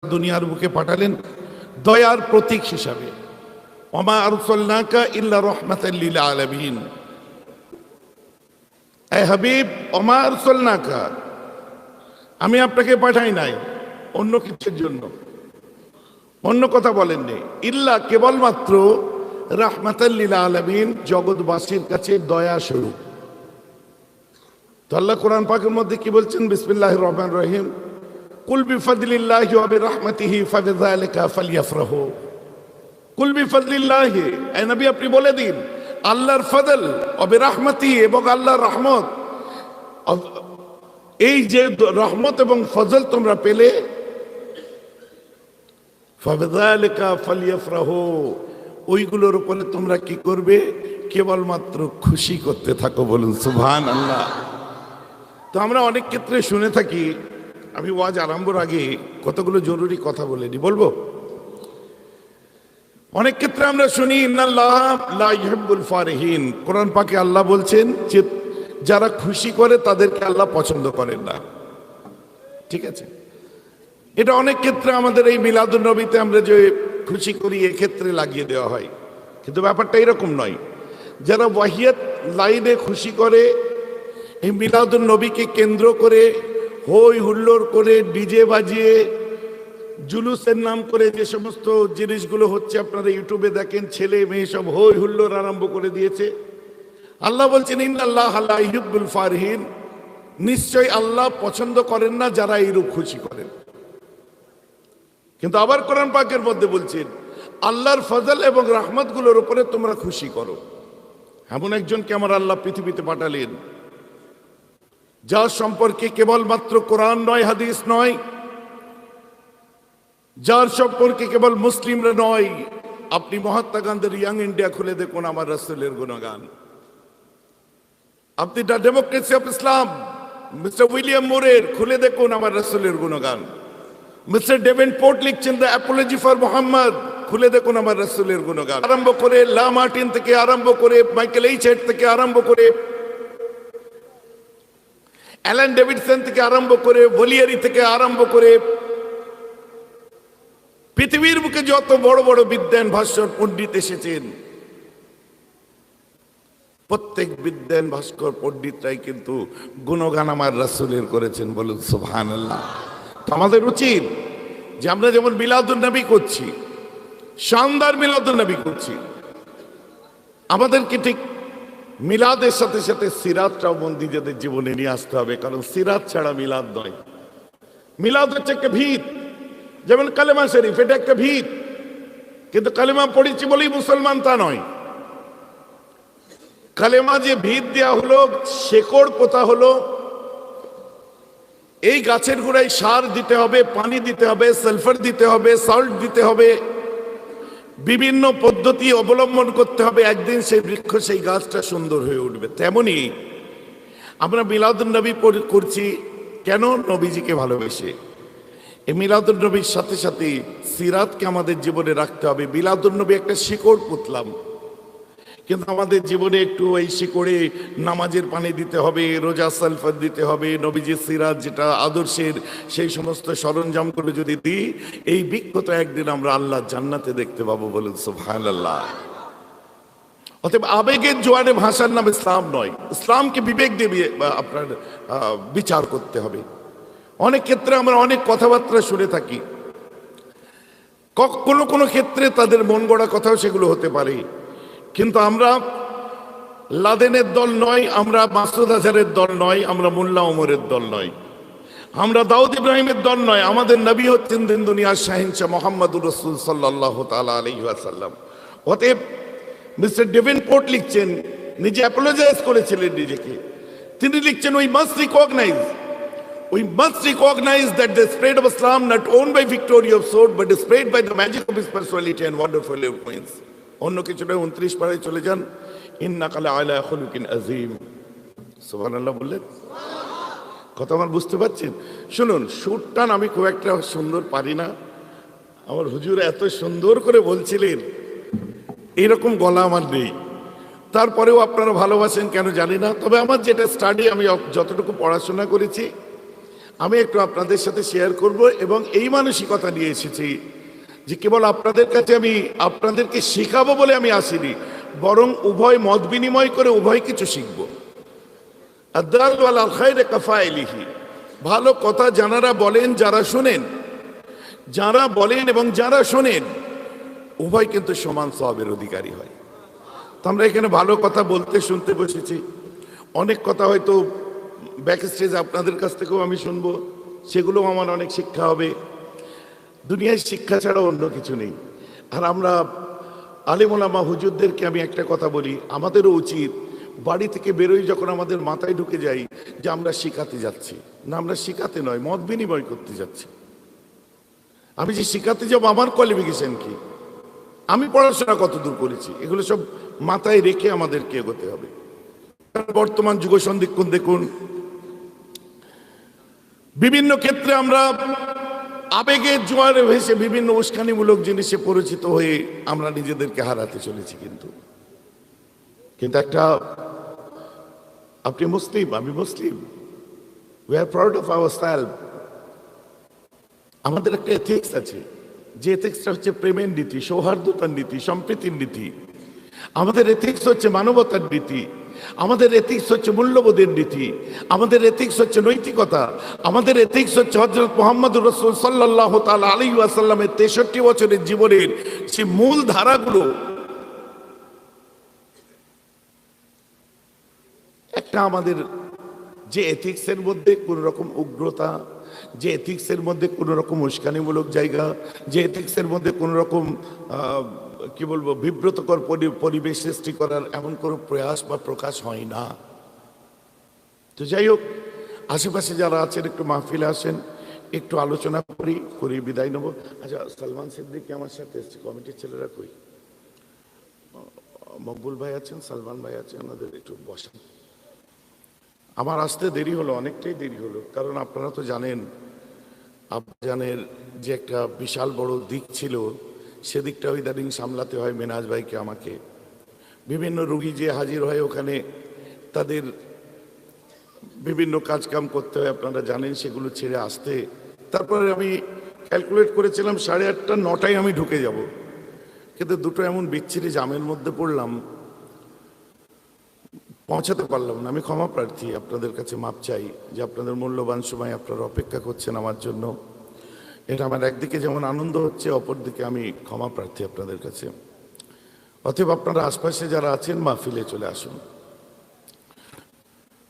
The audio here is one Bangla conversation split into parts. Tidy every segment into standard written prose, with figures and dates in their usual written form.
দুনিয়ার বুকে পাঠালেন দয়ার প্রতীক হিসাবে। ওমা আরসালনাকা ইল্লা রাহমাতাল লিল আলামিন। এ হাবিব, ওমা আরসালনাকা, আমি আপনাকে পাঠাই নাই অন্য কিছুর জন্য, অন্য কথা বলেননি, ইল্লা কেবলমাত্র রাহমাতাল লিল আলামিন, জগৎবাসীর কাছে দয়া স্বরূপ। তো আল্লাহ কোরআন পাকের মধ্যে কি বলছেন? বিসমিল্লাহির রহমানির রহিম, কুল বিফাদলিল্লাহি ওয়া বিরহমাতিহি ফাবিযালিকা ফালইফরাহু। কুল বিফাদলিল্লাহি, এ নবী আপনি বলে দিন আল্লাহর ফজল ওয়া বিরহমাতিহি, এবং আল্লাহর রহমত, এই যে রহমত এবং ফজল তোমরা পেলে, ফাবিযালিকা ফালইফরাহু, ওইগুলোর উপরে তোমরা কি করবে? কেবলমাত্র খুশি করতে থাকো। বলুন সুবহানাল্লাহ। তো আমরা অনেক ক্ষেত্রে শুনে থাকি, আমি ওয়াজ আরম্ভর আগে কতগুলো জরুরি কথা বলে নি, বলবো। অনেক ক্ষেত্রে আমরা শুনি ইন্নাল্লাহ লা ইউহিব্বুল ফারিহিন, কোরআন পাকে আল্লাহ বলছেন যে যারা খুশি করে তাদেরকে আল্লাহ পছন্দ করেন না। ঠিক আছে, এটা অনেক ক্ষেত্রে আমাদের এই মিলাদুন নবীতে আমরা যে খুশি করি এক্ষেত্রে লাগিয়ে দেওয়া হয়, কিন্তু ব্যাপারটা এরকম নয়। যারা ওয়াহিয়াত লাইনে খুশি করে, এই মিলাদুন নবীকে কেন্দ্র করে হই হুল্লোড় করে ডিজে বাজিয়ে জুলুসের নাম করে যে সমস্ত জিনিসগুলো হচ্ছে, আপনারা ইউটিউবে দেখেন, ছেলে মেয়ে সব হই হুল্লোড় আরম্ভ করে দিয়েছে। আল্লাহ বলছেন ইন্নাল্লাহ লা ইউহিব্বুল ফারিহিন, নিশ্চয় আল্লাহ পছন্দ করেন না যারা এইরূপ খুশি করেন। কিন্তু আবার কোরআন পাকের মধ্যে বলছেন আল্লাহর ফজল এবং রহমতগুলোর উপরে তোমরা খুশি করো। এমন একজনকে আমার আল্লাহ পৃথিবীতে পাঠালেন যার সম্পর্কে কেবলমাত্র কোরআন নয়, হাদিস নয়, যার সম্পর্কে কেবল মুসলিমরা নয়, আপনি মহাত্মা গান্ধীর ইয়াং ইন্ডিয়া খুলে দেখুন, আমার রাসূলের গুণগান। আপনি the democracy of Islam mister William মোরের খুলে দেখুন, আমার রাসূলের গুণগান। মিস্টার ডেভেনপোর্ট লিখছেন দ্য অ্যাপোলজি ফর মোহাম্মদ, খুলে দেখুন আমার রাসূলের গুণগান। আরম্ভ করে লা মার্টিন থেকে আরম্ভ করে মাইকেল এইচ হেড থেকে আরম্ভ করে অ্যালান ডেভিডসন থেকে আরম্ভ করে ভলিয়ারি থেকে আরম্ভ করে পৃথিবীর বুকে যত বড় বড় বিদ্বান ভাস্কর পণ্ডিত এসেছেন, প্রত্যেক বিদ্বান ভাস্কর পণ্ডিতরাই কিন্তু গুণগান আমার রাসূলের করেছেন। বলুন সুবহানাল্লাহ। তো আমাদের উচিত যে আমরা যেমন মিলাদুন নবী করছি, শানদার মিলাদুন নবী করছি, আমাদেরকে ঠিক মিলাদের সাথে সাথে সিরাতটাও নিজেদের জীবনে নিয়ে আসতে হবে, কারণ সিরাত ছাড়া মিলাদ নয়। মিলাদ হচ্ছে একটা ভিত, যেমন কালেমা শরীফ, এটা একটা ভিত, কিন্তু কালেমা পড়েছি বলেই মুসলমান তা নয়। কালেমা যে ভিত দেওয়া হলো, শেকড় পোতা হলো, এই গাছের গোড়ায় সার দিতে হবে, পানি দিতে হবে, সালফার দিতে হবে, সল্ট দিতে হবে, বিভিন্ন পদ্ধতি অবলম্বন করতে হবে, একদিন সেই বৃক্ষ, সেই গাছটা সুন্দর হয়ে উঠবে। তেমনি আমরা মিলাদুন নবী করছি কেন? নবীজিকে ভালোবেসে। এই মিলাদুন নবীর সাথে সাথে সিরাতকে আমাদের জীবনে রাখতে হবে। মিলাদুন নবী একটা শিকড় পুতলাম, কিন্তু আমাদের জীবনে একটু এই শিকড়ে নামাজের পানি দিতে হবে, রোজা সালফাত দিতে হবে, নবীজির সিরাত যেটা আদর্শের সেই সমস্ত সরঞ্জাম করে যদি দিই, এই বৃক্ষ তো একদিন আমরা আল্লাহ জান্নাতে দেখতে পাবো। বলুন সুবহানাল্লাহ। অতএব আবেগের জোয়ারে ভাষার নাম ইসলাম নয়, ইসলামকে বিবেক দিয়ে আপনার বিচার করতে হবে। অনেক ক্ষেত্রে আমরা অনেক কথাবার্তা শুনে থাকি, কোনো কোনো ক্ষেত্রে তাদের মন গড়া কথাও সেগুলো হতে পারে, কিন্তু আমরা লাদেনের দল নয়, আমরা মাসুদ আজহারের দল নয়, আমরা মোল্লা ওমরের দল নয়, আমরা দাউদ ইব্রাহিমের দল নয়। আমাদের নবী হচ্ছেন দিন দুনিয়ার শাহিনশাহ মুহাম্মদুর রাসূল সাল্লাল্লাহু তাআলা আলাইহি ওয়াসাল্লাম। অতএব মিস্টার ডেভেনপোর্ট লিখছেন, নিজে অ্যাপোলোজাইজ করেছিলেন নিজেকে, তিনি লিখছেন we must recognize that the spread of Islam not owned by victory of sword but spread by the magic of his personality and wonderful influence. অন্য কিছুটা 29 পারায় চলে যান, ইন্নাকা লাআলা খুলুকিন আযীম। সুবহানাল্লাহ বললেন, কথা আমার বুঝতে পারছেন? শুনুন, সুরটান আমি খুব একটা সুন্দর পারি না, আমার হুজুর এত সুন্দর করে বলছিলেন, এরকম গলা আমার নেই। তারপরেও আপনারা ভালোবাসেন কেন জানি না। তবে আমার যেটা স্টাডি, আমি যতটুকু পড়াশোনা করেছি, আমি একটু আপনাদের সাথে শেয়ার করব এবং এই মানসিকতা নিয়ে এসেছি যে কেবল আপনাদের কাছে আমি আপনাদেরকে শেখাবো বলে আমি আসিনি, বরং উভয় মত বিনিময় করে উভয় কিছু শিখব। আদ-দাল্লু আলাল খায়রি কাফাইলিহি, ভালো কথা যারা বলেন যারা শোনেন, যারা বলেন এবং যারা শোনেন উভয় কিন্তু সমান সওয়াবের অধিকারী হয়। তো আমরা এখানে ভালো কথা বলতে শুনতে বসেছি, অনেক কথা হয়তো ব্যাক স্টেজ আপনাদের কাছ থেকেও আমি শুনবো, সেগুলোও আমার অনেক শিক্ষা হবে। দুনিয়ায় শিক্ষা ছাড়া অন্য কিছু নেই। আর আমরা আলেম ওলামা হুজুরদেরকে আমি একটা কথা বলি, আমাদেরও উচিত বাড়ি থেকে বেরোই যখন আমাদের মাথায় ঢুকে যাই যে আমরা শিখাতে যাচ্ছি, না আমরা শিখাতে নয় মত বিনিময় করতে যাচ্ছি। আমি যে শিখাতে যাব আমার কোয়ালিফিকেশন কি, আমি পড়াশোনা কত দূর করেছি, এগুলো সব মাথায় রেখে আমাদেরকে এগোতে হবে। বর্তমান যুগ সন্ধিক্ষণ দেখুন, বিভিন্ন ক্ষেত্রে আমরা আবেগের জোয়ারে ভেসে বিভিন্ন উস্কানিমূলক জিনিসে পরিচিত হয়ে আমরা নিজেদেরকে হারাতে চলেছি। কিন্তু একটা, আপনি মুসলিম, আমি Muslim, we are proud of our self. আমাদের একটা এথিক্স আছে, যে এথিক্সটা হচ্ছে প্রেমের নীতি, সৌহার্দ্যতার নীতি, সম্প্রীতির নীতি। আমাদের এথিক্স হচ্ছে মানবতার নীতি, আমাদের এথিক্স হচ্ছে মূল্যবোধের নীতি, আমাদের এথিক্স হচ্ছে নৈতিকতা, আমাদের এথিক্স হচ্ছে হযরত মুহাম্মদুর রাসূল সাল্লাল্লাহু তাআলা আলাইহি ওয়াসাল্লামের 63 বছরের জীবনের সেই মূল ধারাগুলো। একটা আমাদের যে এথিক্সের মধ্যে কোনো রকম উগ্রতা, যে এথিক্সের মধ্যে কোনো রকম উস্কানিমূলক জায়গা, যে এথিক্সের মধ্যে কোনো রকম কি বলবো বিব্রতকর পরিবেশ সৃষ্টি করার এমন কোনো প্রয়াস বা প্রকাশ হয় না। তো যাই হোক, আশেপাশে যারা আছেন একটু মাহফিলে আসেন, একটু আলোচনা করি বিদায় নেব। আচ্ছা, সালমান সিদ্দিকী আমার সাথে এসছে, কমিটির ছেলেরা কই? মকবুল ভাই আছেন, সালমান ভাই আছেন, ওনাদের একটু বসেন। আমার আসতে দেরি হলো, অনেকটাই দেরি হলো, কারণ আপনারা তো জানেন আব্বাজানের যে একটা বিশাল বড় দিক ছিল, সেদিকটাও ইদানিং সামলাতে হয় মেনাজ ভাইকে, আমাকে। বিভিন্ন রুগী যে হাজির হয় ওখানে তাদের বিভিন্ন কাজকাম করতে হয়, আপনারা জানেন, সেগুলো ছেড়ে আসতে। তারপরে আমি ক্যালকুলেট করেছিলাম 8:30 9টায় আমি ঢুকে যাব, কিন্তু দুটো এমন বিচ্ছিরি জামের মধ্যে পড়লাম, পৌঁছাতে পারলাম না। আমি ক্ষমা প্রার্থী, আপনাদের কাছে মাপ চাই যে আপনাদের মূল্যবান সময় আপনারা অপেক্ষা করছেন আমার জন্য। এটা আমার একদিকে যেমন আনন্দ হচ্ছে, অপরদিকে আমি ক্ষমা প্রার্থী আপনাদের কাছে। অতএব আপনারা আশপাশে যারা আছেন মাহফিলে চলে আসুন।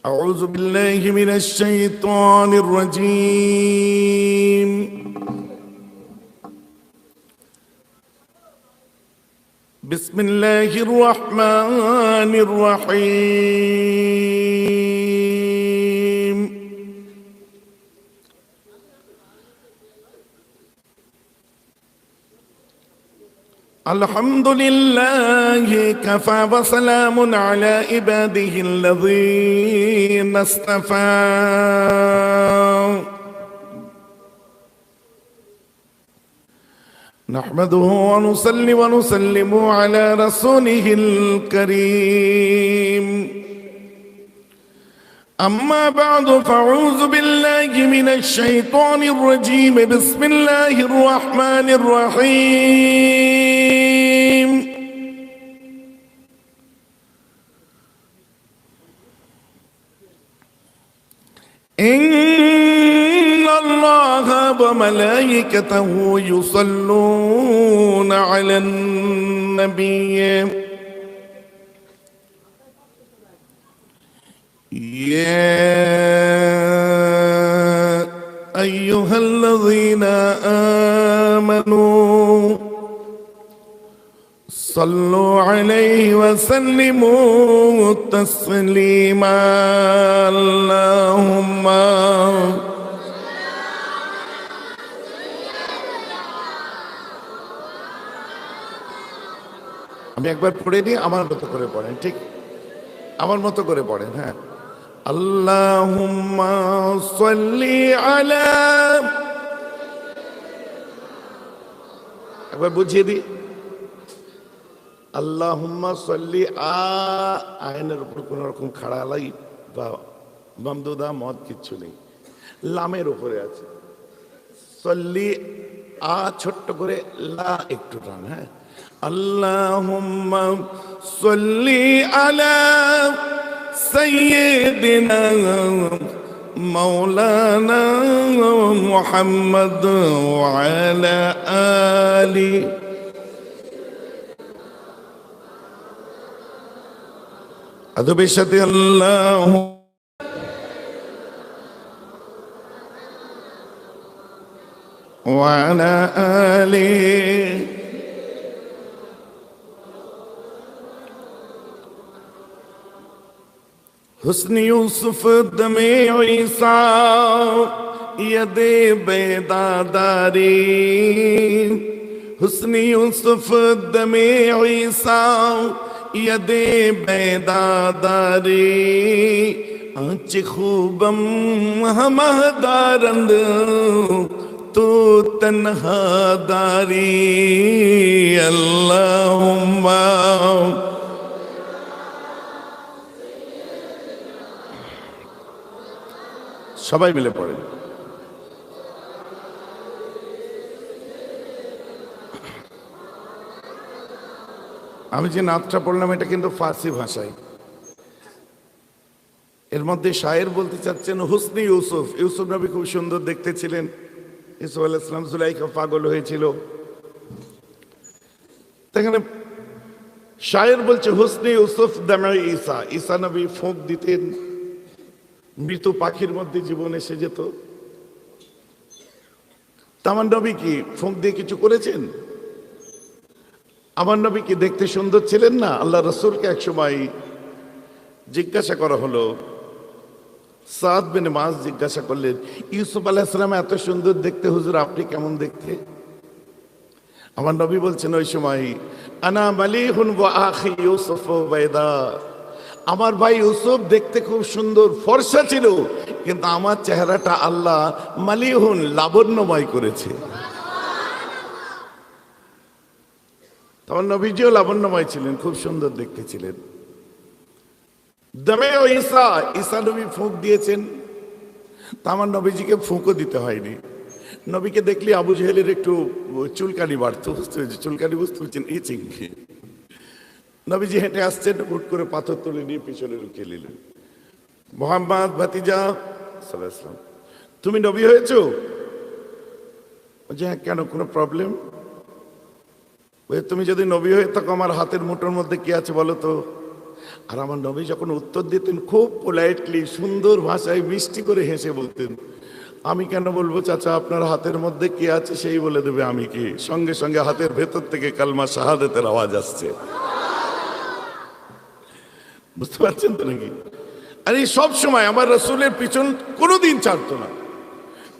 আউযু বিল্লাহি মিনাশ শাইতানির রাজীম। বিসমিল্লাহির রহমানির রহিম। আলহামদুলিল্লাহি কাফা ওয়া সালামুন আলা ইবাদিহিল্লাযীনা ইসতাফা। نحمده ونصلي ونسلم على رسوله الكريم. أما بعد فأعوذ بالله من الشيطان الرجيم. بسم الله الرحمن الرحيم. إن الله وملائكته يصلون على النبي يا أيها الذين آمنوا صلوا عليه وسلموا تسليما. اللهم আমি একবার পড়ে নিই, আমার মতো করে পড়েন, ঠিক আমার মতো করে পড়েন। হ্যাঁ, আল্লাহুম্মা সাল্লি আলা, একবার বুঝিয়ে দিই। আল্লাহুম্মা সাল্লি আইনের উপর কোন রকম খাড়ালাই বা মামদুদা মত কিচ্ছু নেই। লামের উপরে আছে। সল্লি আ ছোট্ট করে, লা একটু টান। হ্যাঁ, আল্লাহুম্মা সল্লি আলা সাইয়্যিদিনা মাওলানা মুহাম্মদ ওয়া আলা আলি। আদবের সাথে আল্লাহ ওয়া আলা আলি। हुस्न यूसुफ दमे ईसा यदे बेदादारी, हुस्न यूसुफ दमे ईसा यदे बेदादारी, आंच खूबम हमदारंद तू तन्हादारी। अल्लाहुम्मा সবাই মিলে পড়েন। আমি যে নাতটা পড়লাম এটা কিন্তু ফার্সি ভাষায়। এর মধ্যে শায়ের বলতে চাচ্ছেন হুসনি ইউসুফ। ইউসুফ নবী খুব সুন্দর দেখতে ছিলেন। ইউসুফ আলাইহিস সালাম জুলাইখা পাগল হয়েছিল। সেখানে শায়ের বলছে হুসনি ইউসুফ দামে ঈসা। ঈসা নবী ফোঁক দিতেন, মৃত পাখির মধ্যে জীবন এসে যেত। আমার নবী কি ফোঁক দিয়ে কিছু করেছেন? আমার নবী কি দেখতে সুন্দর ছিলেন না? আল্লাহ রসুলকে একসময় জিজ্ঞাসা করা হলো, সাদ বিন মাস জিজ্ঞাসা করলেন, ইউসুফ আলাইহিস সালাম এত সুন্দর দেখতে, হুজুর আপনি কেমন দেখতে? আমার নবী বলছেন ওই সময়, আনা মালিহুন ওয়া আখি ইউসুফ বাইদা, আমার ভাই ইউসুফ দেখতে খুব সুন্দর ফর্সা ছিল, কিন্তু আমার চেহারাটা আল্লাহ মালিহুন লাবণ্যময় করেছে। তখন নবীজিও লাবণ্যময় ছিলেন, খুব সুন্দর দেখতে ছিলেন। দমে ও ঈসা, ঈসা নবী ফুঁক দিয়েছেন, তা আমার নবীজিকে ফুঁকও দিতে হয়নি। নবীকে দেখলে আবু জেহেলের একটু চুলকানি বাড়তো, বুঝতে পেরেছি, চুলকানি বুঝতে পেরেছেন, এই চিংড়ি। নবীজি হেঁটে আসছেন, হুট করে পাথর তুলে নিয়ে পিছনে লুকিয়ে নিলেন। মুহাম্মদ ভাতিজা সাল্লাল্লাহু আলাইহি ওয়াসাল্লাম, তুমি নবী হয়েছো? বলছে হ্যাঁ, কেন, কোনো প্রবলেম? তুমি যদি নবী হয়ে থাকো আমার হাতের মুঠোর মধ্যে কি আছে বলো তো? আর আমার নবী যখন উত্তর দিতেন খুব পোলাইটলি, সুন্দর ভাষায় মিষ্টি করে হেসে বলতেন, আমি কেন বলবো চাচা, আপনার হাতের মধ্যে কি আছে সেই বলে দেবে আমি কি। সঙ্গে সঙ্গে হাতের ভেতর থেকে কালমা শাহাদাতের আওয়াজ আসছে। বুঝতে পারছেন তো নাকি? আর এই সব সময় আমার রাসূলের পিছন কোনোদিন ছাড়তো না।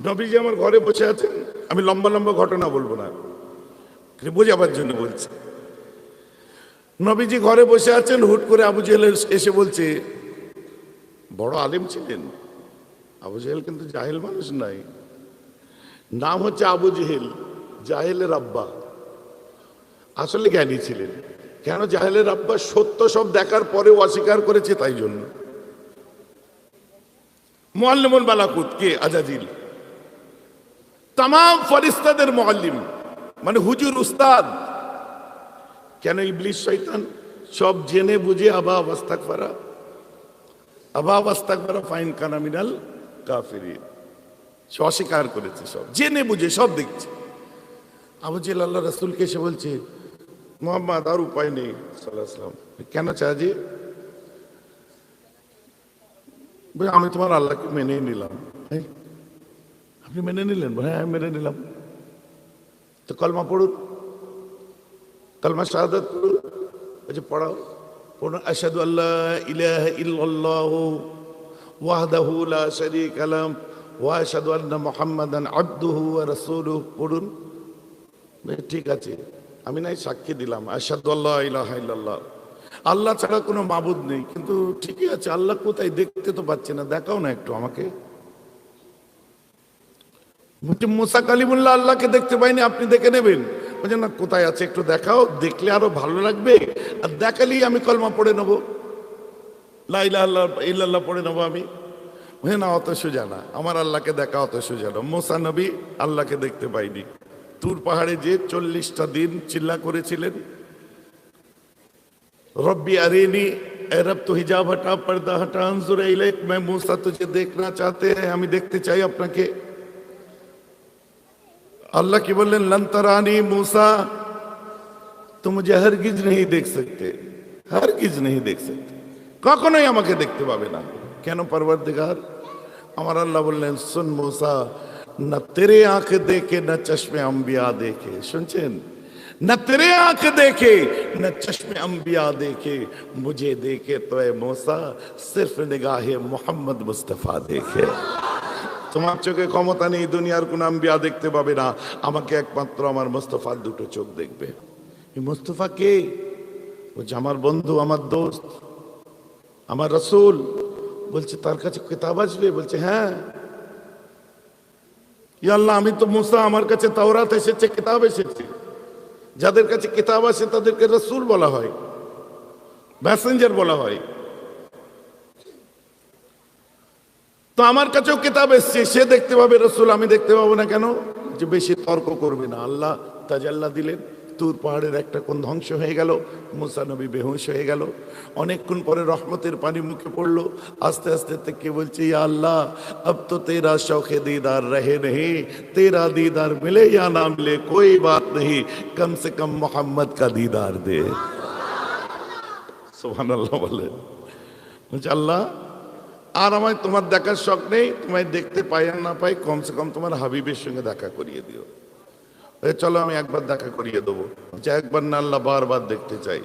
নবীজি আমার ঘরে বসে আছেন, আমি লম্বা লম্বা ঘটনা বলবো না, বোঝাবার জন্য বলছি। নবীজি ঘরে বসে আছেন, হুট করে আবু জেহেল এসে বলছে, বড় আলেম ছিলেন আবু জেহেল, কিন্তু জাহেল মানুষ নাই, নাম হচ্ছে আবু জেহেল, জাহেলের আব্বা। আসলে জ্ঞানী ছিলেন। কেন জাহেলের আব্বা? সত্য সব দেখার পরেও অস্বীকার করেছে, তাই জন্য। মুআল্লিমুল মালাকুত কে? আজাজিল, তাম ফেরেশতাদের মুআল্লিম, মানে হুজুর, উস্তাদ। কেন? ইবলিস শয়তান সব জেনে বুঝে আবা ওয়াস্তাগফারা ফাইন কানা মিনাল কাফিরিন, সে অস্বীকার করেছে, সব জেনে বুঝে সব দেখছে। আবু জেহেল আল্লাহ রাসূলকে এসে বলছে, মুহাম্মদ আর উপায় নেই সাল্লাল্লাহু আলাইহি ওয়াসাল্লাম। কেন চাচি? আমি তোমার আল্লাহকে মেনে নিলাম। আপনি মেনে নিলেন? হ্যাঁ মেনে নিলাম। তো কলমা পড়ুন, কলমা শাহাদাত পড়ুন। আচ্ছা পড়াও, পড়ুন। আশহাদু আল্লা ইলাহা ইল্লাল্লাহু ওয়াহদাহু লা শারীকা লাহু ওয়া আশহাদু আন্না মুহাম্মাদান আবদুহু ওয়া রাসূলুহু। পড়ুন। ঠিক আছে, আমি নাই সাক্ষী দিলাম আশহাদু আল্লা ইলাহা ইল্লাল্লাহ, আল্লাহ ছাড়া কোনো মাবুদ নেই। কিন্তু ঠিকই আছে, আল্লাহ কোথায়? দেখতে তো পাচ্ছি না, দেখাও না একটু আমাকে। মুসা কালিমুল্লাহ আল্লাহকে দেখতে পাইনি, আপনি দেখে নেবেন। বলছেন না, কোথায় আছে একটু দেখাও, দেখলে আরো ভালো লাগবে, আর দেখালেই আমি কলমা পড়ে নেবো, লা ইলাহা ইল্লাল্লাহ পড়ে নেবো আমি। না, অত সোজা না, আমার আল্লাহকে দেখা অত সোজা না। মুসা নবী আল্লাহকে দেখতে পাইনি। তুর পাহাড়ে যে 40টা দিন চিল্লা করেছিলেন, रब्बी अरेनी, ए रब तो हिजाब हटा, पर्दा हटा, अंजुर इलैक, मैं मूसा तुझे देखना चाहते हैं, हमें देखते चाहिए আপনাকে। अल्लाह की बोलें लन तरानी मूसा, तुम मुझे हरगिज नहीं देख सकते, हरगिज नहीं देख सकते, কখনোই আমাকে দেখতে পাবে না। কেন পরবর্তীকার? আমার আল্লাহ বললেন सुन मूसा, न तेरे आंख देखे न चश्मे अंबिया देखे, শুনছেন? न तेरे आंख देखे न चश्मे अंबिया देखे, मुझे देखे तो ए मूसा सिर्फ निगाहे मोहम्मद मुस्तफा देखे। তোমার চোখে ক্ষমতা নেই, দুনিয়ার কোন আম্বিয়া দেখতে পাবে না, আমাকে একমাত্র আমার মুস্তাফার দুটো চোখ দেখবে। এই মুস্তাফা কে? বলছে আমার বন্ধু, আমার দোস্ত, আমার রাসূল। বলছে তার কাছে কিতাব আসবে? বলছে হ্যাঁ। ইয়া আল্লাহ, আমি তো মুসা, আমার কাছে তাওরাত এসেছে, কিতাব এসেছে। যাদের কাছে কিতাব আসে তাদেরকে রাসূল বলা হয়, মেসেঞ্জার বলা হয়। তো আমার কাছেও কিতাব এসছে, সে দেখতে পাবে রাসূল, আমি দেখতে পাবো না কেন? যে বেশি তর্ক করবে না। আল্লাহ তাজাল্লা দিলেন, তুর পাহাড়ের একটা কোন ধ্বংস হয়ে গেল, মুসা নবী বেহুশ হয়ে গেল। অনেকক্ষণ পরে রহমতের পানি মুখে পড়লো। আস্তে আস্তে থেকে বলছে ইয়া আল্লাহ, अब तो तेरा शौक़े दीदार रहे नहीं, तेरा दीदार मिले या ना मिले कोई बात नहीं, कम से कम मोहम्मद का दीदार दे। সুবহানাল্লাহ বলে। বলছে আল্লাহ, আর আমায় তোমার দেখার শখ নেই, তোমায় দেখতে পাই আর না পাই, কমসে কম তোমার হাবিবের সঙ্গে দেখা করিয়ে দিও। চলো আমি একবার দেখা করিয়ে দেবো। যে একবার না আল্লাহ বারবার দেখতে চাই।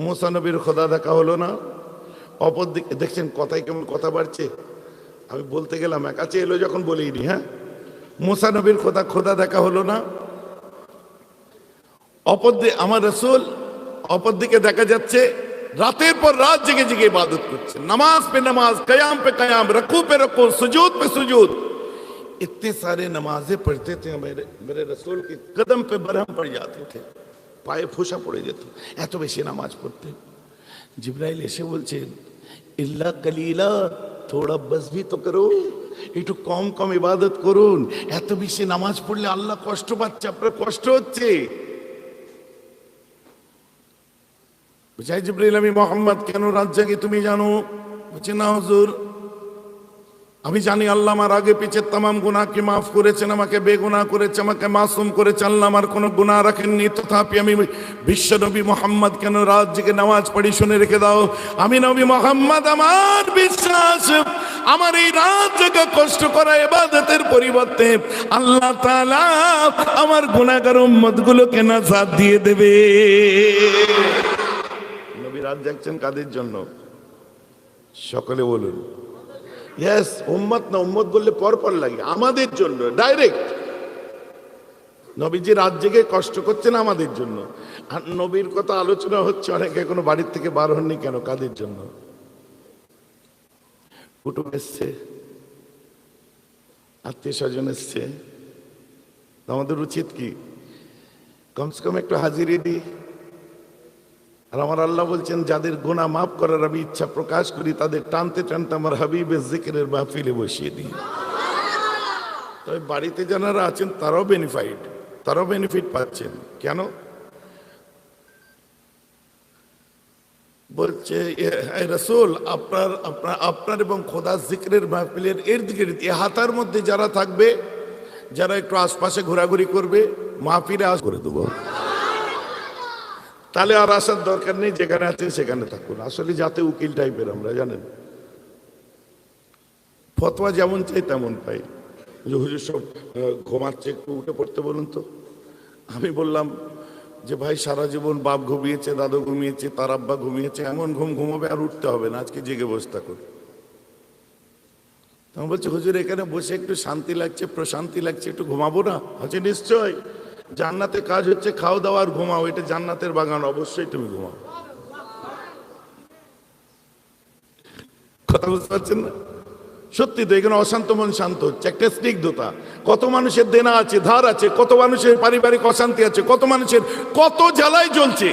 মুসা নবীর খোদা দেখা হলো না। অপর দিকে দেখছেন কথাই কেমন কথা বাড়ছে। আমি বলতে গেলাম কাছে এলো যখন বলিনি। হ্যাঁ, মুসা নবীর খোদা দেখা হলো না। অপর দিকে আমার রাসূল, অপর দিকে দেখা যাচ্ছে রাতের পর রাত জেগে জেগে ইবাদত করছে, নামাজ पे नमाज, कयाम पे कयाम, रकू पे रकू, सुजूद पे सुजूद। इतने सारे नमाजें पढ़ते थे मेरे रसूल के कदम पे बरहम पड़ जाते थे, पाए फूसा पड़े যেত, এত বেশি নামাজ পড়তেন। জিবরাইল এসে বলছেন ইল্লা কলিলা, থোড়া বস ভি তো করো, একটু কম কম ইবাদত করুন, এত বেশি নামাজ পড়লে আল্লাহ কষ্ট পাচ্ছে, আপনার কষ্ট হচ্ছে। বুঝাই জিবরাইল, আমি মোহাম্মদ কেন রাত জাগি তুমি জানো? বলছে না হুজুর, আমি জানি আল্লাহ আমার আগে পিছে तमाम গুনাহকে মাফ করেছেন, আমাকে বেগুনাহ করেছে, আমাকে মাসুম করেছেন, আল্লাহ আমার কোনো গুনাহ রাখেননি। তথাপি আমি বিশ্ব নবী মোহাম্মদ কেন রাত জেগে নামাজ পড়ি শুনে রেখে দাও। আমি নবী মোহাম্মদ, আমার বিশ্বাস আমার এই রাত জেগে কষ্ট করা ইবাদতের পরিবর্তে আল্লাহ তাআলা আমার গুনাহগার উম্মতগুলোকে নাজাত দিয়ে দেবে। নবী রাত জাগছেন কাদের জন্য? সকলে বলুন ইয়েস। উম্মত না, উম্মত বললে পর পর লাগে, আমাদের জন্য ডাইরেক্ট। নবীজি রাত জেগে কষ্ট করছেন আমাদের জন্য। আর নবীর কথা আলোচনা হচ্ছে, অনেকে এখনো বাড়ির থেকে বার হননি কেন? কাদের জন্য? কুটুম এসছে, আত্মীয় স্বজন এসছে, আমাদের উচিত কি কমসে কম একটু হাজিরি দিই। আর আমার আল্লাহ বলছেন যাদের গুনাহ মাফ করার আমি ইচ্ছা প্রকাশ করি, তাদের টানতে টানতে আমার হাবিবের জিকিরের মাহফিলে বসিয়ে দিই। তবে বাড়িতে যারা আছেন তারাও বেনিফিট পাচ্ছেন। কেন? বলছে রাসূল, আপনার এবং খোদা জিকিরের মাহফিলের হাতার মধ্যে যারা থাকবে, যারা একটু আশপাশে ঘোরাঘুরি করবে, মাহফিলে করে দেবো। তাহলে আর আসার দরকার নেই, যেখানে আছে সেখানে থাকুন। আসলে যাতে উকিল টাইপের আমরা, জানেন, ফতোয়া যেমন চাই তেমন পাই। যে হুজুর সব ঘুমাচ্ছে, একটু উঠে পড়তে বলুন তো। আমি বললাম যে ভাই সারা জীবন বাপ ঘুমিয়েছে, দাদু ঘুমিয়েছে, তার আব্বা ঘুমিয়েছে, এমন ঘুম ঘুমাবে আর উঠতে হবে না, আজকে জেগে বসে থাকুন। তখন বলছে হুজুর এখানে বসে একটু শান্তি লাগছে, প্রশান্তি লাগছে, একটু ঘুমাবো না? আচ্ছা নিশ্চয়, জান্নাতে কাজ হচ্ছে খাও দাও আর ঘুমাও, এটা জান্নাতের বাগান, অবশ্যই তুমি ঘুমাও। কথা বুঝতে পারছেন না? সত্যি তো, এখানে অশান্ত মন শান্ত হচ্ছে, একটা স্নিগ্ধতা। কত মানুষের দেনা আছে, ধার আছে, কত মানুষের পারিবারিক অশান্তি আছে, কত মানুষের কত জ্বালায় জ্বলছে।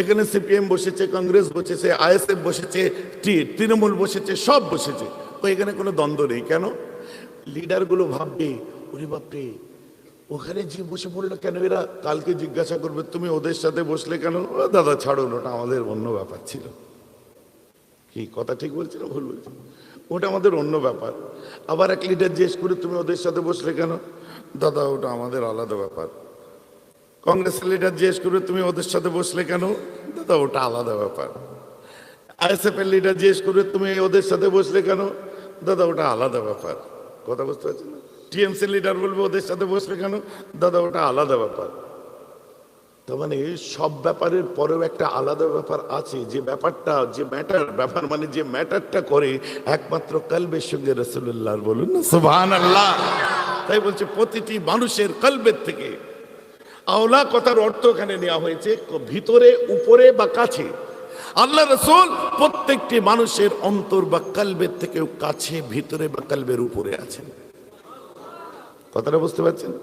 এখানে সিপিএম বসেছে, কংগ্রেস বসেছে, আইএসএফ বসেছে, তৃণমূল বসেছে, সব বসেছে। এখানে কোনো দ্বন্দ্ব নেই। কেন? লিডারগুলো ভাববে, ওরে বাপরে, ওখানে যে বসে পড়লো কেন এরা? কালকে জিজ্ঞাসা করবে তুমি ওদের সাথে বসলে কেন? ও দাদা ছাড়ুন, ওটা আমাদের অন্য ব্যাপার ছিল। কি কথা ঠিক বলছি না ভুল বলছি? ওটা আমাদের অন্য ব্যাপার। আবার এক লিডার জিজ্ঞেস করে তুমি ওদের সাথে বসলে কেন? দাদা ওটা আমাদের আলাদা ব্যাপার। কংগ্রেসের লিডার জিজ্ঞেস করে তুমি ওদের সাথে বসলে কেন? দাদা ওটা আলাদা ব্যাপার। আইএসএফ এর লিডার জিজ্ঞেস করে তুমি ওদের সাথে বসলে কেন? দাদা ওটা আলাদা ব্যাপার। কথা বুঝতে পারছি না? টিএমসি লিডার বলবে ওদের সাথে বসলে কেন? দাদা ওটা আলাদা ব্যাপার। তার মানে সব ব্যাপারের পরেও একটা আলাদা ব্যাপার আছে, যে ব্যাপারটা, যে ব্যাপার মানে যে ম্যাটারটা করে একমাত্র কলবের সঙ্গে রাসূলুল্লাহর, বলুন না সুবহানাল্লাহ। তাই বলছে প্রতিটি মানুষের কলবের থেকে। আওলা কথার অর্থ এখানে নেওয়া হয়েছে ভিতরে, উপরে বা কাছে। আল্লাহ রাসূল প্রত্যেকটি মানুষের অন্তর বা কলবের থেকেও কাছে, ভিতরে বা কলবের উপরে আছেন। কথাটা বুঝতে পারছেন?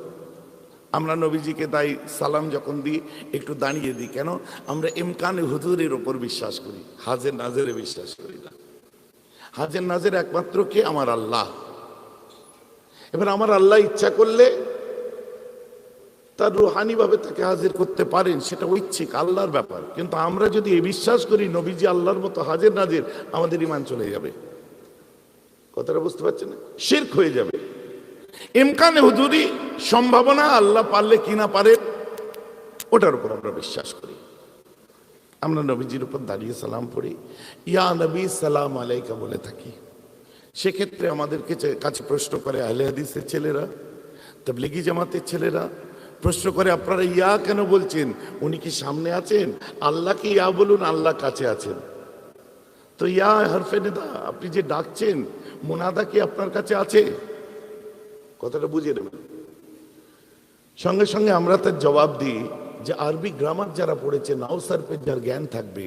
আমরা নবীজিকে তাই সালাম যখন দিই একটু দাঁড়িয়ে দিই। কেন? আমরা ইমকানে হুজুরের উপর বিশ্বাস করি, হাজের নাজেরে বিশ্বাস করি না। হাজের নাজের একমাত্র কে? আমার আল্লাহ। এবার আমার আল্লাহ ইচ্ছা করলে তার রুহানি ভাবে তাকে হাজির করতে পারেন, সেটা ঐচ্ছিক আল্লাহর ব্যাপার। কিন্তু আমরা যদি এ বিশ্বাস করি নবীজি আল্লাহর মতো হাজির নাজির, আমাদের ঈমান চলে যাবে। কথাটা বুঝতে পারছেন না? শিরক হয়ে যাবে। ইমকানে হুজুরি, সম্ভাবনা, আল্লাহ পারলে কি না পারে ওটার উপর আমরা বিশ্বাস করি। আমরা নবীজির উপর দাঁড়িয়ে সালাম পড়ি, ইয়া নবী সালাম আলাইকা বলে থাকি। সেক্ষেত্রে আমাদেরকে কাছে প্রশ্ন করে আহলে হাদিসের ছেলেরা, তাবলীগী জামাতের ছেলেরা প্রশ্ন করে, আপনারা ইয়া কেন বলছেন? উনি কি সামনে আছেন? আল্লাহকে ইয়া বলুন, আল্লাহ কাছে আছেন। তো ইয়া হরফে নিদা, আপনি যে ডাকছেন, মুনাদা কি আপনার কাছে আছে? কথাটা বুঝিয়ে নেবেন। সঙ্গে সঙ্গে আমরা তার জবাব দিই যে আরবি গ্রামার যারা পড়েছে, নাও সার্ফের যার জ্ঞান থাকবে,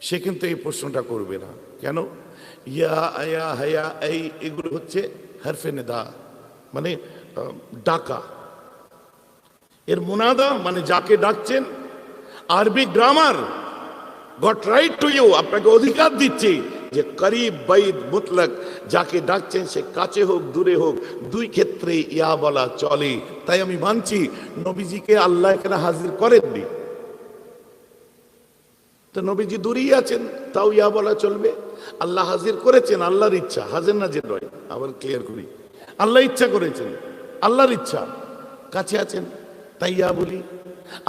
সে কিন্তু এই প্রশ্নটা করবে না। কেন? ইয়া আয়া হায়া এই এগুলো হচ্ছে হরফে নিদা, মানে ডাকা। এর মুনাদা মানে যাকে ডাকছেন। আরবি grammar got right to you, আপনাকে অধিকার দিচ্ছে যে করিব বাইদ মুতলাক, যাকে ডাকছেন সে কাছে হোক দূরে হোক, দুই ক্ষেত্রে ইয়া বলা চলে। তাই আমি মানছি নবীজিকে আল্লাহ এখানে হাজির করেননি, তো নবীজি দূরেই আছেন, তাও ইয়া বলা চলবে। আল্লাহ হাজির করেছেন, আল্লাহর ইচ্ছা, হাজির নাজির নয়। আবার ক্লিয়ার করি, আল্লাহ ইচ্ছা করেছেন, আল্লাহর ইচ্ছা, কাছে আছেন তাই ইয়া বলি।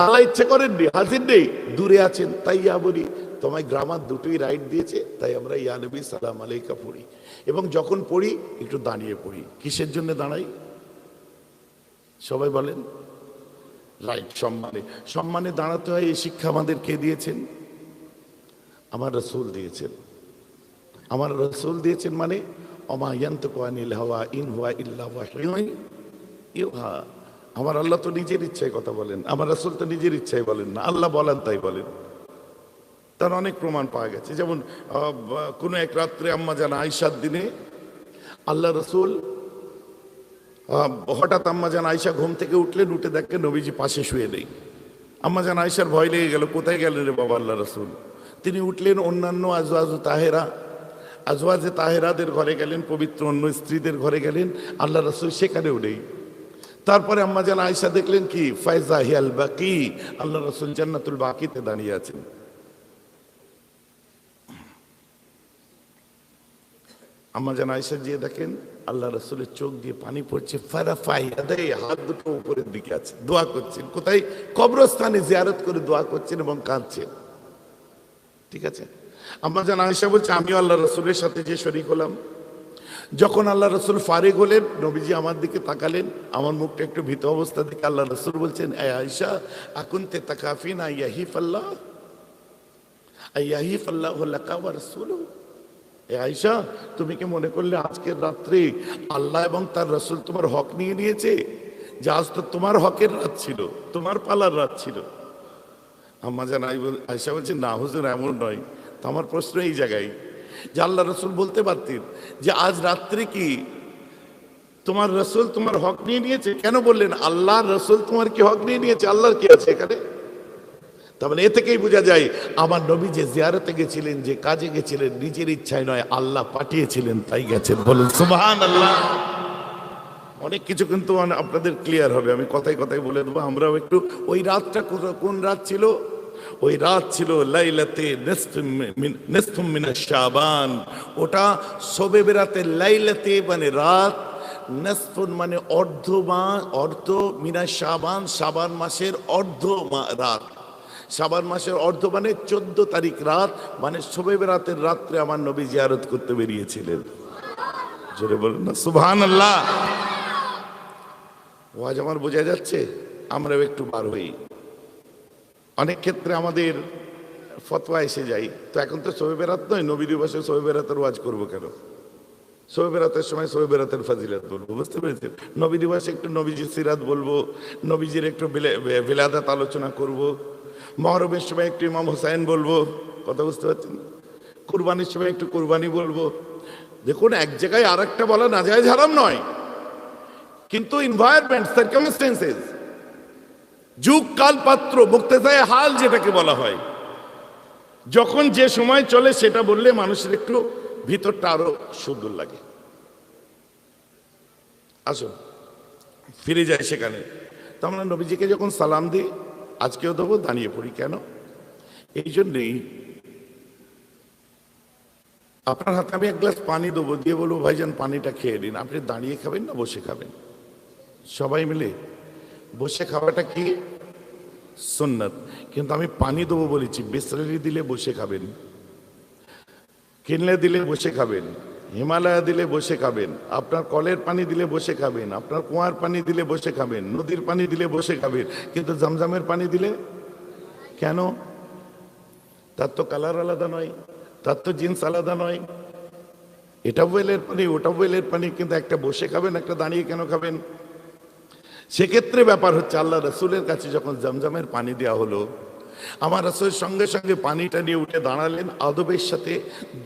আল্লাহ ইচ্ছা করেননি, হাজির নেই, দূরে আছেন তাই ইয়া বলি। তোমায় গ্রামার দুটোই রাইট দিয়েছে, তাই আমরা ইয়া নবী সালাম আলাইকা পড়ি। এবং যখন পড়ি একটু দাঁড়িয়ে পড়ি। কিসের জন্য দাঁড়াই? সবাই বলেন। রাইট, সম্মানে। সম্মানে দাঁড়াতে হয়, এই শিক্ষা আমাদের কে দিয়েছেন? আমার রাসূল দিয়েছেন। আমার রাসূল দিয়েছেন মানে ওমা ইয়ানতিকু আনিল হাওয়া ইন হুয়া ইল্লা ওয়াহয়ুন ইউহা। আমার আল্লাহ তো নিজের ইচ্ছায় কথা বলেন, আমার রাসূল তো নিজের ইচ্ছায় বলেন না, আল্লাহ বলেন তাই বলেন। তার অনেক প্রমাণ পাওয়া গেছে। যেমন কোনো এক রাত্রে আম্মা জান আয়েশার দিনে আল্লাহ রাসূল হঠাৎ আম্মা জান আয়েশা ঘুম থেকে উঠলেন, উঠে দেখলেন নবীজি পাশে শুয়ে নেই। আম্মা জান আয়েশার ভয় লেগে গেল, কোথায় গেলেন রে বাবা আল্লাহ রাসূল? তিনি উঠলেন, অন্যান্য আজওয়াজে তাহেরাদের ঘরে গেলেন, পবিত্র অন্য স্ত্রীদের ঘরে গেলেন, আল্লাহ রাসূল সেখানেও নেই। তারপরে আম্মা জান আয়েশা দেখলেন কি ফায়জা হিয়াল বাকি, আল্লাহ রাসূল জান্নাতুল বাকিতে দাঁড়িয়ে আছেন। আম্মা জান আয়েশা গিয়ে দেখেন আল্লাহ রাসূলের চোখ দিয়ে পানি পড়ছে, ফারাফাই আদাই, হাত দুটো উপরের দিকে আছে, দোয়া করছেন। কোথায়? কবরস্থানে জিয়ারত করে দোয়া করছেন এবং কাঁদছেন। ঠিক আছে? আম্মা জান আয়েশা বলছে আমিও আল্লাহ রাসূলের সাথে যে শরীক হলাম। যখন আল্লাহ রাসূল ফারিগ হলেন, নবীজি আমার দিকে তাকালেন, আমার মুখটা একটু ভীত অবস্থা দেখে আল্লাহ রাসূল বলছেন, এ আয়েশা আকুনতে তাকাফিনা ইয়াহিফাল্লাহ আইয়াহিফাল্লাহু লাকা ওয়া রাসূলুহু। এ আয়েশা, তুমি কি মনে করলে আজকের রাত্রে আল্লাহ এবং তার রাসূল তোমার হক নিয়ে নিয়েছে? যে আজ তো তোমার হকের রাত ছিল, তোমার পালার রাত ছিল। আম্মা জান আয়েশা বলছেন, না হুজুর এমন নয়। তো আমার প্রশ্ন এই জায়গায় যে আল্লাহ রাসূল বলতে পারতেন যে আজ রাত্রে কি তোমার রাসূল তোমার হক নিয়ে নিয়েছে? কেন বললেন আল্লাহ রাসূল তোমার কি হক নিয়ে নিয়েছে? আল্লাহর কি আছে এখানে? তার মানে এ থেকেই বোঝা যায় আমার নবী যে জিয়ারতে গেছিলেন, যে কাজে গেছিলেন, নিজের ইচ্ছায় নয়, আল্লাহ পাঠিয়েছিলেন তাই গেছেন। বলুন সুবহানাল্লাহ। অনেক কিছু কিন্তু আপনাদের ক্লিয়ার হবে, আমি কথায় কথায় বলে দেবো। আমরাও একটু, ওই রাতটা কোন রাত ছিল? ওই রাত ছিল লাইলাতে নিসফুম মিনাশ শাবান। ওটা শবে বেরাতে, লাইলাতে মানে রাত, নিসফুন মানে অর্ধ মিনাশ শাবান, শাবান মাসের রাত। শাবান মাসের অর্ধ মানে 14 তারিখ রাত, মানে শবে বেরাতের রাত্রে আমার নবী জিয়ারত করতে বেরিয়েছিলেন। জোরে বলুন না সুবহানাল্লাহ। ওয়াজ আমার বোঝা যাচ্ছে? আমরাও একটু বার হই। অনেক ক্ষেত্রে আমাদের ফতোয়া এসে যাই, তো এখন তো শবে বেরাত নয়, নবী দিবসে শবে বেরাতের ওয়াজ করবো কেন? শবে বেরাতের সময় শবে বেরাতের ফাজিলাত বলবো, বুঝতে পেরেছেন? নবী দিবসে একটু নবীজির সিরাত বলবো, নবীজির একটু বিলাদাত আলোচনা করব। মহরমের সময় একটু ইমাম হোসাইন বলবো, কথা বুঝতে পারছেন? কুরবানির সময় একটু কুরবানি বলবো। দেখুন, এক জায়গায় আর একটা বলা নাজায়েজ হারাম নয়, কিন্তু এনভায়রনমেন্ট, সার্কামস্টেন্সেস, যুগ কাল পাত্র, মুক্তেজায়ে হাল যেটাকে বলা হয়, যখন যে সময় চলে সেটা বললে মানুষের একটু ভিতরটা আরো সুন্দর লাগে। আসুন ফিরে যাই সেখানে। তো আমরা নবীজিকে যখন সালাম দিই, আজকেও দেবো, দাঁড়িয়ে পড়ি কেন? এই জন্যেই আপনার হাতে আমি এক গ্লাস পানি দেবো, দিয়ে বলবো ভাইজান পানিটা খেয়ে দিন। আপনি দাঁড়িয়ে খাবেন না বসে খাবেন? সবাই মিলে বসে খাওয়াটা কি সুন্নাত, কিন্তু আমি পানি দেবো বলেছি। বিসলেরি দিলে বসে খাবেন, কিনলে দিলে বসে খাবেন, হিমালয়া দিলে বসে খাবেন, আপনার কলের পানি দিলে বসে খাবেন, আপনার কুয়ার পানি দিলে বসে খাবেন, নদীর পানি দিলে বসে খাবেন, কিন্তু জমজমের পানি দিলে কেন? তার তো কালার আলাদা নয়, তার তো জিন্স আলাদা নয়, এটা ওয়েলের পানি, ওটা ওয়েলের পানি, কিন্তু একটা বসে খাবেন, একটা দাঁড়িয়ে কেন খাবেন? সেক্ষেত্রে ব্যাপার হচ্ছে, আল্লাহ রসুলের কাছে যখন জমজমের পানি দেওয়া হলো, আমার রসুল সঙ্গে সঙ্গে পানিটা নিয়ে উঠে দাঁড়ালেন, আদবের সাথে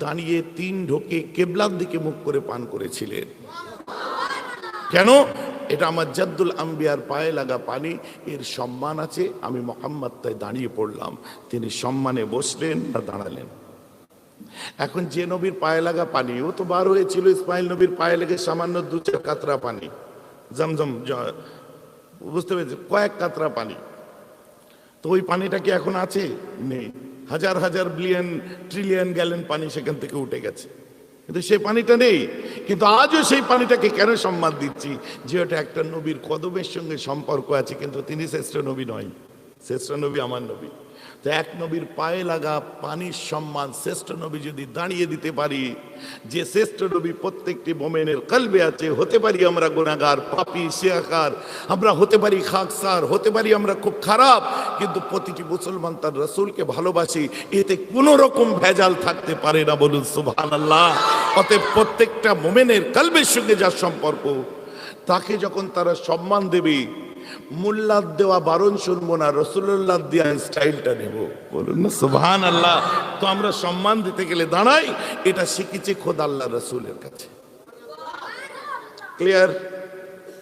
দাঁড়িয়ে 3 ঢোকে কেবলার দিকে মুখ করে পান করেছিলেন। কেন? এটা আমার জাদ্দুল আম্বিয়ার পায়ে লাগা পানি, এর সম্মান আছে, আমি মুহাম্মদ তাই দাঁড়িয়ে পড়লাম। তিনি সম্মানে বসলেন না দাঁড়ালেন? এখন যে নবীর পায়ে লাগা পানি, ও তো বার হয়েছিল ইসমাইল নবীর পায়ে লেগে সামান্য 2-4 কাতরা পানি, জমজম, বুঝতে পেরেছি, কয়েক কাতরা পানি। তো ওই পানিটা কি এখন আছে? নেই। হাজার হাজার বিলিয়ন ট্রিলিয়ন গ্যালন পানি সেখান থেকে উঠে গেছে, কিন্তু সেই পানিটা নেই। কিন্তু আজও সেই পানিটাকে কেন সম্মান দিচ্ছি? যে ওটা একটা নবীর কদমের সঙ্গে সম্পর্ক আছে, কিন্তু তিনি শ্রেষ্ঠ নবী নয়, শ্রেষ্ঠ নবী আমার নবী। তো এক নবীর পায়ে লাগা পানির সম্মান শ্রেষ্ঠ নবী যদি দাঁড়িয়ে দিতে পারি, যে শ্রেষ্ঠ নবী প্রত্যেকটি মোমেনের কলবে আছে। হতে পারি আমরা গুনাহগার, পাপী, শিয়াকার, আমরা হতে পারি খাকসার, হতে পারি আমরা খুব খারাপ, কিন্তু প্রতিটি মুসলমান তার রসুলকে ভালোবাসি, এতে কোনো রকম ভেজাল থাকতে পারে না। বলুন সুবহানাল্লাহ। অতএব প্রত্যেকটা মোমেনের কলবের সঙ্গে যার সম্পর্ক, তাকে যখন তারা সম্মান দেবে, মুল্লাদ দেওয়া বারণ শুনবো না, রসুল্লাহ দেওয়া স্টাইলটা নেব। বলুন না সুবহানাল্লাহ। তো আমরা সম্মান দিতে গেলে দাঁড়াই, এটা শিখেছি খোদ আল্লাহ রসুলের কাছে। ক্লিয়ার?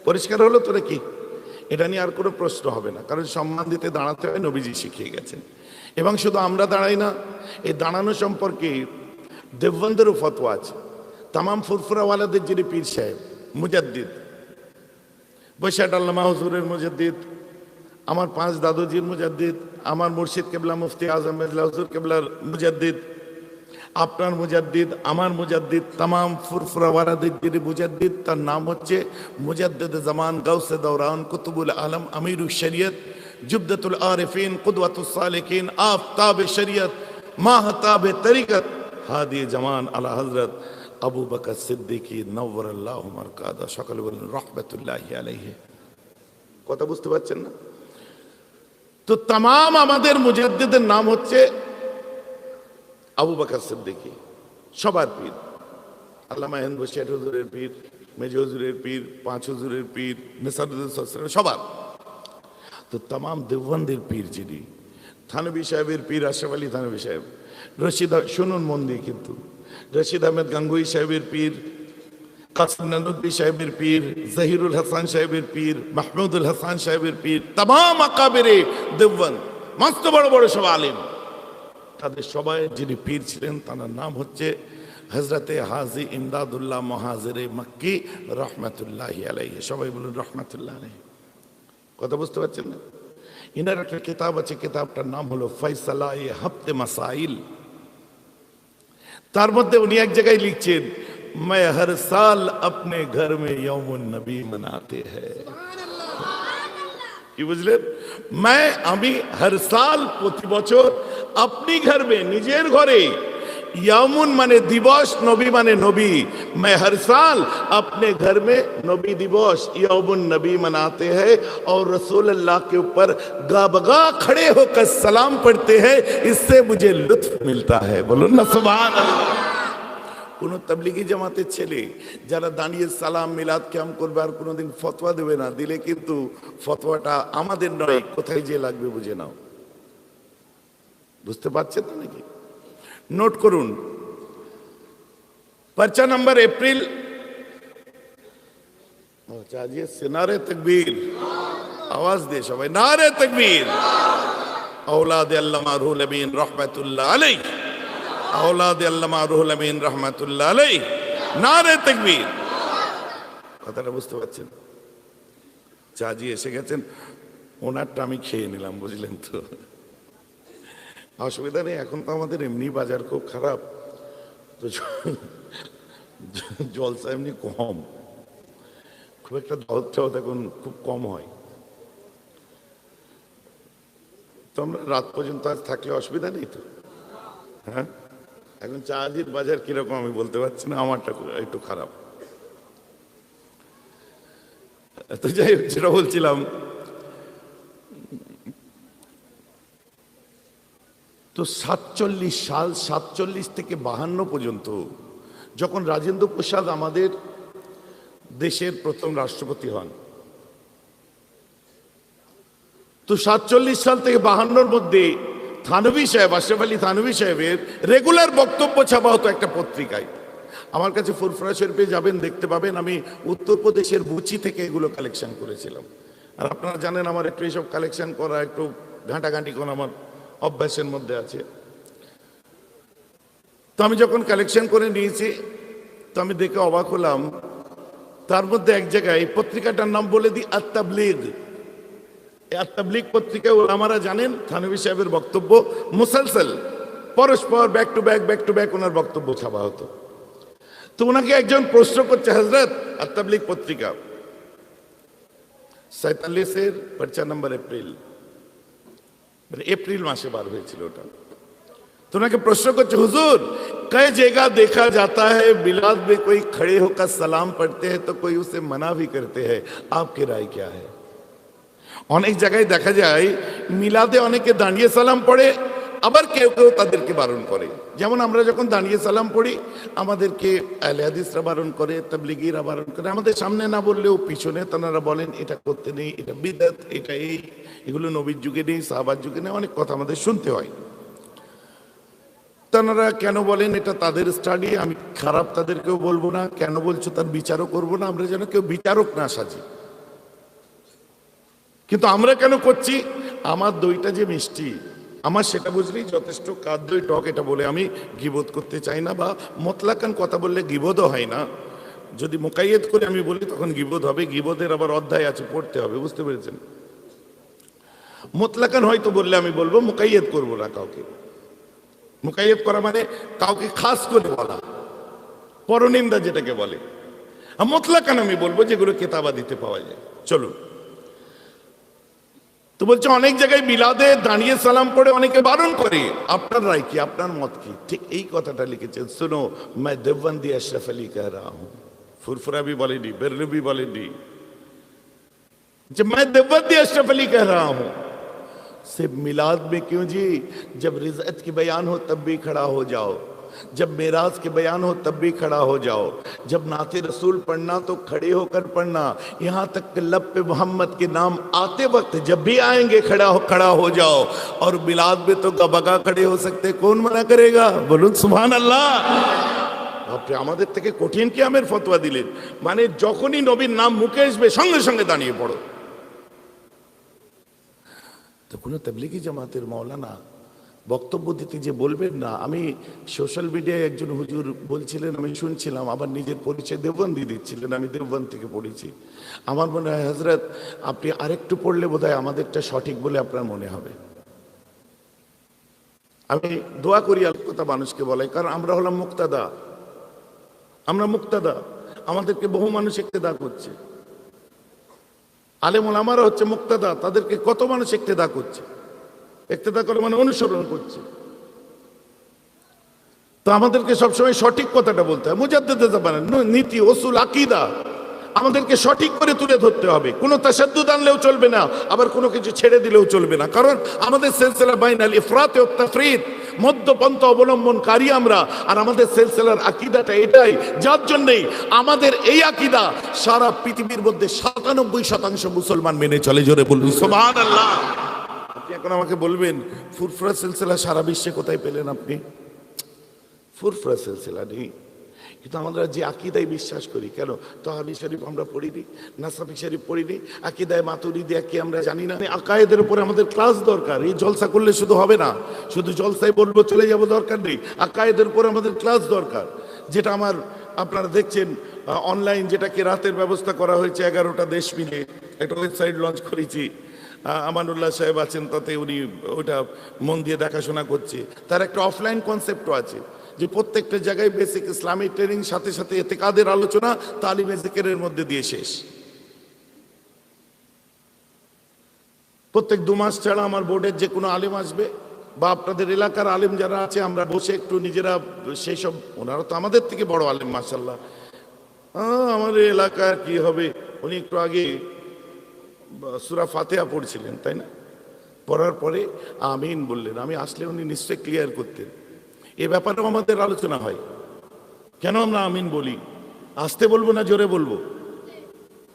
পরিষ্কার হলো তো নাকি? এটা নিয়ে আর কোনো প্রশ্ন হবে না, কারণ সম্মান দিতে দাঁড়াতে হয়, নবীজি শিখিয়ে গেছেন। এবং শুধু আমরা দাঁড়াই না, এই দাঁড়ানো সম্পর্কে দেববন্দেরও ফতোয়া আছে। তামাম ফুরফুরাওয়ালাদের যিনি পীর সাহেব, মুজাদ্দিদ, বৈশাখ আল্লামা হুজুরের মুজাদ্দিদ, আমার 5 দাদুজির মুজাদ্দিদ, আমার মুর্শিদ কেবলা মুফতি আজম মেজলা হুজুর কেবলার মুজাদ্দিদ, আপনার মুজাদ্দিদ, আমার মুজাদ্দিদ, তামাম ফুরফুরাওয়ালাদের যিনি মুজাদ্দিদ, তার নাম হচ্ছে মুজাদ্দিদ জামান, গাউসে দৌরান, কুতুবুল আলম, আমিরুশ শরিয়ত, জুবদাতুল আরিফিন, কুদওয়াতুস সালিকিন, আফতাবে শরিয়ত, মাহতাবে তরিকত, হাদি জামান আলা হযরত আবু বকর সিদ্দিকী নওয়ারাল্লাহু মারকাদা। সকালে বলেন রাহমাতুল্লাহি আলাইহি। কথা বুঝতে পারছেন না? তো তামাম আমাদের মুজাদ্দিদের নাম হচ্ছে আবু বকর সিদ্দিকী, সবার পীর। আল্লামা হিন্দ বশির হুজুরের পীর, মেজ হুজুরের পীর, 5 হুজুরের পীর, নিসারুদ্দিন সবার। তো তামাম দেওবন্দের পীর যিনি, থানভী সাহেবের পীর আশরাফ আলী থানভী সাহেব, রশিদ, শুনুন মন দিয়ে কিন্তু, রশিদ আহমেদ গাঙ্গুহি সাহেবের পীর, কাসিম নানুদ্দি সাহেবের পীর, জহিরুল হাসান সাহেবের পীর, মাহমুদুল হাসান সাহেবের পীর, তামাম আকাবেরে দেওবন্দ মস্ত বড় বড় সব আলেম, তাদের সবাই যিনি পীর ছিলেন তার নাম হচ্ছে হজরতে হাজি ইমদাদুল্লাহ মুহাজিরে মক্কি রহমাতুল্লাহি আলাইহি। সবাই বলুন রহমাতুল্লাহ আলাইহি। কথা বুঝতে পারছেন না? ইনার একটা কিতাব আছে, কিতাবটার নাম হলো ফয়সালা-ই হাফতে মাসাইল। তার মধ্যে উনি এক জায়গায় লিখছেন, मैं हर साल अपने घर में यौमुन नबी मनाते हैं। কি বুঝলেন? আমি हर साल প্রতি বছর अपनी घर में নিজের ঘরে, यौमुन माने दिवस, नबी माने नबी, मैं हर साल अपने घर में नबी दिवस यौमुन नबी मनाते हैं और रसूल अल्लाह के ऊपर गाबगा खड़े होकर सलाम पढ़ते हैं, इससे मुझे लुत्फ मिलता है। बोलो ना सुभान अल्लाह। কোন তাবলিগি জামাতের ছেলে যারা দাঁড়িয়ে সালাম মিলাদ ক্যাম করবে আর কোনোদিন ফতোয়া দেবে না, দিলে কিন্তু ফতোয়াটা আমাদের নয়, কোথায় যে লাগবে বুঝে নাও। বুঝতে পারছেন তো নাকি? নোট করুন, पर्चा नंबर अप्रैल। चाहिए नारे तकबीर, आवाज दे सबाई, नारे तकबीर। औलाद अल्लामा रूहुल अमीन रहमतुल्लाह अलैह, औलाद अल्लामा रूहुल अमीन रहमतुल्लाह अलैह, नारे तकबीर। কথাটা বুঝতে পারছেন? চাজি এসে গেছেন, ওনারটা আমি খেয়ে নিলাম, বুঝলেন তো? অসুবিধা নেই, এখন তো আমাদের এমনি বাজার খুব খারাপ, তো জলসা এমনি কম, খুব একটা দাওয়াত এখন খুব কম হয়। তো আমরা রাত পর্যন্ত আজ থাকলে অসুবিধা নেই তো? হ্যাঁ, এখন চাঁদির বাজার কিরকম আমি বলতে পারছি না, আমারটা একটু খারাপ। তো যাই হোক, যেটা বলছিলাম, তো 47 সাল, 47 থেকে 52 পর্যন্ত যখন রাজেন্দ্র প্রসাদ আমাদের দেশের প্রথম রাষ্ট্রপতি হন, তো 47 সাল থেকে 52-র মধ্যে থানভী সাহেব, আশরাফ আলী থানভী সাহেবের রেগুলার বক্তব্য ছাপা হতো একটা পত্রিকায়। আমার কাছে ফুরফুরা শরীফে যাবেন, দেখতে পাবেন আমি উত্তরপ্রদেশের বুচি থেকে এগুলো কালেকশন করেছিলাম। আর আপনারা জানেন আমার একটু এইসব কালেকশন করা, একটু ঘাঁটাঘাঁটি করা আমার অভ্যাসের মধ্যে আছে। তো আমি যখন কালেকশন করে নিয়েছি, তো আমি দেখে অবাক হলাম, তার মধ্যে এক জায়গায় পত্রিকাটার নাম বলে দিই আত-তাবলীগ। আত-তাবলীগ পত্রিকায় ওলামারা জানেন থানভী সাহেবের বক্তব্য মুসলসল পরস্পর ব্যাক টু ব্যাক ওনার বক্তব্য ছাপা হতো। তো ওনাকে একজন প্রশ্ন করছে, হজরত আত-তাবলীগ পত্রিকা 47-এর पर्चा नंबर এপ্রিল, মানে এপ্রিল মাসে বার হয়েছিল ওটা। तो उन्होंने प्रश्न को, हुजूर कई जगह देखा जाता है मिलाद में कोई खड़े होकर सलाम पढ़ते हैं तो कोई उसे मना भी करते हैं, आपकी राय क्या है? অনেক জায়গায় দেখা যায় মিলাদে অনেকে দাঁড়িয়ে সালাম পড়ে, আবার কেউ কেউ তাদেরকে বারণ করে। যেমন আমরা যখন দাঁড়িয়ে সালাম পড়ি আমাদেরকে আহলে হাদিসরা বারণ করে, তাবলিগীরা বারণ করে, আমাদের সামনে না বললেও পিছনে তারা বলেন এটা করতে নেই, এটা বিদআত, এটা এগুলো নবীর যুগে নেই, সাহাবার যুগে নেই, অনেক কথা আমাদের শুনতে হয়। তারা কেন বলেন এটা তাদের স্টাডি, আমি খারাপ তাদেরকেও বলবো না, কেন বলছো তার বিচারও করবো না, আমরা যেন কেউ বিচারক না সাজি। কিন্তু আমরা কেন করছি? আমার দইটা যে মিষ্টি, আমার সেটা বুঝলেই যথেষ্ট, কার দই টক এটা বলে আমি গীবত করতে চাই না, বা মতলাকান কথা বললে গীবতও হয় না। যদি মুকাইয়দ করে আমি বলি তখন গীবত হবে, গীবতের আবার অধ্যায় আছে, পড়তে হবে, বুঝতে পেরেছেন? মতলাকান হয়তো বললে আমি বলবো, মুকাইয়দ করবো না কাউকে। মুকাইয়দ করা মানে কাউকে খাস করে বলা, পরনিন্দা যেটাকে বলে। আর মতলাকান আমি বলবো যেগুলো কেতাবাদিতে পাওয়া যায়। চলুন, তো বলছে অনেক জায়গায় মিলাদে দাঁড়িয়ে সালাম পড়ে অনেকে বারণ করে, আপনার রায় কি, আপনার মত কি? ঠিক এই কথাটা লিখেছেন, শুনো मैं देवबंदी अशरफ अली कह रहा हूं। ফুরফুরা भी বলেনি, বেরলভী বলেনি, যে मैं देवबंदी अशरफ अली कह रहा हूं। सिर्फ मिलाद में क्यों जी, जब रिज़अत की बयान हो तब भी खड़ा हो जाओ, जब मेराज के बयान हो तब भी खड़ा हो जाओ, जब नाते रसूल पढ़ना तो खड़े होकर पढ़ना, यहाँ तक कि लब पे मोहम्मद के नाम आते वक्त जब भी आएंगे खड़ा हो जाओ। और मिलाद में तो गबगा खड़े हो सकते, कौन मना करेगा? बोलून सुभान अल्लाह। আপনি আমাদের থেকে কঠিন কি আমের ফতোয়া দিলেন? মানে যখনই নবীর নাম মুখে আসবে সঙ্গে সঙ্গে দাঁড়িয়ে পড়ো। তো কোনো তাবলীগি জামাতের মাওলানা বক্তব্য দিতে যে বলবেন না, আমি সোশ্যাল মিডিয়ায় একজন হুজুর বলছিলেন, আমি শুনছিলাম, আবার নিজের পরিচয় দেওবন্দি দিচ্ছিলেন, আমি দেওবন্দ থেকে পড়েছি। আমার মনে হয় হযরত আপনি আরেকটু পড়লে বোধহয় আমাদেরটা সঠিক বলে আপনার মনে হবে। আমি দোয়া করি আল্লাহ কথা মানুষকে বলাই, কারণ আমরা হলাম মুক্তাদা, আমরা মুক্তাদা, আমাদেরকে বহু মানুষ ইক্তেদা করছে। আলেম ওলামারা হচ্ছে মুক্তাদা, তাদেরকে কত মানুষ ইক্তেদা করছে, ইক্তেদা করে মানে অনুসরণ করছে। তো আমাদেরকে সবসময় সঠিক কথাটা বলতে হয়, মুজাদ্দিদে জামানের নীতি উসুল আকীদা আমাদেরকে সঠিক করে তুলে ধরতে হবে। কোনো তাশাদ্দুদ আনলেও চলবে না, আবার কোনো কিছু ছেড়ে দিলেও চলবে না, কারণ আমাদের সিলসিলা বাইনাল ইফরাত ওয়াত তাফরিদ, মধ্যপন্থা অবলম্বনকারী আমরা। আর আমাদের সিলসিলার আকীদাটা এটাই, যার জন্যই আমাদের এই আকীদা সারা পৃথিবীর মধ্যে ৯৭% মুসলমান মেনে চলে। জোরে বলুন সুবহানাল্লাহ। আপনি এখন আমাকে বলবেন ফুরফুরা সিলসিলা সারা বিশ্বে কোথায় পেলেন আপনি? ফুরফুরা সিলসিলা নেই, কিন্তু আমরা যে আকীদায় বিশ্বাস করি, কেন তাহাবি শরীফ আমরা পড়িনি, নাসাফি শরীফ পড়িনি, আকীদায় মাতুরিদিয়া কি আমরা জানি না? আকায়েদের উপরে আমাদের ক্লাস দরকার। এই জলসা করলে শুধু হবে না, শুধু জলসায় বলবো চলে যাব দরকার নেই, আকায়েদের উপরে আমাদের ক্লাস দরকার। যেটা আমার আপনারা দেখছেন অনলাইন, যেটাকে রাতের ব্যবস্থা করা হয়েছে, 11টা দেশ মিলে একটা ওয়েবসাইট লঞ্চ করেছি। আমানুল্লাহ সাহেব আছেন, তাতে উনি ওটা মন দিয়ে দেখাশোনা করছে। তার একটা অফলাইন কনসেপ্টও আছে, যে প্রত্যেকটা জায়গায় বেসিক ইসলামিক ট্রেনিং, সাথে সাথে ইতিকাদের আলোচনা তালিমে জিকিরের মধ্যে দিয়ে শেষ। প্রত্যেক 2 মাস ছাড়া আমার বোর্ডের যে কোনো আলেম আসবে, বা আপনাদের এলাকার আলেম যারা আছে, আমরা বসে একটু নিজেরা সেই সব, ওনারা তো আমাদের থেকে বড় আলেম মাশাআল্লাহ। আমাদের এলাকার কি হবে, উনি একটু আগে সূরা ফাতিহা পড়ছিলেন, তাই না? পড়ার পরে আমিন বললেন, আমি আসলে উনি নিশ্চয়ই ক্লিয়ার করতেন। এ ব্যাপারেও আমাদের আলোচনা হয়, কেন আমরা আমিন বলি, আসতে বলবো না জোরে বলবো?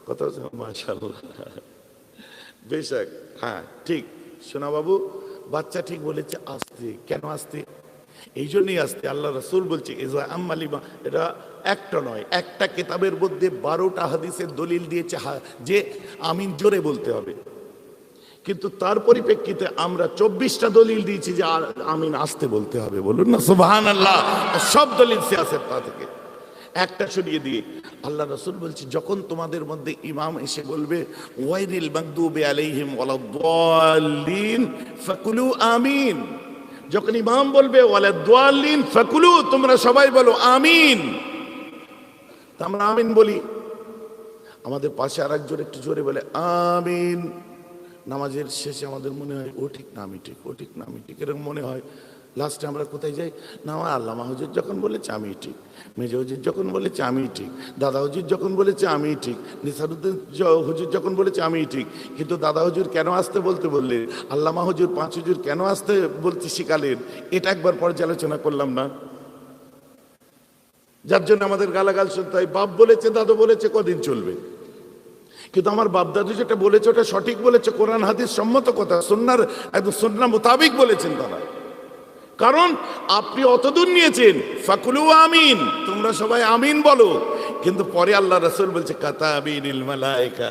কথা হচ্ছে মাশাআল্লাহ, বেশ। হ্যাঁ ঠিক, সোনা বাবু বাচ্চা ঠিক বলেছে, আসতে। কেন আসতে? এই জন্যই আসতে। আল্লাহ রাসূল বলছে আম্মালিমা, এটা একটা নয়, একটা কিতাবের মধ্যে 12টা হাদিসের দলিল দিয়েছে যে আমিন জোরে বলতে হবে, কিন্তু তার পরিপ্রেক্ষিতে আমরা 24টা দলিল দিয়েছি যে আমিন আসতে বলতে হবে। বলুন না সুবহানাল্লাহ। সব দলিল সিয়াসেত তা থেকে একটা সরিয়ে দিয়ে আল্লাহ রাসূল বলছে, যখন তোমাদের মধ্যে ইমাম এসে বলবে ওয়াইরিল মাগদুবি আলাইহিম ওয়ালাদ-দাল্লিন ফাকুলু আমিন, যখন ইমাম বলবে ওয়ালাদ-দাল্লিন ফাকুলু, তোমরা সবাই বলো আমিন। তা আমরা আমিন বলি, আমাদের পাশে আরেকজন একটু জোরে বলে আমিন। নামাজের শেষে আমাদের মনে হয় ও ঠিক না আমি ঠিক, ও ঠিক না আমি ঠিক, এরকম মনে হয়। লাস্টে আমরা কোথায় যাই না, আমার আল্লামা হুজুর যখন বলেছে আমি ঠিক, মেজো হুজুর যখন বলেছে আমি ঠিক, দাদা হুজুর যখন বলেছে আমি ঠিক, নিসারুদ্দিন হুজুর যখন বলেছে আমি ঠিক। কিন্তু দাদা হুজুর কেন আসতে বলতে বললেন, আল্লামা হুজুর 5 হুজুর কেন আসতে বলতে শিখালেন, এটা একবার পর্যালোচনা করলাম না? যার জন্য আমাদের গালাগাল শুনতে হয়। বাপ বলেছে, দাদু বলেছে, কদিন চলবে? কিন্তু আমার বাপ দাদু যেটা বলেছে ওটা সঠিক বলেছে, কোরআন হাদিস সম্মত কথা, সুন্নাহর একদম সুন্নাহ মোতাবিক বলেছেন তারা। কারণ আপনি অতদূর নিয়েছেন, ফাকুলু আমিন, তোমরা সবাই আমিন বলো। কিন্তু পরে আল্লাহ রাসূল বলছে কাতাবিনিল মালায়েকা,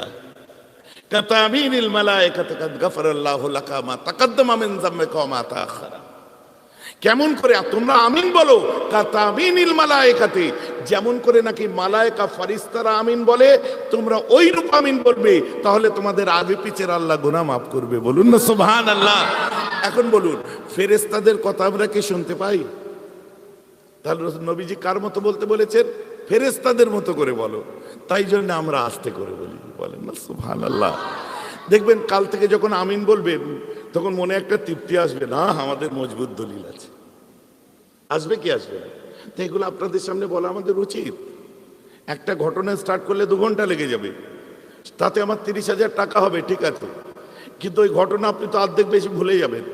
কাতাবিনিল মালায়েকা কাদ গাফারাল্লাহু লাকা মা তাকাদ্দামা মিন যামবিকা ওয়া মা তাআখারা। কেমন করে তোমরা আমিন বলো? কাতাবিনিল মালায়েকাতে, যেমন করে নাকি মালায়েকা ফারিস্তারা আমিন বলে, তোমরা ওই রূপ আমিন বলবে, তাহলে তোমাদের আগে পিছের আল্লাহ গুনাহ মাফ করবে। বলুন না সুবহানাল্লাহ। এখন বলুন, ফেরেশতাদের কথা আমরা কি শুনতে পাই? তাহলে নবীজি কার মতো বলতে বলেছেন? ফেরেশতাদের মতো করে বলো। তাই জন্য আমরা আস্তে করে বলি। বলেন না সুবহানাল্লাহ। দেখবেন কাল থেকে যখন আমিন বলবেন, তখন মনে একটা তৃপ্তি আসবে, না আমাদের মজবুত দলিল আছে। আসবে কি আসবে না? তো এগুলো আপনাদের সামনে বলা আমাদের উচিত। একটা ঘটনা স্টার্ট করলে 2 ঘন্টা লেগে যাবে, তাতে আমার 30,000 টাকা হবে, ঠিক আছে, কিন্তু ওই ঘটনা আপনি তো অর্ধেক বেশি ভুলে যাবেন।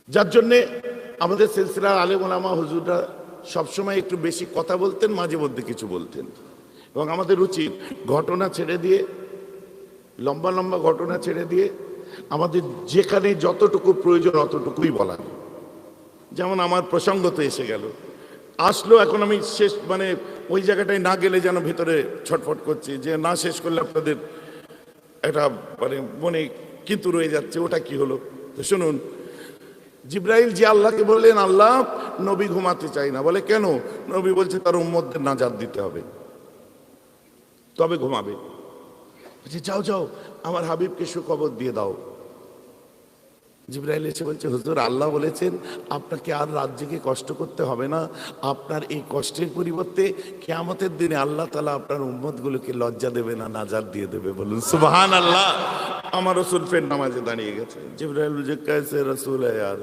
যার জন্যে আমাদের সিলসিলার আলেম ওলামা হুজুররা সবসময় একটু বেশি কথা বলতেন, মাঝে মধ্যে কিছু বলতেন। এবং আমাদের উচিত ঘটনা ছেড়ে দিয়ে, লম্বা লম্বা ঘটনা ছেড়ে দিয়ে আমাদের যেখানে যতটুকু প্রয়োজন অতটুকুই বলা। যেমন আমার প্রসঙ্গ তো এসে গেল, আসলো, এখন আমি শেষ ওই জায়গাটায় না গেলে যেন ভিতরে ছটফট করছি যে না শেষ করলে আপনাদের এটা মানে মনে কিন্তু রয়ে যাচ্ছে, ওটা কি হলো? তো শুনুন, জিব্রাইল যে আল্লাহকে বললেন, আল্লাহ নবী ঘুমাতে চাই না। বলে কেন? নবী বলছে তার উম্মতদের নাজাত দিতে হবে, তবে ঘুমাবে। বলছে যাও যাও আমার হাবিবকে সুখবর দিয়ে দাও। জিব্রাইল এসে বলছে, হুজুর আল্লাহ বলেছেন আপনাকে আর রাত জেগে কষ্ট করতে হবে না, আপনার এই কষ্টের পরিবর্তে কিয়ামতের দিনে আল্লাহ তাআলা আপনার উম্মতগুলোকে লজ্জা দেবে না, নাজাত দিয়ে দেবে। বলুন সুবহানাল্লাহ। আমার রাসূল ফের নামাজে দাঁড়িয়ে গেছে। জিব্রাইল বলছে कैसे रसूल है यार,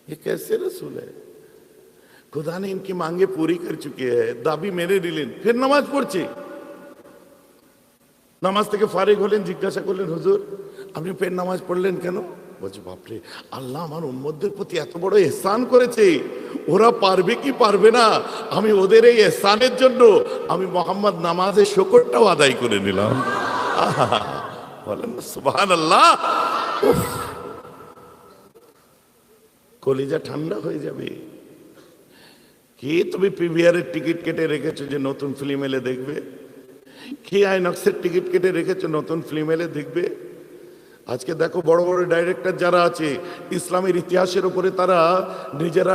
ये कैसे रसूल है, खुदा ने इनकी मांगे पूरी कर चुकी है, দাবি মেনে নিলেন। ফের নামাজ পড়ছে। নামাজ থেকে ফারিগ হলেন, জিজ্ঞাসা করলেন, হুজুর আপনি ফের নামাজ পড়লেন কেন? বলছে বাপরে, আল্লাহ আমার উম্মতদের প্রতি এত বড় ইহসান করেছে, ওরা পারবে কি পারবে না, আমি ওদের এই ইহসানের জন্য আমি মোহাম্মদ নামাজের শুকরটাও আদায় করে নিলাম। বলেন সুবহানাল্লাহ। কলিজা ঠান্ডা হয়ে যাবে। কি তুমি পিভিআরের টিকিট কেটে রেখেছো যে নতুন ফিল্ম এলে দেখবে? কি আইনক্সের টিকিট কেটে রেখেছো নতুন ফিল্ম এলে দেখবে? আজকে দেখো বড় বড় ডাইরেক্টর যারা আছে, ইসলামের ইতিহাসের উপরে তারা নিজেরা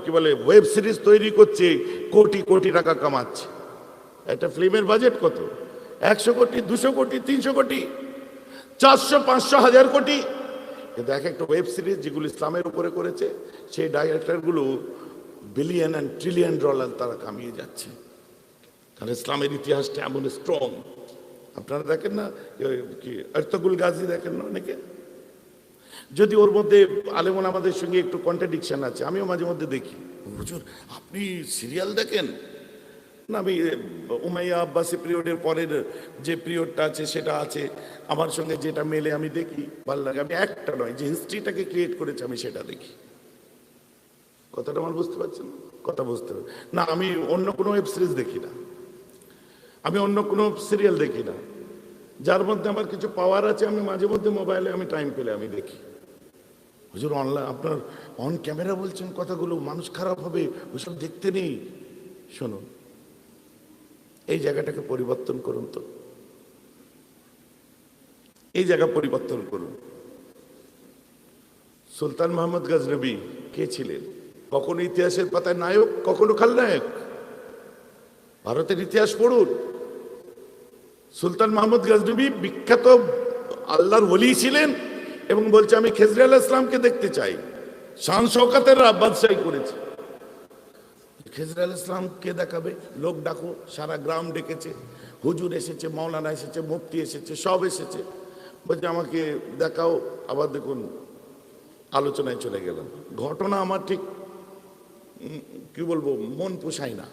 কি বলে ওয়েব সিরিজ তৈরি করছে, কোটি কোটি টাকা কামাচ্ছে। একটা ফিল্মের বাজেট কত? 100 কোটি, 200 কোটি, 300 কোটি, 400, 500, 1000 কোটি। কিন্তু এক একটা ওয়েব সিরিজ যেগুলো ইসলামের উপরে করেছে, সেই ডাইরেক্টরগুলো বিলিয়ন অ্যান্ড ট্রিলিয়ন ডলার তারা কামিয়ে যাচ্ছে। কারণ ইসলামের ইতিহাসটা এমন স্ট্রং। আপনারা দেখেন না কি আর্তুগুল গাজী দেখেন না অনেকে? যদি ওর মধ্যে আলেমন আমাদের সঙ্গে একটু কন্ট্রাডিকশন আছে, আমিও মাঝে মধ্যে দেখি, হুজুর আপনি সিরিয়াল দেখেন না? আমি উমাইয়া আব্বাসী পিরিয়ডের পরের যে পিরিয়ডটা আছে সেটা আছে, আমার সঙ্গে যেটা মেলে আমি দেখি, ভালো লাগে। আমি একটা নয়, যে হিস্ট্রিটাকে ক্রিয়েট করেছে আমি সেটা দেখি। কথাটা আমার বুঝতে পারছেন? কথা বুঝতে পারছেন না? আমি অন্য কোনো ওয়েব সিরিজ দেখি না, আমি অন্য কোনো সিরিয়াল দেখি না। যার মধ্যে আমার কিছু পাওয়ার আছে আমি মাঝে মধ্যে মোবাইলে আমি টাইম পেলে আমি দেখি। হুজুর অনলাইন আপনার অন ক্যামেরা বলছেন কথাগুলো, মানুষ খারাপ হবে, ওসব দেখতে নেই। শুনুন, এই জায়গাটাকে পরিবর্তন করুন তো, এই জায়গা পরিবর্তন করুন। সুলতান মোহাম্মদ গজনবী কে ছিলেন? কখনো ইতিহাসের পাতায় নায়ক, কখনো খলনায়ক। ভারতের ইতিহাস পড়ুন। সুলতান মাহমুদ গজনবী বিখ্যাত আল্লাহর ওলি ছিলেন এবং বলছে আমি খেজর আলাইহিস ইসলামকে দেখতে চাই। শান শওকতের বাদশাহী করেছে। খেজর আলাইহিস ইসলামকে দেখাবে, লোক ডাকো, সারা গ্রাম ডেকেছে, হুজুর এসেছে, মাওলানা এসেছে, মুফতি এসেছে, সব এসেছে। বলছে আমাকে দেখাও। আবার দেখুন আলোচনায় চলে গেলাম। ঘটনা আমার ঠিক কি বলবো, মন পোষায় না,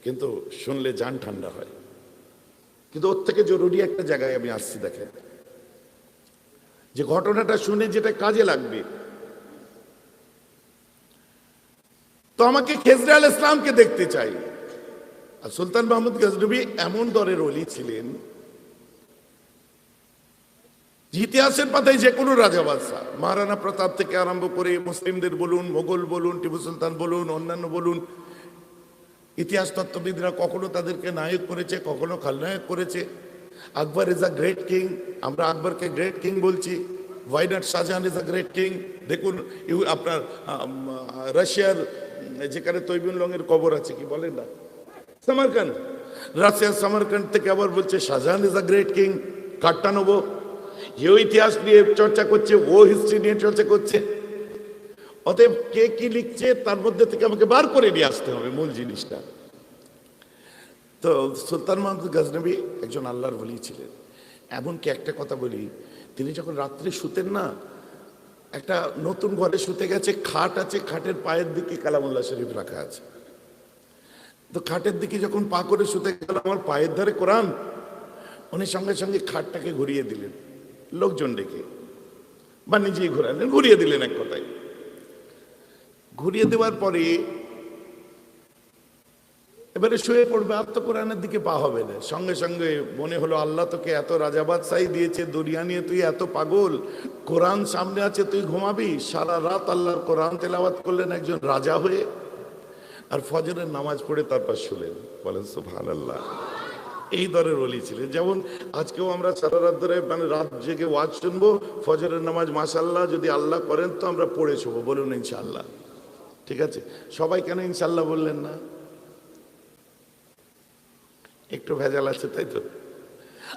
কিন্তু শুনলে জান ঠান্ডা হয়। কিন্তু ওর থেকে জরুরি একটা জায়গায় আমি আসছি, দেখেন যে ঘটনাটা শুনে যেটা কাজে লাগবে। তো আমাকে খেজর আলাইহিস ইসলামকে দেখতে চাই। আর সুলতান মাহমুদ গজনবী এমন দরের ওলি ছিলেন, ইতিহাসের পাতায় যে কোনো রাজা বাদশাহ, মহারানা প্রতাপ থেকে আরম্ভ করে মুসলিমদের বলুন, মোগল বলুন, টিপু সুলতান বলুন, অন্যান্য বলুন, ইতিহাস তত্ত্ববিদরা কখনো তাদেরকে নায়ক করেছে, কখনো খলনায়ক করেছে। Akbar is a great king, আমরা আকবরকে গ্রেট কিং বলছি। Why not Shahjahan is a great king. দেখুন আপনার রাশিয়ার যেখানে তৈবুনলংয়ের কবর আছে, কি বলেন না, সামারকান্দ, রাশিয়ার সামারকান্দ থেকে আবার বলছে Shahjahan is a great king. কাটটা নেবো, এও ইতিহাস নিয়ে চর্চা করছে, ও হিস্ট্রি নিয়ে চর্চা করছে। অতএব কে কি লিখছে তার মধ্যে থেকে আমাকে বার করে নিয়ে আসতে হবে মূল জিনিসটা। তো সুলতান মাহমুদ গজনবী একজন আল্লাহর ওলি ছিলেন। এমনকি একটা কথা বলি, তিনি যখন রাত্রে শুতেন না, একটা নতুন ঘরে শুতে গেছে, খাট আছে, খাটের পায়ের দিকে কালামুল্লাহ শরীফ রাখা আছে। তো খাটের দিকে যখন পা করে শুতে গেল, আমার পায়ের ধারে কোরআন, উনি সঙ্গে সঙ্গে খাটটাকে ঘুরিয়ে দিলেন, লোকজন ডেকে বা নিজেই ঘুরালেন, ঘুরিয়ে দিলেন। এক কথায় ঘুরিয়ে দেওয়ার পরে এবারে শুয়ে পড়বে, আর তো কোরআনের দিকে পা হবে না। সঙ্গে সঙ্গে মনে হলো আল্লাহ তোকে এত রাজাবাদশাহী দিয়েছে, দুনিয়া নিয়ে তুই এত পাগল, কোরআন সামনে আছে তুই ঘুমাবি? সারা রাত আল্লাহর কোরআন তেলাওয়াত করলেন একজন রাজা হয়ে, আর ফজরের নামাজ পড়ে তারপর শুলেন। বলেন সুবহানাল্লাহ। এই দরের ওলি ছিলেন। যেমন আজকেও আমরা সারা রাত ধরে মানে রাত জেগে ওয়াজ শুনবো, ফজরের নামাজ মাশাআল্লাহ যদি আল্লাহ করেন তো আমরা পড়ে শোবো, বলুন ইনশাআল্লাহ। ঠিক আছে, সবাই কেন ইনশাআল্লাহ বললেন না? একটু ভেজাল আছে তাই তো।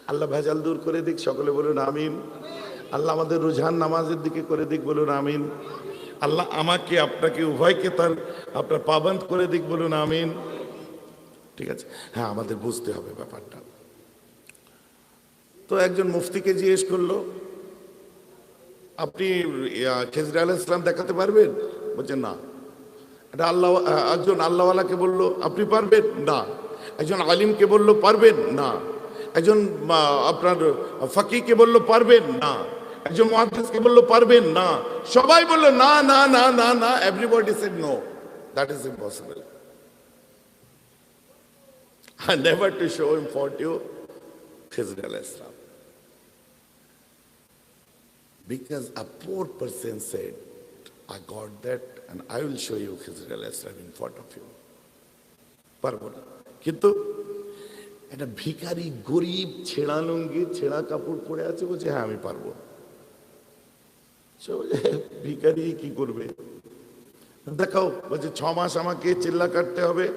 আল্লাহ ভেজাল দূর করে দিক, সকলে বলুন আমিন। আল্লাহ আমাদের রুঝান নামাজের দিকে করে দিক, বলুন আমিন। আল্লাহ আমাকে আপনাকে উভয়কে তার আপনার পাবন্দ করে দিক, বলুন আমিন। ঠিক আছে, হ্যাঁ আমাদের বুঝতে হবে ব্যাপারটা। তো একজন মুফতিকে জিজ্ঞেস করলো, আপনি খেজর আলাইহিস সালাম দেখাতে পারবেন? বলছেন না। এটা আল্লাহ, একজন আল্লাহওয়ালাকে বললো আপনি পারবেন? না। একজন আলিমকে বললো পারবেন? না। একজন আপনার ফাকিহকে বললো পারবেন? না। একজন মুহাদ্দিসকে বললো পারবেন? না। সবাই বললো না না না না না, everybody said no, that is impossible. And never to show him for you, Khizr alayhis salam. Because a poor person said, I got that and I will show you Khizr alayhis salam in front of you. পারবো না। কিন্তু একটা ভিখারি গরিব ছেঁড়া লুঙ্গি ছেঁড়া কাপড় পরে আছে, বলছে হ্যাঁ আমি পারবো। ভিখারি কি করবে? দেখাও। বলছে 6 মাস আমাকে চিল্লা কাটতে হবে,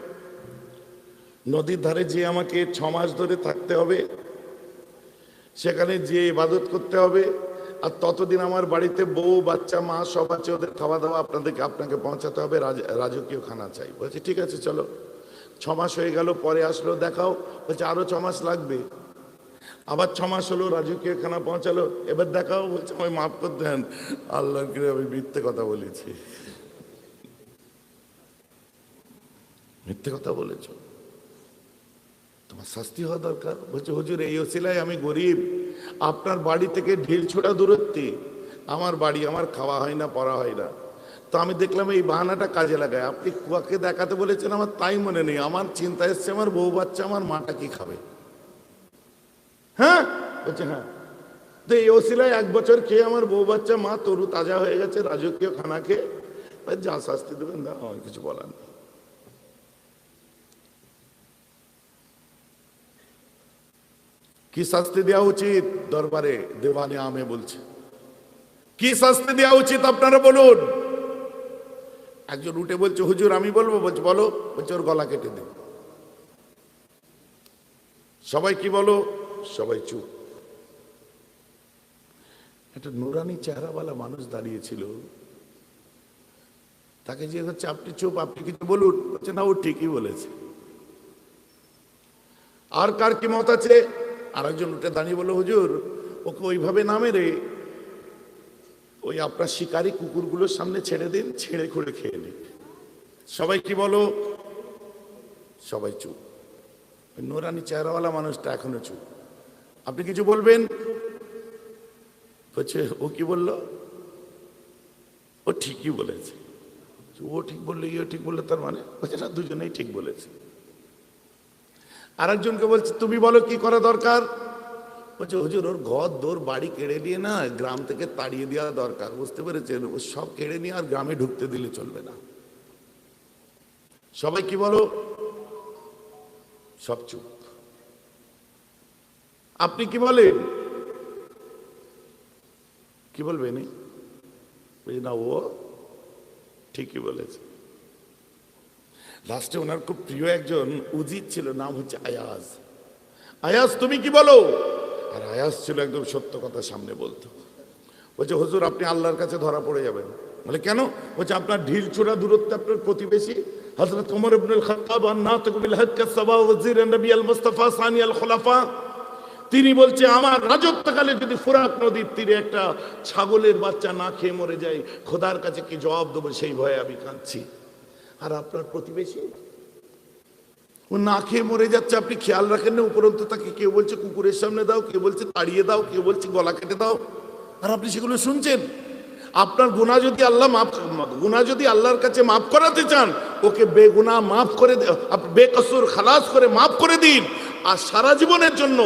নদীর ধারে যে আমাকে 6 মাস ধরে থাকতে হবে, সেখানে যে ইবাদত করতে হবে, আর ততদিন আমার বাড়িতে বউ বাচ্চা মা সব আছে, ওদের খাওয়া দাওয়া আপনাকে পৌঁছাতে হবে, রাজকীয় খানা চাই। বলছে ঠিক আছে চলো। 6 মাস হয়ে গেল, পরে আসলো, দেখাও। বলছে আরো 6 মাস লাগবে। আবার 6 মাস হলো, রাজকীয় খানা পৌঁছালো, এবার দেখাও। বলছে আমি মাফ করে দেন, আল্লাহর কিরে আমি মিথ্যে কথা বলেছি। মিথ্যে কথা বলেছ, তোমার শাস্তি হওয়া দরকার। বলছে হুজুর এই ওসিলায় আমি গরিব, আপনার বাড়ি থেকে ঢিল ছোড়া দূরত্বে আমার বাড়ি, আমার খাওয়া হয় না, পড়া হয় না। তো আমি দেখলাম এই বাহানাটা কাজে লাগায়। আপনি কুয়াকে দেখাতে বলেছেন, আমার তাই মনে নেই। আমার চিন্তা এসছে আমার বউ বাচ্চা আমার মাটা কি খাবে। হ্যাঁ বলছে হ্যাঁ। তো এই ওসিলায় 1 বছর খেয়ে আমার বউ বাচ্চা মা তরু তাজা হয়ে গেছে, রাজকীয় খানা খেয়ে। যা শাস্তি দেবেন না, আমার কিছু বলার নেই। কি শাস্তি দেওয়া উচিত? দরবারে দেওয়ানে আমে বলছে কি শাস্তি দেওয়া উচিত আপনারা বলুন। একজন উঠে বলছে হুজুর আমি বলবো। বলছে বলো। বলছে ওর গলা কেটে দেব। সবাই কি বলো? সবাই চুপ। একটা নুরানি চেহারাওয়ালা মানুষ দাঁড়িয়েছিল, তাকে জিজ্ঞেস করছে আপনি চুপ, আপনি কিছু বলুন। বলছে না ও ঠিকই বলেছে। আর কার কি মত আছে? আরেকজন উঠে দাঁড়িয়ে বলল হুজুর ওকে ওইভাবে না মেরে ওই আপনার শিকারী কুকুরগুলোর সামনে ছেড়ে দিন, ছেড়ে খুঁড়ে খেয়ে নিন। সবাই কি বলো? সবাই চুপ। নুরানি চেহারাওয়ালা মানুষটা এখনো চুপ। আপনি কিছু বলবেন? বলছে ও কি বলল? ও ঠিকই বলেছে। ও ঠিক বললো, ইও ঠিক বললো, তার মানে? বলছে না দুজনেই ঠিক বলেছে। আরেকজনকে বলছে তুমি বলো কি করা দরকার? বলছে হুজুর ওর ঘর দোর বাড়ি কেড়ে দিয়ে না গ্রাম থেকে তাড়িয়ে দেওয়া দরকার। বুঝতে পেরেছেন? ও সব কেড়ে নিয়ে আর গ্রামে ঢুকতে দিলে চলবে না। সবাই কি বলো? সব চুপ। আপনি কি বলেন? কি বলবেন? না ও ঠিকই বলেছে। লাস্টে ওনার খুব প্রিয় একজন উজির ছিল, নাম হচ্ছে আয়াজ। আয়াজ তুমি কি বলো? আর আয়াজ ছিল একদম সত্য কথা সামনে বলতো। বলছে হুজুর আপনি আল্লাহর কাছে ধরা পড়ে যাবেন। বলে কেন? বলছে আপনার ঢিল ছোড়া দূরত্বে আপনার প্রতিবেশী হযরত ওমর ইবনুল খাত্তাব আন-নাতিক বিল হক কাস-সাবা ওয়াজির নবী আল মুস্তাফা সানি আল খুলাফা, তিনি বলছে আমার রাজত্বকালে যদি ফুরাত নদীর তীরে একটা ছাগলের বাচ্চা না খেয়ে মরে যায়, খোদার কাছে কি জবাব দেবো সেই ভয়ে আমি কাঁদছি। আর আপনার প্রতিবেশী ও না খেয়ে মরে যাচ্ছে, আপনি খেয়াল রাখেন না। উপরন্তু তাকে কেউ বলছে কুকুরের সামনে দাও, কেউ বলছে তাড়িয়ে দাও, কেউ বলছে গলা কেটে দাও, আর আপনি সেগুলো শুনছেন। আপনার গুনাহ যদি আল্লাহর কাছে মাফ করাতে চান, ওকে বেগুনাহ মাফ করে, বেকসুর খালাস করে মাফ করে দিন। আর সারা জীবনের জন্য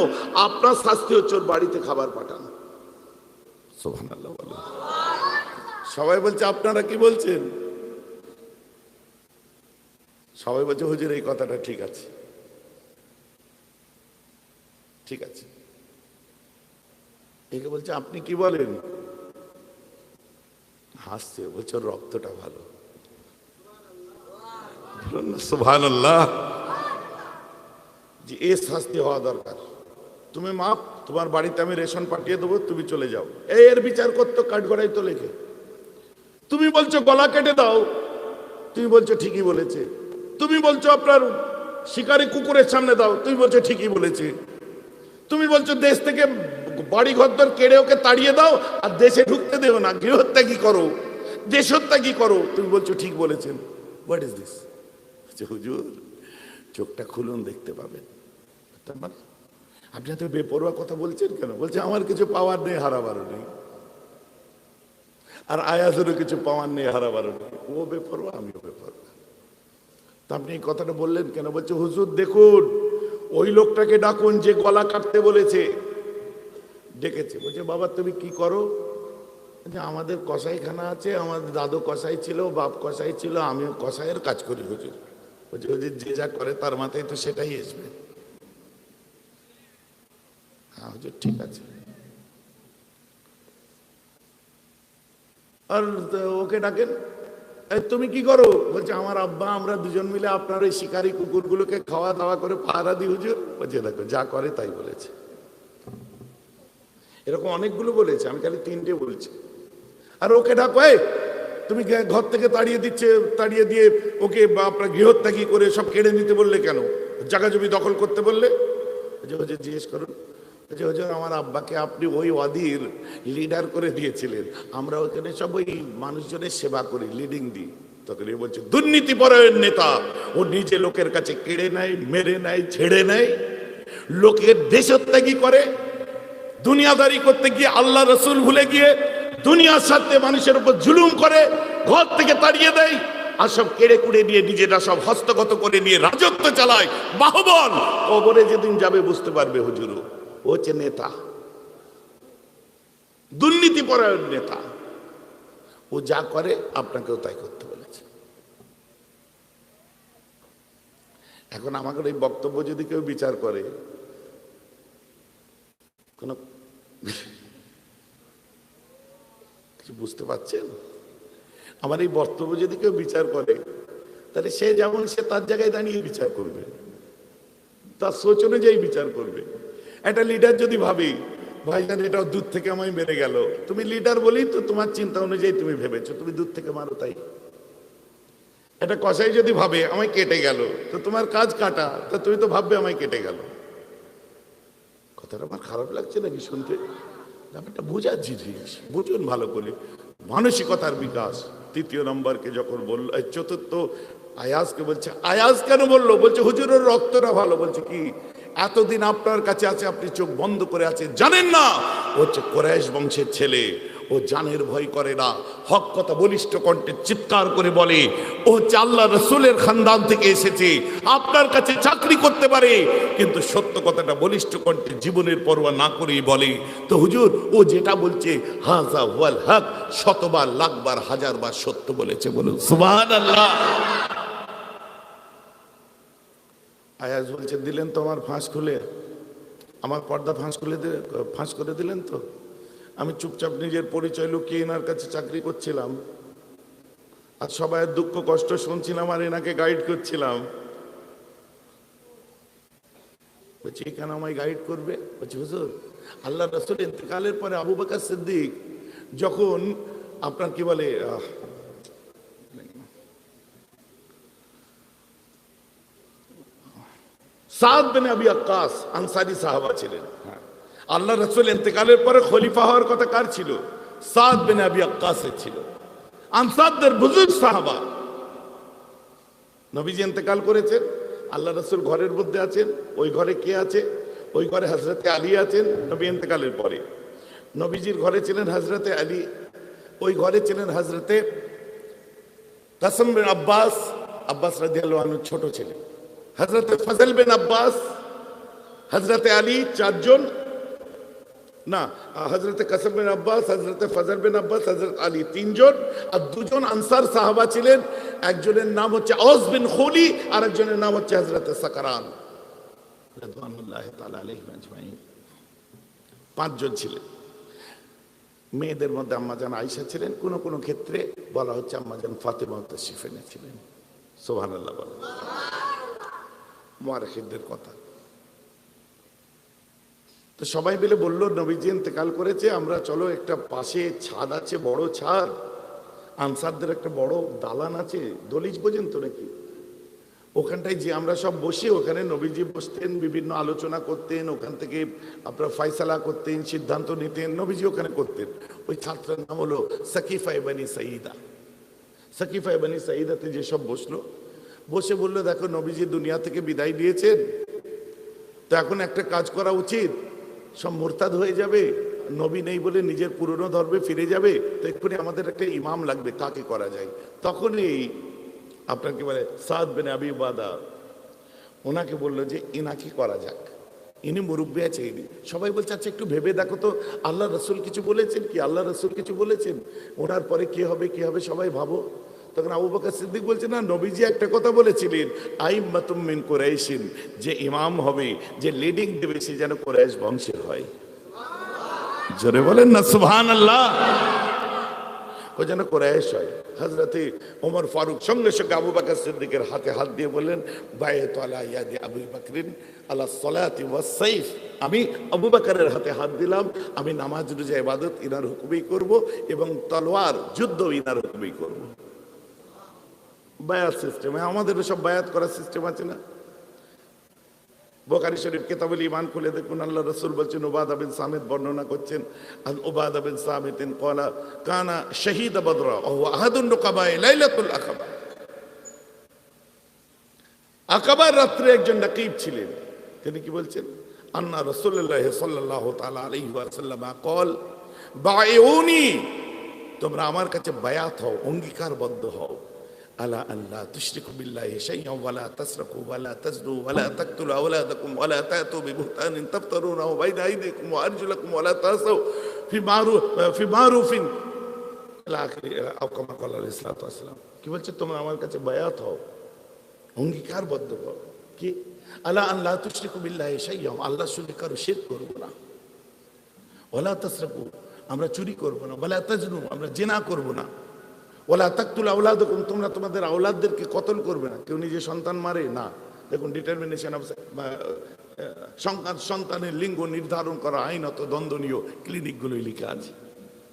আপনার শাস্তি হচ্ছে ওর বাড়িতে খাবার পাঠান। সুবহানাল্লাহ বলেন। সবাই বলছে আপনারা কি বলছেন? সবাই বলছে হুজুর এই কথাটা ঠিক আছে। ঠিক আছে। একে বলছে আপনি কি বলেন? হাসছে, বলছে ওর রক্তটা ভালো। সুবহানাল্লাহ। যে এ শাস্তি হওয়া দরকার। তুমি মাপ, তোমার বাড়িতে আমি রেশন পাঠিয়ে দেবো, তুমি চলে যাও। এর বিচার করতো কাঠগড়াই তো লেখে। তুমি বলছো গলা কেটে দাও, তুমি বলছো ঠিকই বলেছে। তুমি বলছো আপনার শিকারি কুকুরের সামনে দাও, তুমি বলছো ঠিকই বলেছে। তুমি বলছো দেশ থেকে বাড়ি ঘরদর কেড়ে ওকে তাড়িয়ে দাও, আর দেশে ঢুকতে দেও না, গৃহত্যাগী করো, দেশত্যাগী করো, তুমি বলছো ঠিক বলেছেন। What is this? হুজুর চোখটা খুলুন, দেখতে পাবেন। আপনি এত বেপরোয়া কথা বলছেন কেন? বলছে আমার কিছু পাওয়ার নেই, হারাবারও নেই, আর আয়াজেরও কিছু পাওয়ার নেই, হারাবারও নেই। ও বেপরোয়া, আমিও বেপরোয়া। তা আপনি এই কথাটা বললেন কেন? বলছে হুজুর দেখুন, ওই লোকটাকে ডাকুন যে গলা কাটতে বলেছে। ডেকেছে, বলছে বাবা তুমি কি করো? আমাদের কসাইখানা আছে, আমাদের দাদু কসাই ছিল, বাপ কসাই ছিল, আমিও কসাইয়ের কাজ করি হুজুর। বলছে হুজুর যে যা করে তার মাথায় তো সেটাই আসবে। হ্যাঁ হুজুর ঠিক আছে। আর ওকে ডাকেন, তুমি কি করো? বলছে আমার আব্বা আমরা দুজন মিলে আপনার ওই শিকারি কুকুরগুলোকে খাওয়া দাওয়া করে পাহারা দিই হুজুর। বলছে দেখো যা করে তাই বলেছে। এরকম অনেকগুলো বলেছে, আমি খালি তিনটে বলছি। আর ওকে ডাকো, তুমি ঘর থেকে তাড়িয়ে দিচ্ছে, তাড়িয়ে দিয়ে ওকে আপনার গৃহত্যাগী করে সব কেড়ে নিতে বললে কেন? জায়গা জমি দখল করতে বললে? জিজ্ঞেস করুন। হুজুর আমার আব্বাকে আপনি ওই ওয়াদির লিডার করে দিয়েছিলেন, আমরা ওখানে সব ওই মানুষজনের সেবা করি, লিডিং দিই। তখন এ বলছে দুর্নীতিপরায়ণ নেতা, ও নিজে লোকের কাছে কেড়ে নেয়, মেরে নেয়, ছেড়ে নেয়, লোকের দেশত্যাগী করে, দুনিয়াদারি করতে গিয়ে আল্লাহ রসুল ভুলে গিয়ে দুনিয়ার সাথে মানুষের উপর জুলুম করে, ঘর থেকে তাড়িয়ে দেয়, আর সব কেড়ে কুড়ে নিয়ে নিজেরা সব হস্তগত করে নিয়ে রাজত্ব চালায়, বাহুবল। কবরে যেদিন যাবে বুঝতে পারবে হুজুর ও হচ্ছে নেতা, দুর্নীতিপরায়ণ নেতা। ও যা করে আপনাকেও তাই করতে বলেছে। এখন আমাকে এই বক্তব্য যদি কেউ বিচার করে, কোন কিছু বুঝতে পারছেন? আমার এই বক্তব্য যদি কেউ বিচার করে, তাহলে সে যেমন সে তার জায়গায় দাঁড়িয়ে বিচার করবে, তার সোচ অনুযায়ী বিচার করবে। একটা লিডার যদি ভাবি ভাইজান এটা দূর থেকে আমায় মেরে গেল, তুমি লিডার বলেই তো তোমার চিন্তা অনুযায়ী তুমি ভেবেছো, তুমি দূর থেকে মারো তাই। একটা কসাই যদি ভাবে আমায় কেটে গেল, তো তোমার কাজ কাটা, তা তুমি তো ভাববে আমায় কেটে গেল। কথাটা আমার খারাপ লাগছে নাকি শুনতে? ব্যাপারটা বোঝার জিনিস, বুঝুন ভালো করে। মানসিকতার বিকাশ। তৃতীয় নম্বরকে যখন বললো, চতুর্থ আয়াজকে বলছে, আয়াজ কেন বললো? বলছে হুজুরের রক্তটা ভালো। বলছে কি এতদিন আপনার কাছে আছে, আপনি চোখ বন্ধ করে আছেন, জানেন না ও হচ্ছে কুরাইশ বংশের ছেলে, ও জানের ভয় করে না, হক কথা বলিষ্ঠ কণ্ঠে চিৎকার করে বলে, ও হচ্ছে আল্লাহ রসুলের খানদান থেকে এসেছে, আপনার কাছে চাকরি করতে পারে, কিন্তু সত্য কথাটা বলিষ্ঠ কণ্ঠে জীবনের পরোয়া না করেই বলে। তো হুজুর ও যেটা বলছে হাযা ওয়াল হক, শতবার লাখবার হাজারবার সত্য বলেছে, বলুন সুবহানাল্লাহ। আয়াজ বলছে দিলেন তো আমার ফাঁস খুলে, আমার পর্দা ফাঁস করে দিলেন তো। আমি চুপচাপ নিজের পরিচয় লুকিয়ে এনার কাছে চাকরি করছিলাম, আর সবাই দুঃখ কষ্ট শুনছিলাম, আর এনাকে গাইড করছিলাম। বলছি কেন আমায় গাইড করবে? বলছি হুজুর আল্লাহ রাসূল ইন্তেকালের পরে আবু বকর সিদ্দিক যখন আপনার কি বলে সাদ বিন আবি ওয়াক্কাস আনসারী সাহাবা ছিলেন। আল্লাহ রাসূল ইন্তেকালের পরে খলিফা হওয়ার কথা কার ছিল? সাদ বিন আবি ওয়াক্কাসের ছিল। আনসারদের বুজুর্গ সাহাবা। নবীজি ইন্তেকাল করেছেন, আল্লাহ রাসূল ঘরের মধ্যে আছেন। ওই ঘরে কে আছে? ওই ঘরে হযরতে আলী আছেন। নবী ইন্তেকালের পরে নবীজির ঘরে ছিলেন হযরতে আলী, ওই ঘরে ছিলেন হযরতে কাসম বিন আব্বাস, আব্বাস রাদিয়াল্লাহু আনহু ছোট ছিলেন, হযরতে ফজল বিন আব্বাস, হযরতে আলী, চারজন না, হযরতে কাসম বিন আব্বাস, হযরতে ফজল বিন আব্বাস, হযরত আলী, তিনজন। আর দুজন আনসার সাহাবা ছিলেন, একজনের নাম হচ্ছে আওস বিন খুলি, আর একজনের নাম হচ্ছে হযরতে সাকরান। রাদিয়াল্লাহু তাআলা আলাইহিম আজমাইন। 5 জন ছিলেন। মেয়েদের মধ্যে আম্মাজান আয়েশা ছিলেন, কোন কোন ক্ষেত্রে বলা হচ্ছে আম্মাজান ফাতেমা তাশরিফ এনেছিলেন। সুবহানাল্লাহ বলেন। মুআররিখদের কথা। তো সবাই মিলে বলল নবীজি ইন্তেকাল করেছে, আমরা চলো একটা পাশে ছাদ আছে, বড় ছাদ, আনসারদের একটা বড় দালান আছে, দলিজ বোঝেন তো নাকি, ওখানটায় যে আমরা সব বসে ওখানে নবীজি বসতেন, বিভিন্ন আলোচনা করতেন, ওখান থেকে আপনারা ফয়সালা করতেন, সিদ্ধান্ত নিতেন, নবীজি ওখানে করতেন। ওই ছাত্রের নাম হলো সাকিফা ইবনে সাঈদা। সাকিফা ইবনে সাঈদাতে যে সব বসলো, বসে বললো দেখো নবীজি দুনিয়া থেকে বিদায় দিয়েছেন, তো এখন একটা কাজ করা উচিত, সব মুরতাদ হয়ে যাবে, নবী নেই বলে নিজের পুরনো ধর্মে ফিরে যাবে, তো এক্ষুনি আমাদের একটা ইমাম লাগবে, কাকে করা যায়? তখনই আপনার কি বলে সাদ বিন আবি উবাদা ওনাকে বললো যে ইনাকি করা যাক, ইনি মুরব্বী আছে। ইনি সবাই বলছে আচ্ছা একটু ভেবে দেখো তো, আল্লাহ রসুল কিছু বলেছেন কি, আল্লাহ রসুল কিছু বলেছেন, ওনার পরে কি হবে কি হবে সবাই ভাবো। তখন আবু বকর সিদ্দিক বলছে না, নবীজি একটা কথা বলেছিলেন, আইম্মাতুম মিন কুরাইশিন, যে ইমাম হবে, যে লিডিং দেবে, সে যেন কুরাইশ বংশের হয়। জোরে বলেন না সুবহানাল্লাহ। ও যেন কুরাইশ হয়। হযরতে ওমর ফারুক সঙ্গে সঙ্গে আবু বকর সিদ্দিকের হাতে হাত দিয়ে বললেন, বায়াতু আলা ইয়াদি আবু বকরিন আলা সলাতি ওয়াস সাইফ, আমি আবু বকরের হাতে হাত দিলাম, আমি নামাজ রোজা ইবাদত ইনার হুকুমেই করব, এবং তলোয়ার যুদ্ধ ইনার হুকুমেই করব। বায়াত সিস্টেম, আমাদেরও সব বায়াত করার সিস্টেম আছে না? বুখারী শরীফ কিতাবুল ঈমান খুলে দেখুন, আল্লাহ রাসূল বলছেন, উবাদা বিন সামিত বর্ণনা করছেন, আন উবাদা বিন সামিতিন ক্বালা কানা শাহীদ বদর ওয়া হুয়া আহাদুন নুকাবা লাইলাতুল আকাবা। আকাবার রাত্রে একজন নাকিব ছিলেন, তিনি কি বলছেন, আন্না রাসূলুল্লাহ সাল্লাল্লাহু তাআলা আলাইহি ওয়াসাল্লাম ক্বাল বায়উনি, তোমরা আমার কাছে বায়াত হও, অঙ্গীকারবদ্ধ হও, আলা আল্লাহ তুশরিকু বিল্লাহি শাইআন ওয়া লা তাসরাকু ওয়া লা তাজনু ওয়া লা তাকতুলু আওলাদাকুম ওয়া লা তাতু বিবুহতানিন তাফতারুনাহু বাইনা আইদিকুম ওয়া আরজুলাকুম ওয়া লা তাসাউ ফি মারুফিন ইলা আখিরি আও কামা ক্বালা আলাইহিস সালাতু ওয়াস সালাম। কি বলছে, তোমরা আমার কাছে বায়াত হও, অঙ্গীকারবদ্ধ হও, কি আলা আল্লাহ তুশরিকু বিল্লাহি শাইআন, আল্লাহর সঙ্গে কারো শিরক করব না, ওয়া লা তাসরাকু, আমরা চুরি করব না, ওয়া লা তাজনু, আমরা জিনা করব না, ওয়ালা তাকতুলু আওলাদাকুম, তোমরা তোমাদের আওলাদদেরকে কতল করবে না। কেউ নিজে সন্তান মারে না। দেখুন ডিটারমিনেশন অফ সন্তানের লিঙ্গ নির্ধারণ করা আইনত দণ্ডনীয়, ক্লিনিকগুলোই লিখে আছে।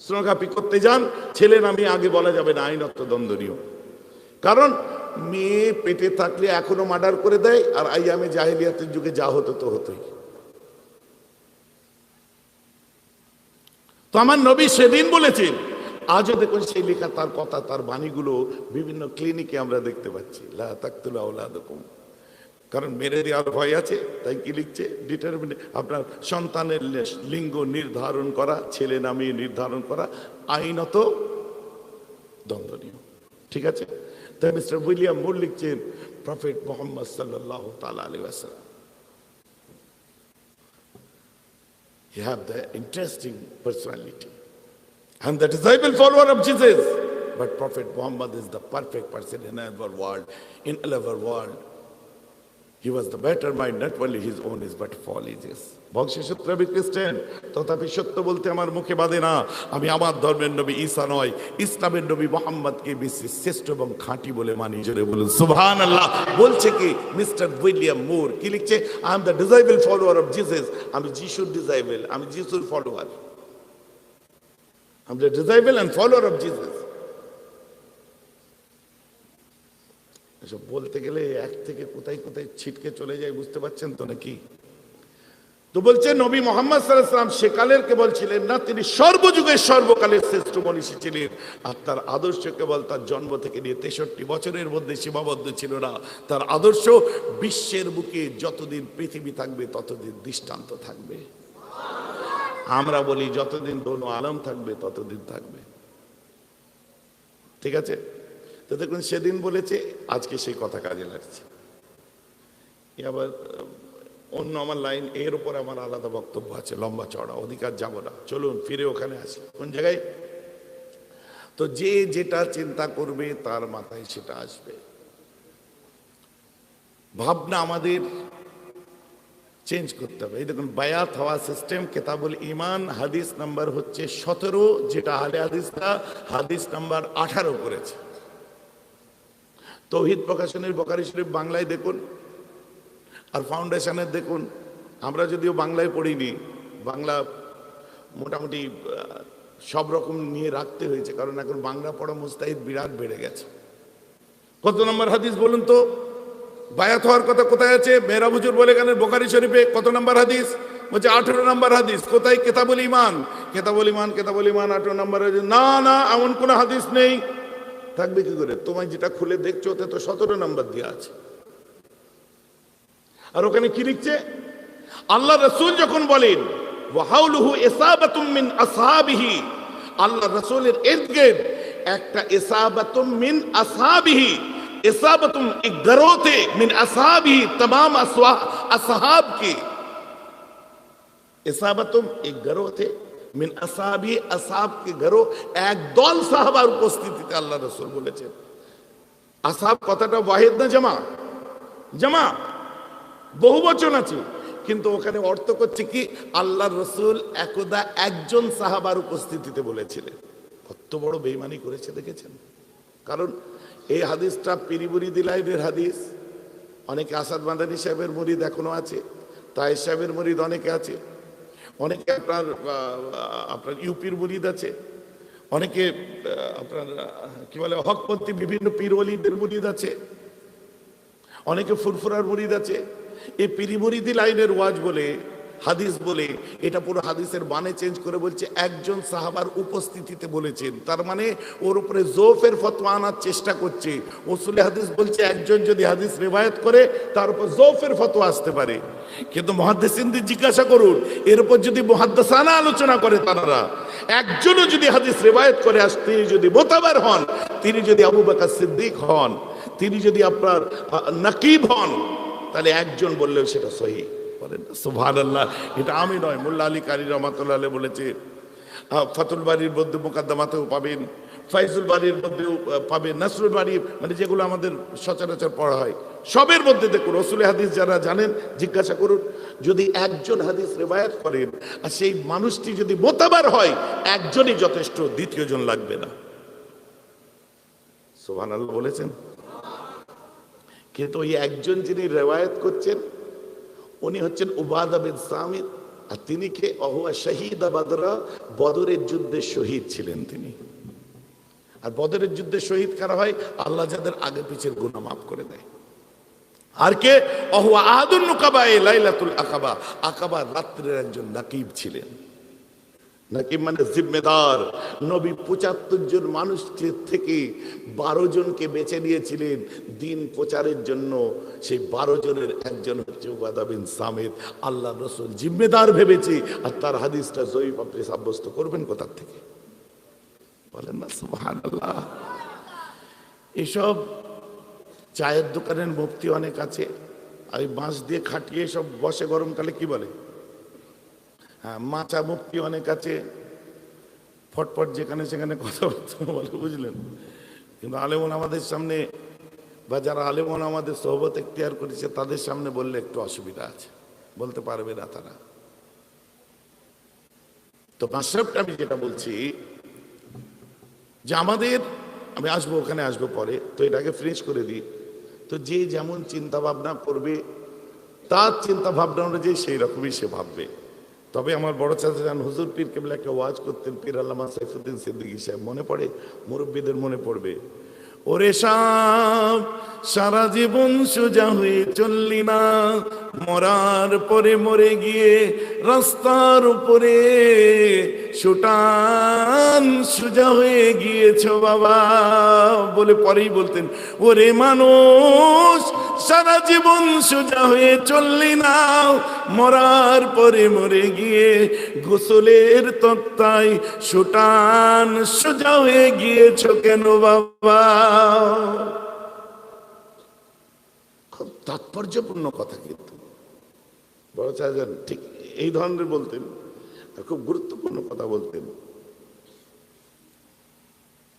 স্নোগ্রাফি করতে যান, ছেলে নামে আগে বলা যাবে না, আইনত দণ্ডনীয়। কারণ মেয়ে পেটে থাকলে এখনো মার্ডার করে দেয়, আর আইয়ামে জাহেলিয়াতের যুগে যা হতো তো হতোই। তো আমার নবী সেদিন বলেছেন, আজও দেখুন সেই লেখা, তার কথা, তার বাণীগুলো বিভিন্ন ক্লিনিকে আমরা দেখতে পাচ্ছি, লা তাকতুলু আওলাদাকুম, কারণ মেরে দেওয়ার ভয় আছে, তাই কি লিখছে, ডিটারমিনে আপনার সন্তানের লিঙ্গ নির্ধারণ করা, ছেলে নামে নির্ধারণ করা আইনত দণ্ডনীয়। ঠিক আছে, তাই মিস্টার উইলিয়াম মুর লিখছেন, প্রফেট মুহাম্মদ সাল্লাল্লাহু তাআলা আলাইহি ওয়াসাল্লাম, he have the interesting personality and the disciple follower of Jesus, but Prophet Muhammad is the perfect person in our world, in our world. He was the better mind, not only his own is but for his. বংশসূত্র আমি খ্রিস্টান, তথাপি সত্য বলতে আমার মুখে বাঁধে না, আমি আমার ধর্মের নবী ঈসা নয়, ইসলামের নবী মুহাম্মদকে বিশ্বের শ্রেষ্ঠ এবং খাঁটি বলে মানি। জোরে বলুন সুবহানাল্লাহ। বলছে কি মিস্টার উইলিয়াম মুর, কি লিখছে, I am the disciple follower of Jesus, আমি যিশুর ডিসাইবল, আমি যিশুর follower, I'm the disciple and follower of Jesus. এসব বলতে গেলে এক থেকে কোথায় কোথায় ছিটকে চলে যায়, বুঝতে পারছেন তো নাকি? তো বলছে নবী মুহাম্মদ সাল্লাল্লাহু আলাইহি ওয়াসাল্লাম সেকালের কেবল ছিলেন না, তিনি সর্বযুগের সর্বকালের শ্রেষ্ঠ মনীষী ছিলেন। আর তার আদর্শ কেবল তার জন্ম থেকে নিয়ে 63 বছরের মধ্যে সীমাবদ্ধ ছিল না। তার আদর্শ বিশ্বের বুকে যতদিন পৃথিবী থাকবে ততদিন দৃষ্টান্ত থাকবে। আমরা বলি যতদিন দোনো আলম থাকবে ততদিন থাকবে। ঠিক আছে, তো দেখুন সেদিন বলেছে, আজকে সেই কথা কাজে লাগছে। আবার অন্য আমার লাইন, এর উপর আমার আলাদা বক্তব্য আছে, লম্বা চড়া, অধিকার যাব না, চলুন ফিরে ওখানে আসি। কোন জায়গায়? তো যে যেটা চিন্তা করবে তার মাথায় সেটা আসবে। ভাবনা আমাদের চেঞ্জ করতে হবে। এই দেখুন বায়াত হওয়া সিস্টেম কিতাবুল ঈমান হাদিস নাম্বার হচ্ছে 17, যেটা আহলে হাদিসরা হাদিস নাম্বার 18 করেছে। তৌহিদ প্রকাশনের বুখারী শরীফ বাংলায় দেখুন আর ফাউন্ডেশনের দেখুন। আমরা যদিও বাংলায় পড়িনি, বাংলা মোটামুটি সব রকম নিয়ে রাখতে হয়েছে, কারণ এখন বাংলা পড়া মুস্তাহিদ বিরাট বেড়ে গেছে। কত নম্বর হাদিস বলুন তো? বায়াত হওয়ার কথা কোথায় আছে? মেহরাব হুজুর বলে গেলেন বুখারী শরীফে কত নম্বর হাদিস? বলছে 18 নম্বর হাদিস। কোথায়? কিতাবুল ঈমান। কিতাবুল ঈমান 18 নম্বর হাদিস। না না, এমন কোন হাদিস নেই। থাকবে কি করে? তোমায় যেটা খুলে দেখছো ওতে তো 17 নম্বর দেওয়া আছে। আর ওখানে কি লিখছে? আল্লাহ রাসূল যখন বলেন ওয়াহাউলুহু ইসাবাতুম মিন আসহাবিহি, আল্লাহ রাসূলের ইরদ-গিরদ একটা ইসাবাতুম মিন আসহাবিহি, इसाबतुम एक गरोह थे मिन असहाबी, तमाम असहाब के। इसाबतुम एक गरोह थे मिन असहाबी, असहाब के गरोह एक दल साहाबार उपस्थितिते আল্লাহ রাসূল বলেছেন। আসহাব কথাটা ওয়াহিদ না জামা? জামা, বহুবচন আছে, কিন্তু ওখানে অর্থ করছে কি আল্লাহ রাসূল একদা একজন সাহাবার উপস্থিতিতে বলেছিলেন। কত বড় বেঈমানি করেছে দেখেছেন? কারণ এই হাদিসটা পীরি মুরিদ লাইনের হাদিস। অনেকে আসাদ মাদানী সাহেবের মুরিদ এখনো আছে, তায়ের সাহেবের মুরিদ অনেকে আছে, অনেকে আপনার ইউপির মুরিদ আছে, অনেকে আপনার কি বলে হকপন্থী বিভিন্ন পীর ওলিদের মুরিদ আছে, অনেকে ফুরফুরার মুরিদ আছে। এই পীরি মুরিদি লাইনের ওয়াজ বলে হাদিস বলে এটা পুরো হাদিসের মানে চেঞ্জ করে বলছে একজন সাহাবার উপস্থিতিতে বলেছেন। তার মানে ওর উপরে জোফের ফতোয়া আনার চেষ্টা করছে। উসুলে হাদিস বলছে একজন যদি হাদিস রিওয়ায়াত করে তার উপর জোফের ফতোয়া আসতে পারে, কিন্তু মুহাদ্দিসিনদের জিজ্ঞাসা করুন এর উপর যদি মুহাদ্দিসানা আলোচনা করে তারা, একজনও যদি হাদিস রিওয়ায়াত করে আর তিনি যদি মোতাবার হন, তিনি যদি আবু বকর সিদ্দিক হন, তিনি যদি আপনার নাকিব হন, তাহলে একজন বললেও সেটা সহিহ। সুবহানাল্লাহ। এটা আমি নয়, মোল্লা আলী কারি রহমাতুল্লাহ আলাইহি বলেছে। ফাতুল বারীর মধ্যে মুকাদ্দমাতেও পাবেন, ফাইজুল বারীর মধ্যেও পাবেন, নাসরুল বারী, মানে যেগুলো আমাদের সচরাচর পড়া হয় সবের মধ্যে দেখুন। রসুল হাদিস যারা জানেন জিজ্ঞাসা করুন, যদি একজন হাদিস রিওয়ায়াত করেন আর সেই মানুষটি যদি মোতাবার হয়, একজনই যথেষ্ট, দ্বিতীয় জন লাগবে না। সুবহানাল্লাহ বলেছেন। কিন্তু ওই একজন যিনি রিওয়ায়াত করছেন উনি হচ্ছেন উবাদা বিন সামিত, আর তিনি কে অহুয়া শহীদ বদরা, বদরের যুদ্ধে শহীদ ছিলেন তিনি। আর বদরের যুদ্ধে শহীদ কারা হয়? আল্লাহ যাদের আগে পিছের গুনাহ মাফ করে দেয়। আর কে? অহুয়া আহাদুন নুকাবায়ে লাইলাতুল আকাবা, আকাবার রাত্রের একজন নাকিব ছিলেন। নাকিব মানে জিম্মেদার। নবী 75 জন মানুষ থেকে 12 জনকে বেছে নিয়েছিলেন দিন প্রচারের জন্য। সেই 12 জনের একজন হচ্ছে উবাদা বিন সামিত। আল্লাহ রাসূল জিম্মেদার ভেবেছে, আর তার হাদিসটা জয়ীফ আপনি সাব্যস্ত করবেন কোথা থেকে? বলেন না সুবহানাল্লাহ। এসব চায়ের দোকানের মুফতি অনেক আছে, আর বাঁশ দিয়ে খাটিয়ে সব বসে গরমকালে, কি বলে, হ্যাঁ, মাচা মুক্তি অনেক আছে, ফটফট যেখানে সেখানে কথাবার্তা বলে, বুঝলেন। কিন্তু আলেমন আমাদের সামনে বা যারা আলেমন আমাদের সোহবত এখতিয়ার করেছে তাদের সামনে বললে একটু অসুবিধা আছে, বলতে পারবে না তারা। তো মাশরাফটা আমি যেটা বলছি যে আমাদের, আমি আসবো ওখানে, আসবো পরে, তো এটাকে ফ্রেশ করে দিই। তো যে যেমন চিন্তা ভাবনা করবে তার চিন্তা ভাবনা অনুযায়ী সেই রকমই সে ভাববে। তবে আমার বড় চাচা যান হুজুর পীর কেবলা একটা ওয়াজ করতেন, পীর আল্লামা সাইফুদ্দিন সিদ্দিকী সাহেব, মনে পড়ে? মুরব্বীদের মনে পড়বে। ওরে সাপ সারা জীবন সোজা হয়ে চললি না, মরার পরে মরে গিয়ে রাস্তার উপরে সুটান সোজা হয়ে গিয়েছ বাবা বলে পরেই বলতেন, ওরে মানুষ সারা জীবন সোজা হয়ে চললি না, মরার পরে মরে গিয়ে গোসলের তক্তায় সুটান সোজা হয়ে গিয়েছ কেন বাবা? খুব তাৎপর্যপূর্ণ কথা, কিন্তু বড় চাচান ঠিক এই ধরনের বলতেন, আর খুব গুরুত্বপূর্ণ কথা বলতেন।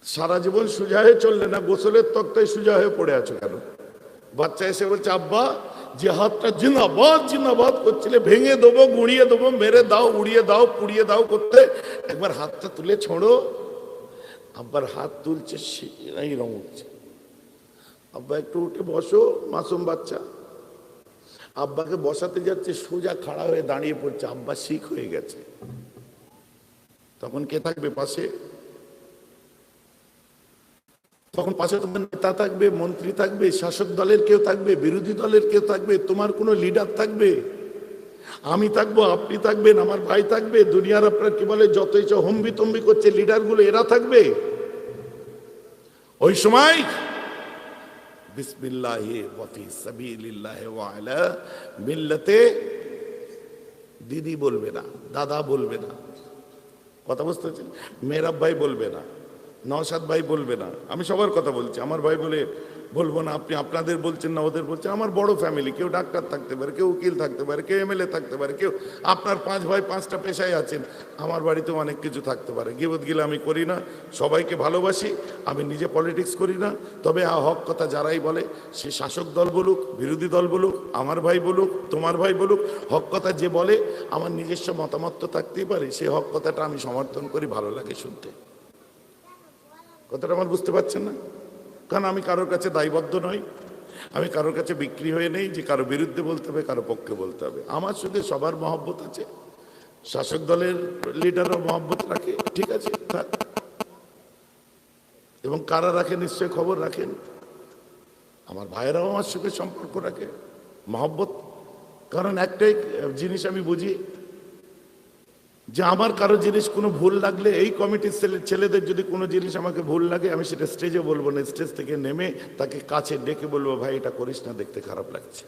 সারা জীবন সোজা হয়ে চললে না, গোসলের তক্তায় সোজা হয়ে পড়ে আছো কেন? বাচ্চা এসে বলছে, আব্বা যে হাতটা জিন্দাবাদ জিন্দাবাদ করছিলে, ভেঙে দেবো, গুঁড়িয়ে দেবো, মেরে দাও, উড়িয়ে দাও, পুড়িয়ে দাও করতে, একবার হাতটা তুলে ছোড়ো। আব্বার হাত তুলছে, এইরকম উঠছে। আব্বা একটু উঠে বসো, মাসুম বাচ্চা। আব্বাকে বসাতে যাচ্ছে, সোজা খাড়া হয়ে দাঁড়িয়ে পড়ছে। আব্বা শিখ হয়ে গেছে। তখন কে থাকবে পাশে? তখন পাশে তোমার নেতা থাকবে, মন্ত্রী থাকবে, শাসক দলের কেউ থাকবে, বিরোধী দলের কেউ থাকবে, তোমার কোনো লিডার থাকবে? আমি থাকবো, আপনি থাকবেন, আমার ভাই থাকবে, দুনিয়ার আপনার কি বলে যত ইচ্ছা হম্বি তম্বি করছে লিডারগুলো, এরা থাকবে? ওই সময় বিসমিল্লাহি ওয়া ফি সাবিলিল্লাহি ওয়া আলা মিল্লাতে দিদি বলবে না, দাদা বলবে না, কথা বুঝতে পারছেন? মেহরাব ভাই বলবে না, নওশাদ ভাই বলবে না। আমি সবার কথা বলছি, আমার ভাই বলে বলবো না, আপনি আপনাদের বলছেন না, ওদের বলছেন। আমার বড় ফ্যামিলি, কেউ ডাক্তার থাকতে পারে, কেউ উকিল থাকতে পারে, কেউ এমএলএ থাকতে পারে, কেউ আপনার 5 ভাই 5টা পেশায় আছেন। আমার বাড়িতে অনেক কিছু থাকতে পারে। গিবত গিলা আমি করি না, সবাইকে ভালোবাসি, আমি নিজে পলিটিক্স করি না। তবে হক কথা যারাই বলে, সে শাসক দল বলুক, বিরোধী দল বলুক, আমার ভাই বলুক, তোমার ভাই বলুক, হক কথা যে বলে, আমার নিজস্ব মতামত তো থাকতেই পারে, সেই হক কথাটা আমি সমর্থন করি, ভালো লাগে শুনতে। কথাটা আমার বুঝতে পারছেন না? কারণ আমি কারোর কাছে দায়বদ্ধ নই, আমি কারোর কাছে বিক্রি হয়ে নেই যে কারো বিরুদ্ধে বলতে হবে, কারো পক্ষে বলতে হবে। আমার সঙ্গে সবার মহব্বত আছে, শাসক দলের লিডারও মহব্বত রাখে, ঠিক আছে থাক। এবং কারা রাখে নিশ্চয় খবর রাখেন, আমার ভাইয়েরাও আমার সঙ্গে সম্পর্ক রাখে, মহব্বত। কারণ একটাই জিনিস আমি বুঝি, যে আমার কারো জিনিস কোনো ভুল লাগলে, এই কমিটির ছেলেদের যদি কোনো জিনিস আমাকে ভুল লাগে, আমি সেটা স্টেজে বলবো না, স্টেজ থেকে নেমে তাকে কাছে ডেকে বলবো, ভাই এটা করিস না, দেখতে খারাপ লাগছে।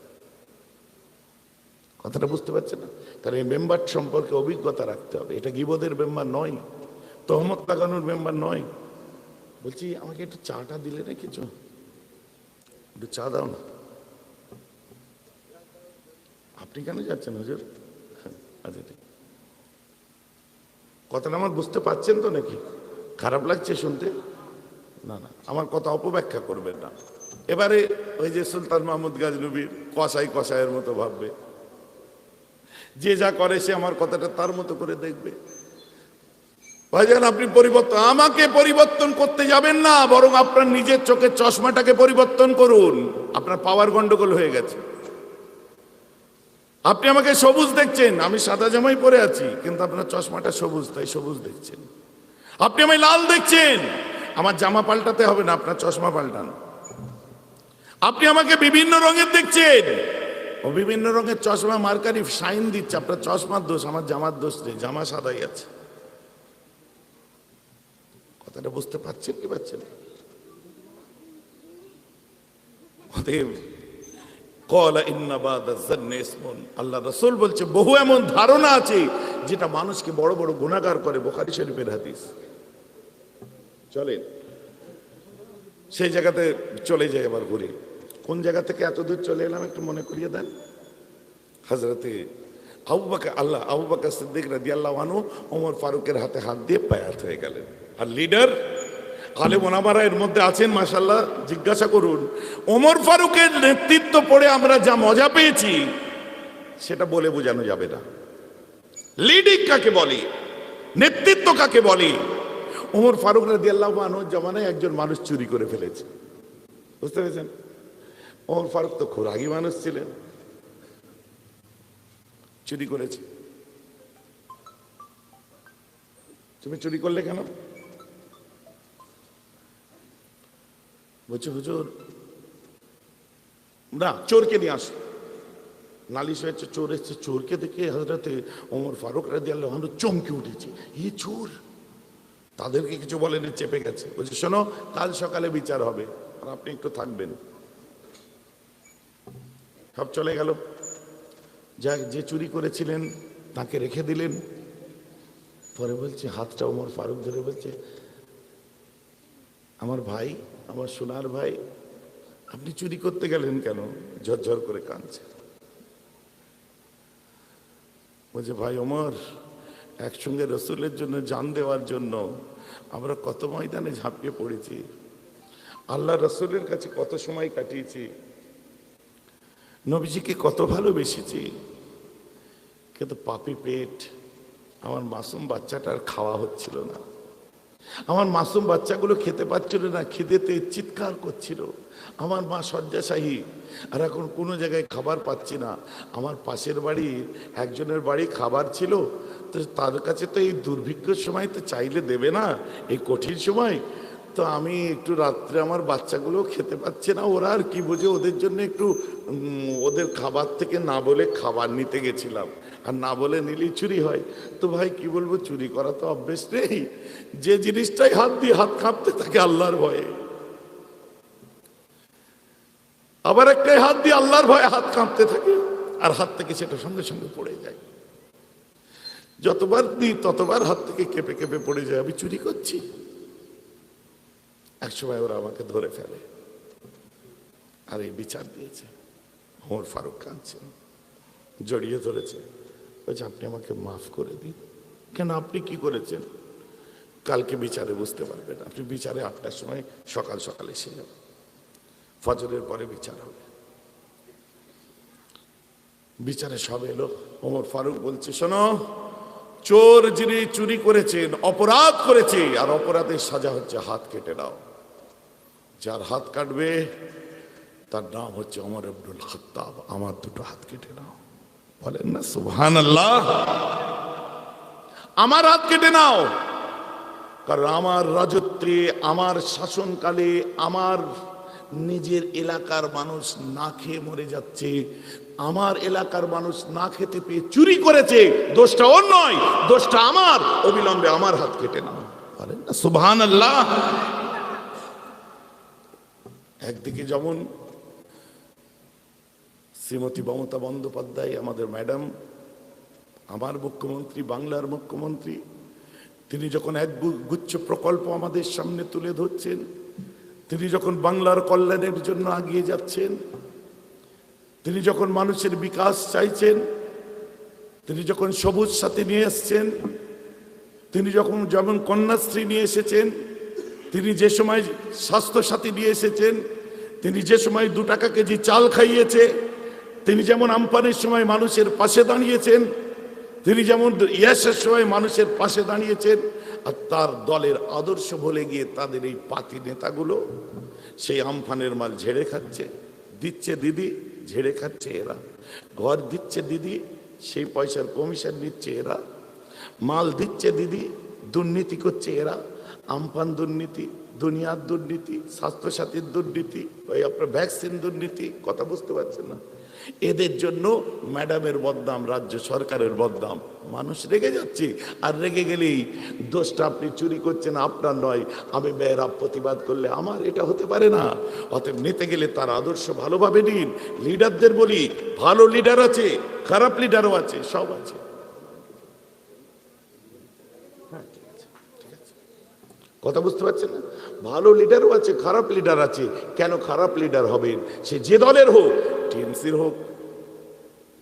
কথাটা বুঝতে পারছেন না? কারণ এই মেম্বার সম্পর্কে অভিজ্ঞতা রাখতে হবে। এটা গিবদের মেম্বার নয়, তহমত লাগানোর মেম্বার নয়। বলছি আমাকে একটু চাটা দিলে না, কিছু একটু চা দাও না। আপনি কেন যাচ্ছেন হুজুর? আচ্ছা ঠিক। কথাটা আমার বুঝতে পারছেন তো নাকি? খারাপ লাগছে শুনতে? না না, আমার কথা অপব্যাখ্যা করবেন না। এবারে ওই যে সুলতান মাহমুদ গাজনবীর কসাই কসাইয়ের মতো ভাববে, যে যা করে সে আমার কথাটা তার মতো করে দেখবে। ভাইজান আপনি পরিবর্তন, আমাকে পরিবর্তন করতে যাবেন না, বরং আপনার নিজের চোখের চশমাটাকে পরিবর্তন করুন। আপনার পাওয়ার গন্ডগোল হয়ে গেছে। আপনি আমাকে সবুজ দেখছেন, আমি সাদা জামাই পরে আছি, কিন্তু আপনার চশমাটা সবুজ, তাই সবুজ দেখছেন। আপনি আমায় লাল দেখছেন, আমার জামা পাল্টাতে হবে না, আপনার চশমা পাল্টান। আপনি আমাকে বিভিন্ন রঙের দেখছেন, ও বিভিন্ন রঙের চশমা মার্কারি শাইন দিচ্ছে, আপনার চশমার দোষ, আমার জামার দোষ নেই, জামা সাদাই আছে। কথাটা বুঝতে পারছেন কি পারছেন? আল্লাহ রাসূল বলছে বহু এমন ধারণা আছে যেটা মানুষকে বড় বড় গুনাহগার করে। বুখারী শরীফের হাদিস। চলেন সেই জায়গাতে চলে যাই এবার ঘুরে। কোন জায়গা থেকে এত দূর চলে এলাম একটু মনে করিয়ে দেন। হযরতে আবু বকর সিদ্দিক রাদিয়াল্লাহু আনহু ওমর ফারুকের হাতে হাত দিয়ে বায়াত হয়ে গেলেন। আর লিডার আলেম ওলামারা এর মধ্যে আছেন মাশাআল্লাহ, জিজ্ঞাসা করুন। ওমর ফারুকের নেতৃত্ব পড়ে আমরা যা মজা পেয়েছি সেটা বলে বোঝানো যাবে না। লিডিং কাকে বলে, নেতৃত্ব কাকে বলে? ওমর ফারুক রাদিয়াল্লাহু আনহুর জামানায় একজন মানুষ চুরি করে ফেলেছে, বুঝতে পেরেছেন? ওমর ফারুক তো খুব রাগী মানুষ ছিলেন, চুরি করেছে। তুমি চুরি করলে কেন? বলছে হুজুর না, চোরকে নিয়ে আসো। নালিশ হয়েছে, চোর এসছে। চোরকে দেখে হযরতে ওমর ফারুক রাদিয়াল্লাহু আনহু চমকে উঠেছে, এই চোর। তাদেরকে কিছু বলেনি, চেপে গেছে। বলছে শোনো, কাল সকালে বিচার হবে, আর আপনি একটু থাকবেন। সব চলে গেল। যাক, যে চুরি করেছিলেন তাকে রেখে দিলেন। পরে বলছে, হাতটা ওমর ফারুক ধরে বলছে, আমার ভাই, আমার সোনার ভাই, আপনি চুরি করতে গেলেন কেন? ঝরঝর করে কাঁদছে। বলছে ভাই ওমর, একসঙ্গে রসুলের জন্য জান দেওয়ার জন্য আমরা কত ময়দানে ঝাঁপিয়ে পড়েছি, আল্লাহ রসুলের কাছে কত সময় কাটিয়েছি। নবীজিকে কত ভালোবেসেছি, কিন্তু পাপি পেট আমার মাসুম বাচ্চাটার খাওয়া হচ্ছিল না। আমার মাসুম বাচ্চাগুলো খেতে পাচ্ছিল না, খিদেতে চিৎকার করছিল। আমার মা শয্যাশায়ী, আর এখন কোনো জায়গায় খাবার পাচ্ছি না। আমার পাশের বাড়ি একজনের বাড়ি খাবার ছিল, তো তার কাছে তো এই দুর্ভিক্ষের সময় তো চাইলে দেবে না, এই কঠিন সময়। তো আমি একটু রাত্রে আমার বাচ্চাগুলো খেতে পাচ্ছে না, ওরা আর কি বোঝে, ওদের জন্য একটু ওদের খাবার থেকে না বলে খাবার নিতে গেছিলাম। আর না বলে নিলেই চুরি হয়। তো ভাই কি বলবো, চুরি করা তো অভ্যেস নেই, যে জিনিসটাই হাত দিয়ে হাত কাঁপতে থাকে আল্লাহর ভয়ে, আবার একটাই হাত দিয়ে আল্লাহর ভয়ে হাত কাঁপতে থাকে, আর হাত থেকে সেটা সঙ্গে সঙ্গে পড়ে যায়। যতবার দিই ততবার হাত থেকে কেঁপে কেঁপে পড়ে যায়, আমি চুরি করছি। একসময় ওরা আমাকে ধরে ফেলে, আর এই বিচার দিয়েছে। ওমর ফারুক কাঁদছেন, জড়িয়ে ধরেছে, বলছে আপনি আমাকে মাফ করে দিন। কেন, আপনি কি করেছেন? কালকে বিচারে বুঝতে পারবেন, আপনি বিচারে 8টার সময় সকাল সকাল এসে যাবেন, ফজরের পরে বিচার হবে। বিচারে সব এলো। ওমর ফারুক বলছে, শোনো, চোর যিনি চুরি করেছেন, অপরাধ করেছে, আর অপরাধের সাজা হচ্ছে হাত কেটে দাও। যার হাত কাটবে তার নাম হচ্ছে ওমর আব্দুল খাত্তাব, আমার দুটো হাত কেটে নাও। বলেন না সুবহানাল্লাহ। আমার হাত কেটে নাও, কারণ আমার রাজত্বে, আমার শাসনকালে আমার নিজের এলাকার মানুষ না খেয়ে মরে যাচ্ছে। আমার এলাকার মানুষ না খেতে পেয়ে চুরি করেছে, দোষটা ওর নয়, দোষটা আমার। অবিলম্বে আমার হাত কেটে নাও। বলেন না সুবহানাল্লাহ। একদিকে যেমন শ্রীমতী মমতা বন্দ্যোপাধ্যায় আমাদের ম্যাডাম, আমার মুখ্যমন্ত্রী, বাংলার মুখ্যমন্ত্রী, তিনি যখন এক গুচ্ছ প্রকল্প আমাদের সামনে তুলে ধরছেন, তিনি যখন বাংলার কল্যাণের জন্য এগিয়ে যাচ্ছেন, তিনি যখন মানুষের বিকাশ চাইছেন, তিনি যখন সবুজ সাথী নিয়ে এসছেন, তিনি যখন যেমন কন্যাশ্রী নিয়ে এসেছেন, তিনি যে সময় স্বাস্থ্য সাথী নিয়ে এসেছেন, তিনি যে সময় 2 টাকা কেজি চাল খাইয়েছে, তিনি যেমন আমপানের সময় মানুষের পাশে দাঁড়িয়েছেন, তিনি যেমন ইয়াসের সময় মানুষের পাশে দাঁড়িয়েছেন, আর তার দলের আদর্শ ভুলে গিয়ে তাদের এই পাতি নেতাগুলো সেই আমফানের মাল ঝেড়ে খাচ্ছে। দিচ্ছে দিদি, ঝেড়ে খাচ্ছে এরা। ঘর দিচ্ছে দিদি, সেই পয়সার কমিশন নিচ্ছে এরা। মাল দিচ্ছে দিদি, দুর্নীতি করছে এরা। আমফান দুর্নীতি, দুনিয়ার দুর্নীতি, স্বাস্থ্যসাথীর দুর্নীতি, ওই আপনার ভ্যাকসিন দুর্নীতি। কথা বুঝতে পারছেন না? এদের জন্য ম্যাডামের বদনাম, রাজ্য সরকারের বদনাম। মানুষ রেগে যাচ্ছে, আর রেগে গেলেই দোষটা আপনি চুরি করছেন আপনার নয়, আমি মেয়েরা প্রতিবাদ করলে আমার, এটা হতে পারে না। অতএব নিতে গেলে তার আদর্শ ভালোভাবে নিন। লিডারদের বলি, ভালো লিডার আছে, খারাপ লিডারও আছে, সব আছে। কথা বুঝতে পারছেন না? ভালো লিডারও আছে, খারাপ লিডার আছে। কেন খারাপ লিডার হবেন? সে যে দলের হোক, টিএমসির হোক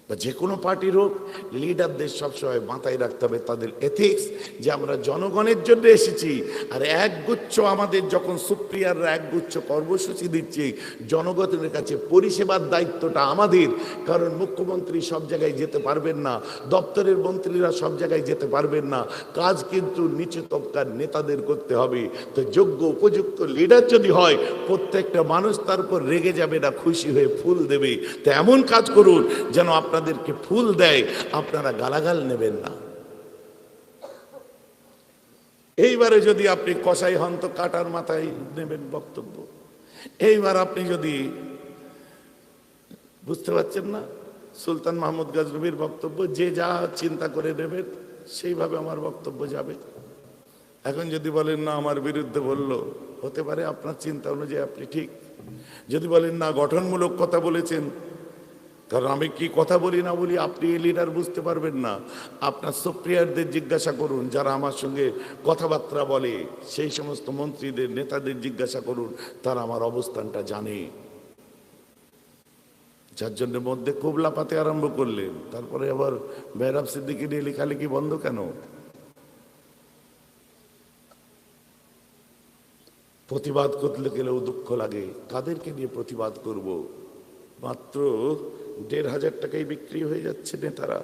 বা যে কোনো পার্টির হোক, লিডারদের সবসময় মাথায় রাখতে হবে তাদের এথিক্স, যে আমরা জনগণের জন্য এসেছি। আর একগুচ্ছ আমাদের যখন সুপ্রিয়াররা একগুচ্ছ কর্মসূচি দিচ্ছে, জনগণের কাছে পরিষেবার দায়িত্বটা আমাদের। কারণ মুখ্যমন্ত্রী সব জায়গায় যেতে পারবেন না, দপ্তরের মন্ত্রীরা সব জায়গায় যেতে পারবেন না, কাজ কিন্তু নিচু তবকার নেতাদের করতে হবে। তো যোগ্য উপযুক্ত লিডার যদি হয়, প্রত্যেকটা মানুষ তার উপর রেগে যাবে না, খুশি হয়ে ফুল দেবে। তো এমন কাজ করুন যেন আপনাদেরকে ফুল দেয়, আপনারা গালাগাল নেবেন না। এইবারে যদি আপনি কসাই হন তো কাটার মাথায় নেবেন বক্তব্য। এইবার আপনি যদি বুঝতে পারছেন না, সুলতান মাহমুদ গজনবীর বক্তব্য যে যা চিন্তা করে নেবেন সেইভাবে আমার বক্তব্য যাবে। এখন যদি বলেন না আমার বিরুদ্ধে বললো, হতে পারে আপনার চিন্তা অনুযায়ী আপনি ঠিক। যদি বলেন না গঠনমূলক কথা বলেছেন, কারণ আমি কি কথা বলি না বলি আপনি লিডার বুঝতে পারবেন না। আপনার সুপ্রিয়ারদের জিজ্ঞাসা করুন, যারা আমার সঙ্গে কথাবার্তা বলে, সেই সমস্ত মন্ত্রীদের, নেতাদের জিজ্ঞাসা করুন, তারা আমার অবস্থানটা জানে। যার জন্য মধ্যে খুব লাপাতে আরম্ভ করলেন, তারপরে আবার মেহরাব সিদ্দিকী নিয়ে লেখালেখি বন্ধ কেন? প্রতিবাদ করতে গেলেও দুঃখ লাগে, কাদেরকে নিয়ে প্রতিবাদ করব? মাত্র 1,500 টাকায় বিক্রি হয়ে যাচ্ছে নেতারা,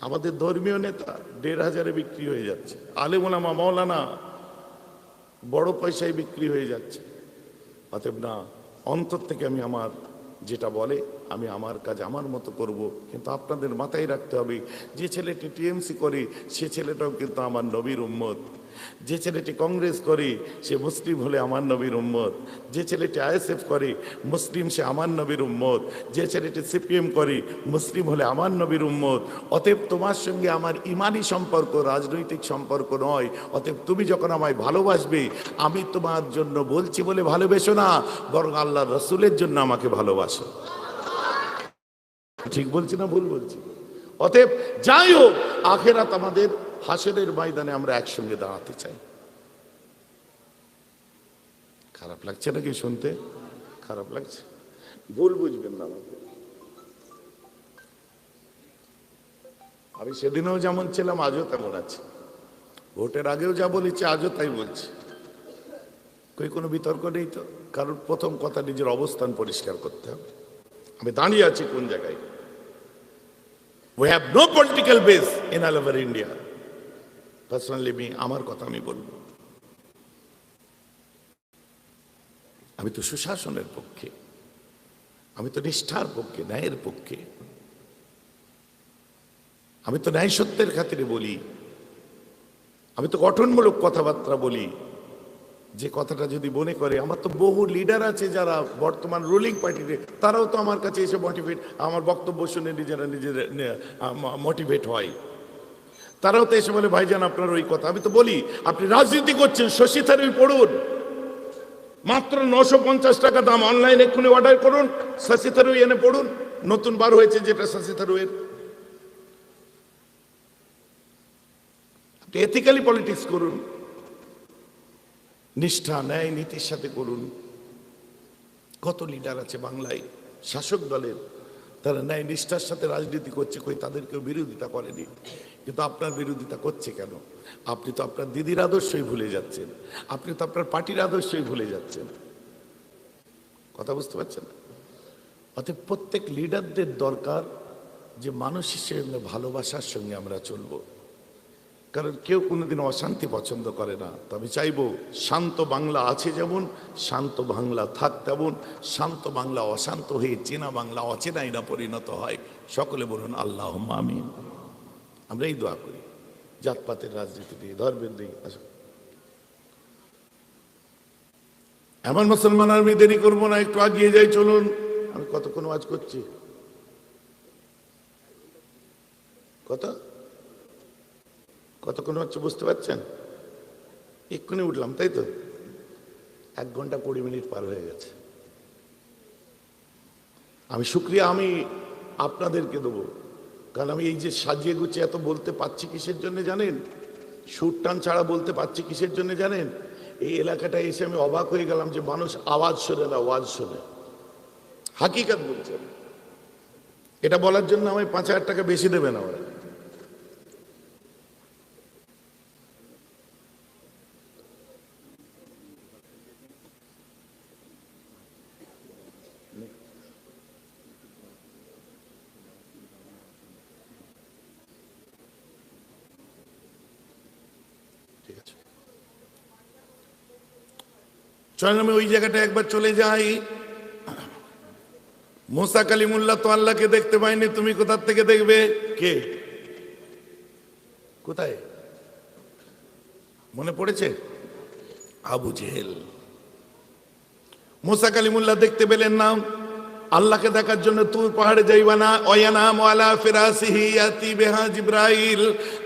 আমাদের ধর্মীয় নেতা 1,500-এ বিক্রি হয়ে যাচ্ছে, আলেম ওলামা মাওলানা বড় পয়সায় বিক্রি হয়ে যাচ্ছে। অতএব না, অন্তর থেকে আমি আমার যেটা বলে আমি আমার কাজ আমার মতো করব, কিন্তু আপনাদের মাথায় রাখতে হবে যে ছেলেটি টিএমসি করে সে ছেলেটাও কিন্তু আমার নবীর উম্মত, যে ছেলেটি কংগ্রেস করে সে মুসলিম হলে আমার নবীর উম্মত, যে ছেলেটি আইএসএফ করে মুসলিম সে আমার নবীর উম্মত, যে ছেলেটি সিপিএম করে মুসলিম হলে আমার নবীর উম্মত। অতএব তোমার সঙ্গে আমার ইমানি সম্পর্ক, রাজনৈতিক সম্পর্ক নয়। অতএব তুমি যখন আমায় ভালোবাসবে, আমি তোমার জন্য বলছি বলে ভালোবেসো না, বরং আল্লাহ রসুলের জন্য আমাকে ভালোবাসো। ঠিক বলছি না ভুল বলছি? অতএব যাই হোক, আখেরাত আমাদের হাসরের ময়দানে আমরা একসঙ্গে দাঁড়াতে চাই। খারাপ লাগছে নাকি শুনতে? খারাপ লাগছে? ভুল বুঝবেন না আমাকে। আমি সেদিনও যেমন ছিলাম আজও তেমন আছি, ভোটের আগেও যা বলেছি আজও তাই বলছি, কোনো বিতর্ক নেই তো। কারণ প্রথম কথা নিজের অবস্থান পরিষ্কার করতে হবে, আমি দাঁড়িয়ে আছি কোন জায়গায়। We have no political base in all over India. Personally, আমার কথা আমি বলবো, আমি তো সুশাসনের পক্ষে, আমি তো নিষ্ঠার পক্ষে, ন্যায়ের পক্ষে, আমি তো ন্যায় সত্যের খাতিরে বলি, আমি তো গঠনমূলক কথাবার্তা বলি। যে কথাটা যদি মনে করে, আমার তো বহু লিডার আছে যারা বর্তমান রুলিং পার্টিতে, তারাও তো আমার কাছে এসে মোটিভেট, আমার বক্তব্য শুনে নিজেরা মোটিভেট হয়। তারাও তো এসে বলে ভাইজান আপনার ওই কথা। আমি তো বলি আপনি রাজনীতি করছেন, শশী থারুর পড়ুন, মাত্র 950 টাকা দাম, অনলাইনে এক্ষুনি অর্ডার করুন, শশী থারুর এনে পড়ুন, নতুন বার হয়েছে যেটা শশী থারুর। আপনি এথিক্যালি পলিটিক্স করুন, নিষ্ঠা ন্যায় নীতির সাথে করুন। কত লিডার আছে বাংলায় শাসক দলের, তারা ন্যায় নিষ্ঠার সাথে রাজনীতি করছে, কই তাদেরকেও বিরোধিতা করেনি। কিন্তু আপনার বিরোধিতা করছে কেন? আপনি তো আপনার দিদির আদর্শই ভুলে যাচ্ছেন, আপনি তো আপনার পার্টির আদর্শই ভুলে যাচ্ছেন। কথা বুঝতে পারছেন? অতএব প্রত্যেক লিডারদের দরকার যে মানুষের সঙ্গে ভালোবাসার সঙ্গে আমরা চলবো, কারণ কেউ কোনোদিন অশান্তি পছন্দ করে না। তবে চাইবো শান্ত বাংলা আছে যেমন, শান্ত বাংলা থাক তেমন, শান্ত বাংলা অশান্ত হয়ে চেনা বাংলা অচেনাই না পরিণত হয়। সকলে বলুন আল্লাহুম্মা আমিন। আমরা এই দোয়া করি, জাতপাতের রাজনীতি দিয়ে, ধর্মের দিয়ে। এমন মুসলমান আমি দেরি করবো না, একটু আগিয়ে যাই চলুন। আমি কতক্ষণ ওয়াজ করছি? কতক্ষণ হচ্ছে বুঝতে পারছেন? এক্ষুনি উঠলাম, তাই তো 1 ঘন্টা 20 মিনিট পার হয়ে গেছে। আমি শুক্রিয়া আমি আপনাদেরকে দেবো, কারণ আমি এই যে সাজিয়ে গুছিয়ে এত বলতে পারছি কিসের জন্য জানেন? সুর টান ছাড়া বলতে পারছি কিসের জন্য জানেন? এই এলাকাটায় এসে আমি অবাক হয়ে গেলাম যে মানুষ আওয়াজ শোনে না, ওয়াজ শোনে। হাকিকাত বলছেন, এটা বলার জন্য আমায় 5,000 টাকা বেশি দেবে না ওরা। চলেন আমি ওই জায়গাটা একবার চলে যাই। মুসা কালিমুল্লাহ তো আল্লাহকে দেখতে পাইনি, তুমি কোথা থেকে দেখবে? কে? কোথায়? মনে পড়েছে? আবু জেহেল। মুসা কালিমুল্লাহ দেখতে পেলেন না, আল্লাহকে দেখার জন্য তুর পাহাড়ে যাইবা না। ওয়ানাম আলা ফিরাসিহি ইয়াতি বিহা জিবরাইল,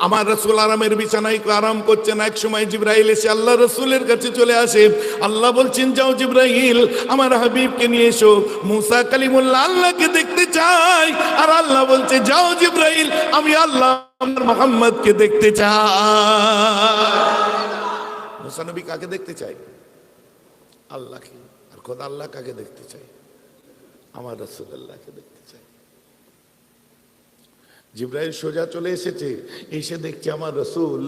আমার রাসূল আরামের বিছানায় আরাম করছেন, এক সময় জিবরাইল এসে আল্লাহ রাসূলের কাছে চলে আসে। আল্লাহ বলছেন যাও জিবরাইল আমার হাবিবকে নিয়ে এসো। মুসা কালিমুল্লাহ আল্লাহকে দেখতে চাই, আর আল্লাহ বলছে যাও জিবরাইল আমি আল্লাহ আমার মুহাম্মদকে দেখতে চাই। মুসা নবী কাকে দেখতে চাই? আল্লাহকে। আর খোদা আল্লাহ কাকে দেখতে চাই? আমার রাসূলুল্লাহকে দেখতে চাই। জিবরাইল সোজা চলে এসেছে, এসে দেখছে আমার রাসূল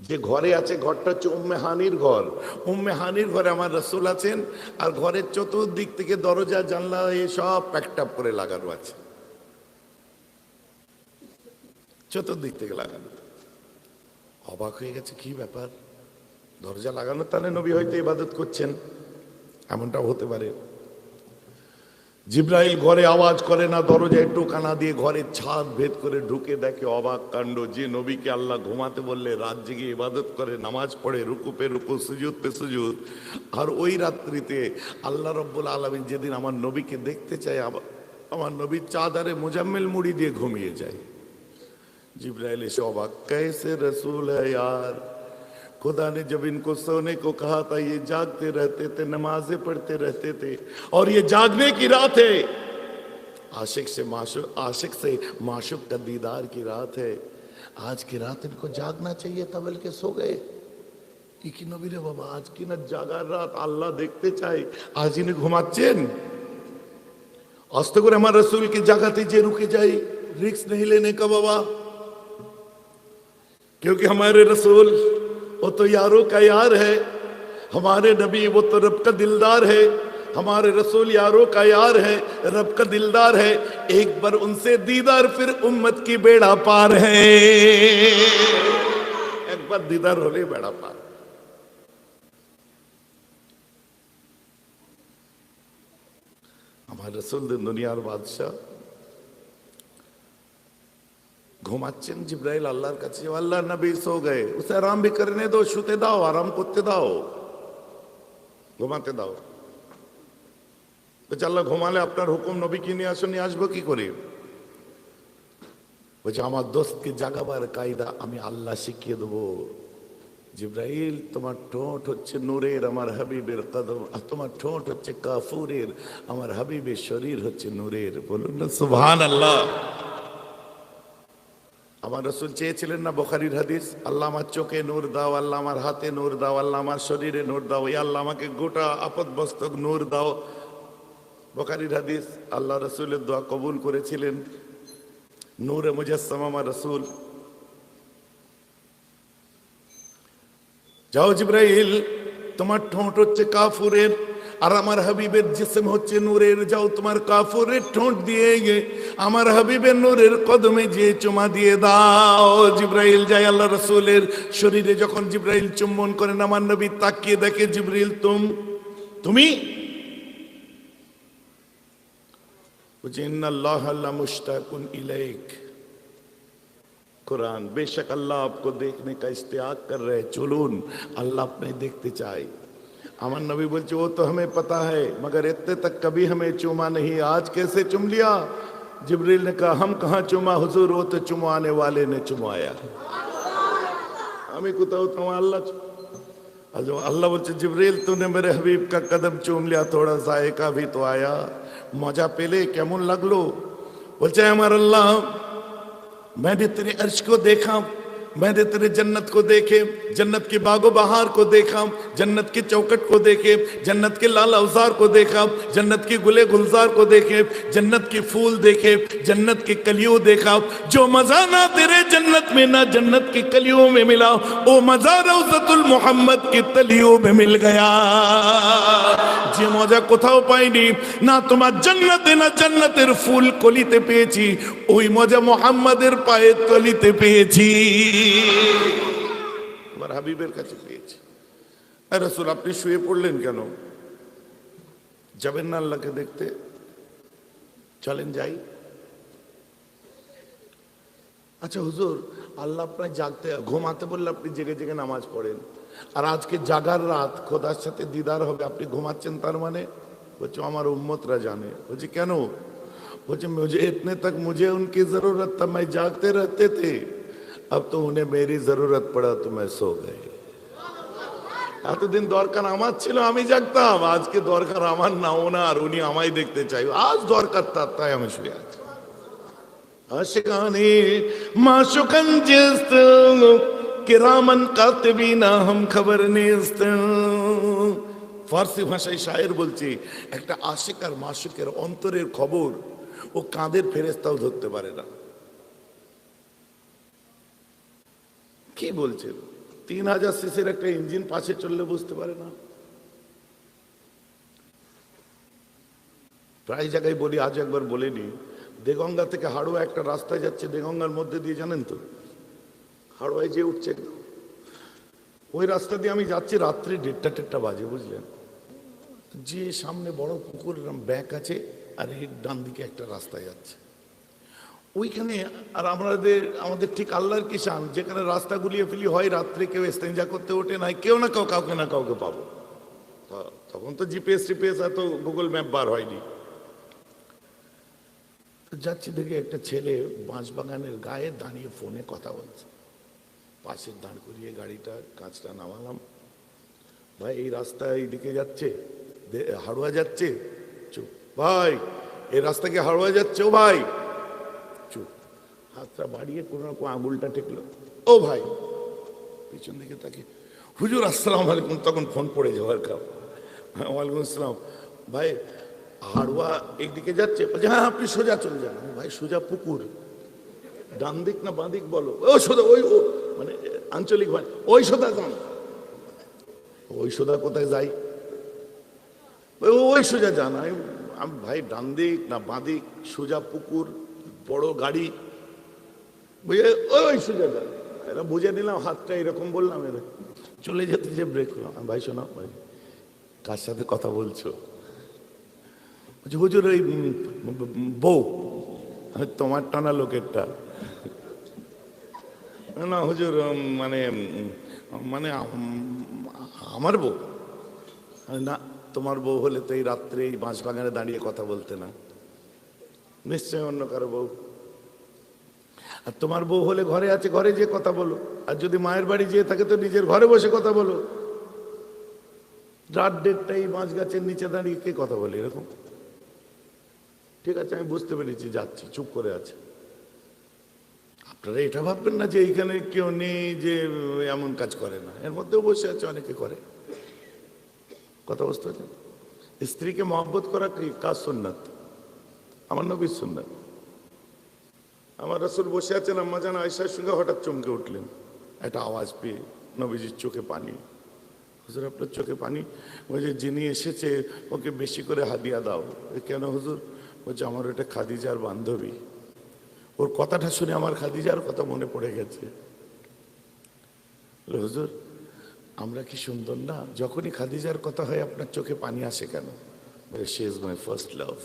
যে ঘরে আছে ঘরটা হচ্ছে উম্মে হানির ঘর। উম্মে হানির ঘরে আমার রাসূল আছেন, আর ঘরের চতুর্দিক থেকে দরজা জানলা সব প্যাকটাপ করে লাগানো আছে, চতুর্দিক থেকে লাগানো। অবাক হয়ে গেছে, কি ব্যাপার, দরজা লাগানো, তাহলে নবী হয়তো ইবাদত করছেন, এমনটাও হতে পারে। জিব্রাইল ঘরে আওয়াজ করে না, দরজায় টোকা না দিয়ে ঘরের ছাদ ভেদ করে ঢুকে দেখে অবাক কাণ্ড, যে নবীকে আল্লাহ ঘুমাতে বললে রাত জেগে ইবাদত করে, নামাজ পড়ে, রুকু পে রুকু, সুজুদ পে সুজুদ, আর ওই রাত্রিতে আল্লাহ রব্বুল আলামিন যেদিন আমার নবীকে দেখতে চায়, আমার নবীর চাদরে মুজাম্মিল মুড়ি দিয়ে ঘুমিয়ে যায়। जिब्राइल एसे अबाक, कैसे रसूल है यार, खुदा ने जब इनको सोने को कहा था ये जागते रहते थे, नमाजें पढ़ते रहते थे, और ये जागने की रात है, आशिक से माशूक का दीदार की रात है, आज की रात इनको जागना चाहिए था, बल्कि सो गए। কি নবী রে বাবা, আজ কি না জাগার রাত, আল্লাহ দেখতে চাই, আজ ইনি ঘুমাচ্ছেন। আস্তে করে আমার রসুলকে জাগাতে যে রুকে যাই, रिस्क नहीं लेने का बाबा, क्योंकि हमारे रसूल वो तो यारों का यार है, हमारे नबी वो तो रब का दिलदार है, हमारे रसूल यारों का यार है, रब का दिलदार है, एक बार उनसे दीदार फिर उम्मत की बेड़ा पार है, एक बार दीदार होले बेड़ा पार। हमारे रसूल दुनियार बादशाह ঘুমাচ্ছেন, জিব্রাইল আল্লাহর কাছে, আল্লাহ নবী সো গয়ে, উসে আরাম ভি করনে দো, শুতে দাও, আরাম করতে দাও, ঘুমাতে দাও। বলছে আল্লাহ ঘুমালে আপনার হুকুম নবী কি নিয়ে আসো, নিয়ে আসবো কি করে? বলছে আমার দোস্তকে জাগাবার কায়দা আমি আল্লাহ শিখিয়ে দেবো। জিব্রাইল, তোমার ঠোঁট হচ্ছে নূরের, আমার হাবিবের কদম, আর তোমার ঠোঁট হচ্ছে কাফুরের, আমার হাবিবের শরীর হচ্ছে নূরের। বলুন না সুবহানাল্লাহ। আমার রসুল চেয়েছিলেন না, বুখারীর হাদিস, আল্লাহ আমার চোখে নূর দাও, আল্লাহ আমার হাতে নূর দাও, আল্লাহ আমার শরীরে নূর দাও, এই আল্লাহ আমাকে গোটা আপদমস্তক নূর দাও। বুখারীর হাদিস, আল্লাহ রসুলের দোয়া কবুল করেছিলেন। নূরে মুজাসসাম আমার রসুল। যাও জিব্রাইল, তোমার ঠোঁট হচ্ছে কাফুরের, আর আমার হাবিবের জিসম হচ্ছে নূরের, যাও তোমার কাফুরের ঠোঁট দিয়ে আমার হাবিবের নূরের কদমে যে চুমা দিয়ে দাও। জিব্রাইল যায় আল্লাহ রসুলের শরীরে, যখন জিব্রাইল চুম্বন করেন, আমার নবী তাকিয়ে দেখে, জিব্রাইল তুমি বলছে ইন্নাল্লাহ মুশতাকুন ইলাইক, कुरान, बेशक अल्लाह आपको देखने का इश्तियाक कर रहे, चलून अल्लाह अपने देखते चाहे। अमन नबी बोलते वो तो हमें पता है, मगर इतने तक कभी हमें चूमा नहीं, आज कैसे चुम लिया? जिब्रील ने कहा हम कहाँ चुमा हुजूर, वो तो चुमाने वाले ने चुमाया, हमें कुताओ तो अल्लाह बोलते जिब्रील तूने मेरे हबीब का कदम चूम लिया, थोड़ा जायका भी तो आया, मजा पेले केमन लगलो? बोलते हमारा अल्लाह, मैंने तेरे अर्श को देखा, मैंने तेरे जन्नत को देखे, जन्नत के बागो बहार को देखा, जन्नत के चौकट को देखे, जन्नत के लाल अवजार को देखा, जन्नत के गुले गुलजार को देखे, जन्नत के फूल देखे, जन्नत के कलियों देखा, जो मजा ना तेरे जन्नत में ना जन्नत के कलियों में मिला, वो मजा रौज़तुल मोहम्मद के तलियों में मिल गया। যে মজা কোথাও পাইনি, না তোমার জান্নাতে না জান্নাতের ফুল কলিতে পেয়েছি, ওই মজা মুহাম্মাদের পায়ের তলিতে পেয়েছি, আমার হাবিবের কাছে পেয়েছি। রাসূল আপনি শুয়ে পড়লেন কেন? যাবেন না আল্লাহকে দেখতে? চলেন যাই। আচ্ছা হুজুর, আল্লাহ আপনাকে জাগতে ঘুমাতে বললে আপনি জেগে জেগে নামাজ পড়েন, আর আজকে জাগার রাত, খোদার সাথে দিদার হবে, আপনি ঘুমাচ্ছেন তার মানে? বলছে আমার উম্মতরা জানে। বলছে কেন? বলছে मुझे इतने तक मुझे उनकी जरूरत था, मैं जागते रहते थे, अब तो उन्हें मेरी जरूरत पड़ा तो मैं सो गए। এতদিন দরকার আমার ছিল, আমি জাগতাম, আজকে দরকার আমার নাও না, আর উনি আমায় দেখতে চাই, আজ দরকার তাই আমি শুয়ে আছি। আশিকানে মাশুকান জিস্ত কিরামান কাতিবিনা হাম খবর নিস্ত। ফার্সি ভাষায় শায়ের বলছি, একটা আশিক আর মাশুকের অন্তরের খবর ও কাঁধের ফেরেশতাও ধরতে পারে না। কি বলছেন? 3000 সিসির একটা ইঞ্জিন পাশে চললে বুঝতে পারে না। প্রায় জায়গায় বলি, আজ একবার বলিনি, দেগঙ্গা থেকে হাড়োয়া একটা রাস্তায় যাচ্ছে, দেগঙ্গার মধ্যে দিয়ে, জানেন তো, হাড়োয়ায় যে উঠছে একদম, ওই রাস্তা দিয়ে আমি যাচ্ছি, রাত্রি 1:30 বাজে, বুঝলেন, যে সামনে বড় পুকুর ব্যাক আছে, আর এর ডান দিকে একটা রাস্তায় যাচ্ছে ওইখানে। আর আমাদের ঠিক আল্লাহর কিষান, যেখানে রাস্তা গুলিয়ে ফেলি হয় রাত্রে, কেউ ইস্তেঞ্জা করতে ওঠে নাই, কেউ না কেউ কাউকে না কাউকে পাবো। তখন তো জিপিএস টিপিএস এত গুগল ম্যাপ বার হয়নি। যাচ্ছি, দেখে একটা ছেলে বাঁশবাগানের গায়ে দাঁড়িয়ে ফোনে কথা বলছে। পাশে দাঁড় করিয়ে গাড়িটা, কাঁচটা নামালাম। ভাই এই রাস্তা এইদিকে যাচ্ছে, হাড়োয়া যাচ্ছে? চুপ। ভাই এই রাস্তা কি হাড়োয়া যাচ্ছে? ও ভাই চুপ। হাতটা বাড়িয়ে কোনো রকম আঙুলটা টেকলো। ও ভাই, পিছন দিকে তাকে, হুজুর আসসালাম আলাইকুম। তখন ফোন পড়ে যাওয়ার কাপ। ওয়ালাইকুম আসসালাম। ভাই হাড়োয়া এইদিকে যাচ্ছে? হ্যাঁ আপনি সোজা চলে যান। ভাই সোজা পুকুর, ডান দিক না বাঁ দিক বলো? ও সোজা, ওই মানে আঞ্চলিক ভাই, ওই সোজা যান। ওই সোজা কোথায় যাই? ওই সোজা যান। আমি ভাই ডান দিক না বাঁ দিক, সোজা পুকুর, বড় গাড়ি, বুঝে ওই সোজা যান। এরা বুঝে নিলাম, হাতটা এরকম বললাম, এরা চলে যেতে যে ব্রেক করলাম। ভাই শোনো, ভাই কার সাথে কথা বলছো? হুজুর ওই বউ। তোমার টানা লোকেরটা না হুজুর, মানে মানে আমার বউ না। তোমার বউ হলে তো এই রাত্রে এই বাঁশবাগানে দাঁড়িয়ে কথা বলতে না, নিশ্চয় অন্য কারো বউ। আর তোমার বউ হলে ঘরে আছে, ঘরে যে কথা বলো। আর যদি মায়ের বাড়ি যেয়ে থাকে তো নিজের ঘরে বসে কথা বলো। রাত 1:30 বাঁশ গাছের নিচে দাঁড়িয়ে কে কথা বলে এরকম? ঠিক আছে, আমি বুঝতে পেরেছি, যাচ্ছি, চুপ করে আছে। আপনারা এটা ভাববেন না যে এইখানে কেউ নেই যে এমন কাজ করে না, এর মধ্যেও বসে আছে, অনেকে করে। কথা বুঝতে পারছেন? স্ত্রীকে মহব্বত করা কি কাজ? সুন্নাত, আমার নবীর সুন্নাত। আমার রাসূল বসে আছেন, আম্মা জান আয়েশার সঙ্গে হঠাৎ চমকে উঠলেন একটা আওয়াজ পেয়ে। নবীজির চোখে পানি। হুজুর আপনার চোখে পানি? ওই যে যিনি এসেছে ওকে বেশি করে হাদিয়া দাও। কেন হুজুর? বলছে আমার ওটা খাদিজার বান্ধবী। ওর কথাটা শুনে আমার খাদিজার কথা মনে পড়ে গেছে। হুজুর আমরা কি সুন্দর না? যখনই খাদিজার কথা হয় আপনার চোখে পানি আসে কেন? She is my first love.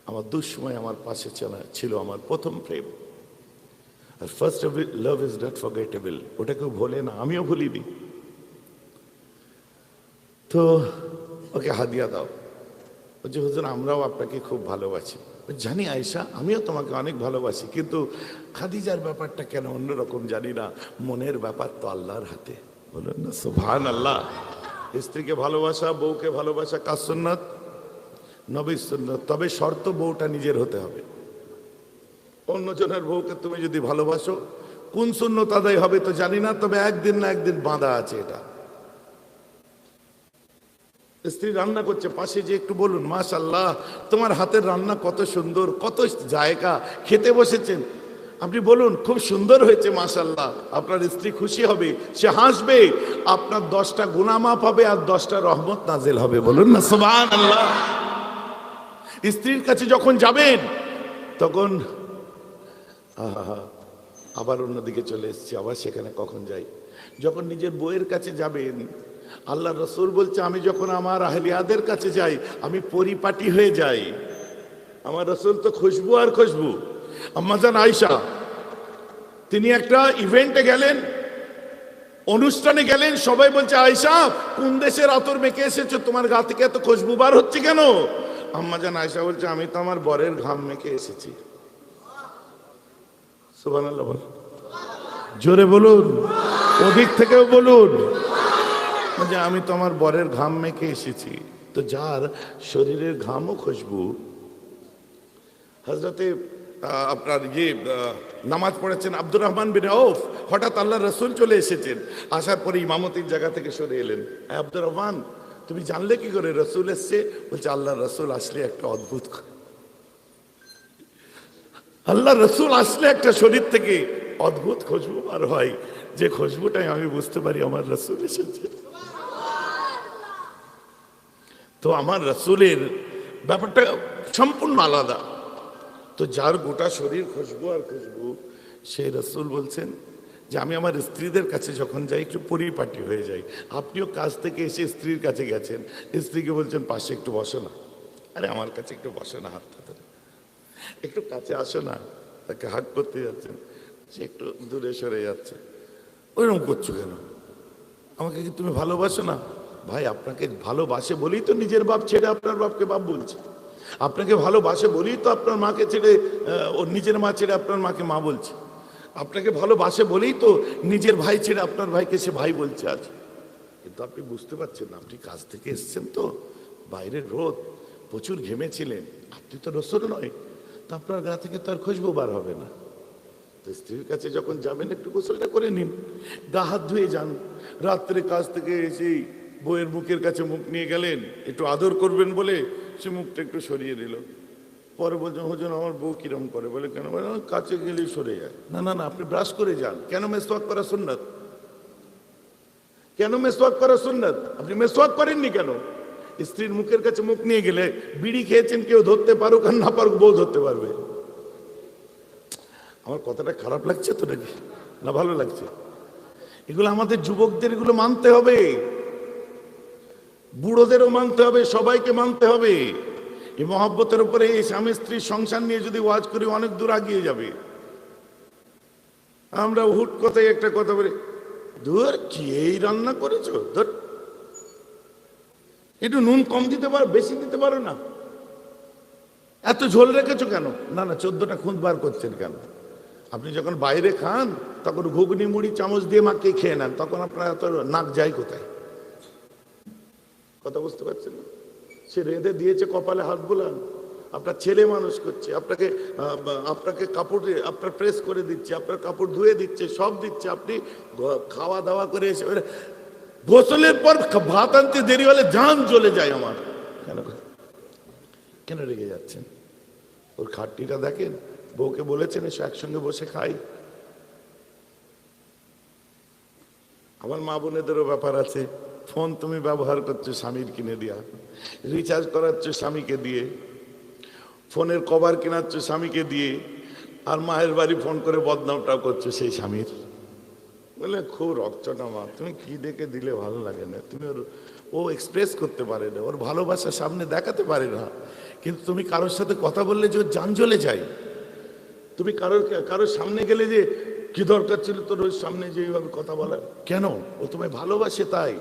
আমার দুঃসময় আমার পাশে ছিল আমার প্রথম প্রেম। আর first love is not forgettable, ওটা কেউ ভোলে না, আমিও ভুলিনি। তো ওকে হাদিয়া দাও। বলছে হুজুর আমরাও আপনাকে খুব ভালোবাসি। জানি আয়েশা, আমিও তোমাকে অনেক ভালোবাসি, কিন্তু খাদিজার ব্যাপারটা কেন অন্যরকম জানি না। মনের ব্যাপার তো আল্লাহর হাতে। বলুন না সুবহানাল্লাহ। স্ত্রীকে ভালোবাসা, বউকে ভালোবাসা কার সুন্নাত? নবীর সুন্নাত। তবে শর্ত বউটা নিজের হতে হবে। অন্যজনের বউকে তুমি যদি ভালোবাসো, কোন সুন্নত আদায় হবে তো জানি না, তবে একদিন না একদিন বাঁধা আছে এটা। স্ত্রী রান্না করছে, পাশে যে একটু বলুন মাশাআল্লাহ তোমার হাতের রান্না কত সুন্দর, কত জায়গা। খেতে বসেছেন, আপনি বলুন খুব সুন্দর হয়েছে মাশাআল্লাহ। আপনার স্ত্রী খুশি হবে, সে হাসবে, আপনার 10টা গুনাহ মাফ হবে আর 10টা রহমত নাজিল হবে। বলুন না সুবহানাল্লাহ। স্ত্রীর কাছে যখন যাবেন তখন আবার অন্যদিকে চলে এসেছি, আবার সেখানে কখন যাই। যখন নিজের বউয়ের কাছে যাবেন, আল্লাহ রসুল বলছে আমি যখন আমার আহলিয়াদের কাছে যাই আমি পরিপাটি হয়ে যাই। আমার রসুল তো খুশবু আর খুশবু। আম্মা জান আয়েশা তিনি একটা ইভেন্টে গেলেন, অনুষ্ঠানে গেলেন, সবাই বলছে আয়েশা কোন দেশের আতর মেখে এসেছো, তোমার গা থেকে এত খুশবু বার হচ্ছে কেন? আম্মা জান আয়েশা বলছে আমি তো আমার বরের ঘাম মেখে এসেছি। সুবহানাল্লাহ বল, জোরে বলুন, ওদিক থেকেও বলুন যে আমি তো আমার বরের ঘাম মেখে এসেছি। তো যার শরীরের ঘামও খুশবু। হযরতে আপনার নামাজ পড়েছেন আব্দুর রহমান বিন আউফ, হঠাৎ আল্লাহ রসুল চলে এসেছেন। আসার পরে ইমামতির জায়গা থেকে সরে এলেন। আব্দুর রহমান তুমি জানলে কি করে রসুল এসছে? বলছে আল্লাহ রসুল আসলে একটা অদ্ভুত, আল্লাহ রসুল আসলে একটা শরীর থেকে অদ্ভুত খুশবু বার হয়। যে খুশবুটাই আমি বুঝতে পারি আমার রাসূল এসেছে। তো আমার রাসূলের ব্যাপারটা সম্পূর্ণ আলাদা। তো যার গোটা শরীর খুশবু আর খুশবু, সেই রাসূল বলছেন যে আমি আমার স্ত্রীদের কাছে যখন যাই একটু পরিপাটি হয়ে যাই। আপনিও কাজ থেকে এসে স্ত্রীর কাছে গেছেন, স্ত্রীকে বলছেন পাশে একটু বসো না। আরে আমার কাছে একটু বসো না, হাতটা ধরে একটু কাছে আসো না। তাকে হাত করতে যাচ্ছেন, সে একটু দূরে সরে যাচ্ছে। ওইরকম করছো কেন? আমাকে কি তুমি ভালোবাসো না? ভাই আপনাকে ভালোবাসে বলেই তো নিজের বাপ ছেড়ে আপনার বাপকে বাপ বলছে। আপনাকে ভালোবাসে বলেই তো আপনার মাকে ছেড়ে ওর নিজের মা ছেড়ে আপনার মাকে মা বলছে। আপনাকে ভালোবাসে বলেই তো নিজের ভাই ছেড়ে আপনার ভাইকে সে ভাই বলছে আজ। কিন্তু আপনি বুঝতে পারছেন না, আপনি কাজ থেকে এসছেন তো, বাইরের রোদ, প্রচুর ঘেমেছিলেন, আপনি তো রসুল নয়, তো আপনার গা থেকে তো আর খুশবু বার হবে না। তো স্ত্রীর কাছে যখন যাবেন একটু গোসলটা করে নিন, গা হাত ধুয়ে যান। রাত্রে কাজ থেকে এসেই বউয়ের মুখের কাছে মুখ নিয়ে গেলেন, একটু আদর করবেন বলে সে মুখটা একটু সরিয়ে দিল। পরে বলছেন হুজুর আমার বউ কিরম করে, বলে কেন? বলে কাছে গেলেই সরে যায়। না না না, আপনি ব্রাশ করে যান। কেন? মেসওয়াক করা সুন্নাত। কেন মেসওয়াক করা সুন্নাত? আপনি মেসওয়াক করেননি কেন? স্ত্রীর মুখের কাছে মুখ নিয়ে গেলে, বিড়ি খেয়েছেন, কেউ ধরতে পারুক আর না পারুক, বউ ধরতে পারবে। আমার কথাটা খারাপ লাগছে তো নাকি, না ভালো লাগছে? এগুলো আমাদের যুবকদের এগুলো মানতে হবে, বুড়োদেরও মানতে হবে, সবাইকে মানতে হবে। এই মহব্বতের উপরে এই স্বামী স্ত্রীর সংসার নিয়ে যদি ওয়াজ করি অনেক দূর এগিয়ে যাবে। আমরা হুট কথায় একটা কথা বলি, ধুর কি এই রান্না করেছো, ধর একটু নুন কম দিতে পারো, বেশি দিতে পারো না, এত ঝোল রেখেছো কেন? না না, 14টা খুঁত বার করছেন কেন? আপনি যখন বাইরে খান তখন ঘুগনি মুড়ি চামচ দিয়ে মাকে খেয়ে নেন, তখন আপনার এত নাক যায় কোথায়? কথা বুঝতে পারছেন না? সে রেঁধে দিয়েছে, কপালে হাত বুলান। আপনার ছেলে মানুষ করছে, আপনাকে কাপড়ে আপনার প্রেস করে দিচ্ছে, আপনার কাপড় ধুয়ে দিচ্ছে, সব দিচ্ছে। আপনি খাওয়া দাওয়া করে এসে গোসলের পর ভাত আনতে দেরি হলে জান চলে যায় আমার। কেন কেন রেগে যাচ্ছেন? ওর খাটনিটা দেখেন। বউকে বলেছেন এসে একসঙ্গে বসে খাই। আমার মা বোনেদেরও ব্যাপার আছে। ফোন তুমি ব্যবহার করছো স্বামীর কিনে দিয়া, রিচার্জ করাচ্ছ স্বামীকে দিয়ে, ফোনের কভার কেনাচ্ছ স্বামীকে দিয়ে, আর মায়ের বাড়ি ফোন করে বদনামটাও করছো সেই স্বামীর। বলে খুব রক্তটা মা, তুমি কি দেখে দিলে ভালো লাগে না, তুমি ও এক্সপ্রেস করতে পারে না, ওর ভালোবাসা সামনে দেখাতে পারে না। কিন্তু তুমি কারোর সাথে কথা বললে যে ওর জান জ্বলে যায়। তুমি কারোর সামনে গেলে যে কি দরকার ছিল তোর ওর সামনে যে এইভাবে কথা বলার? কেন? ও তোমায় ভালোবাসে, তাই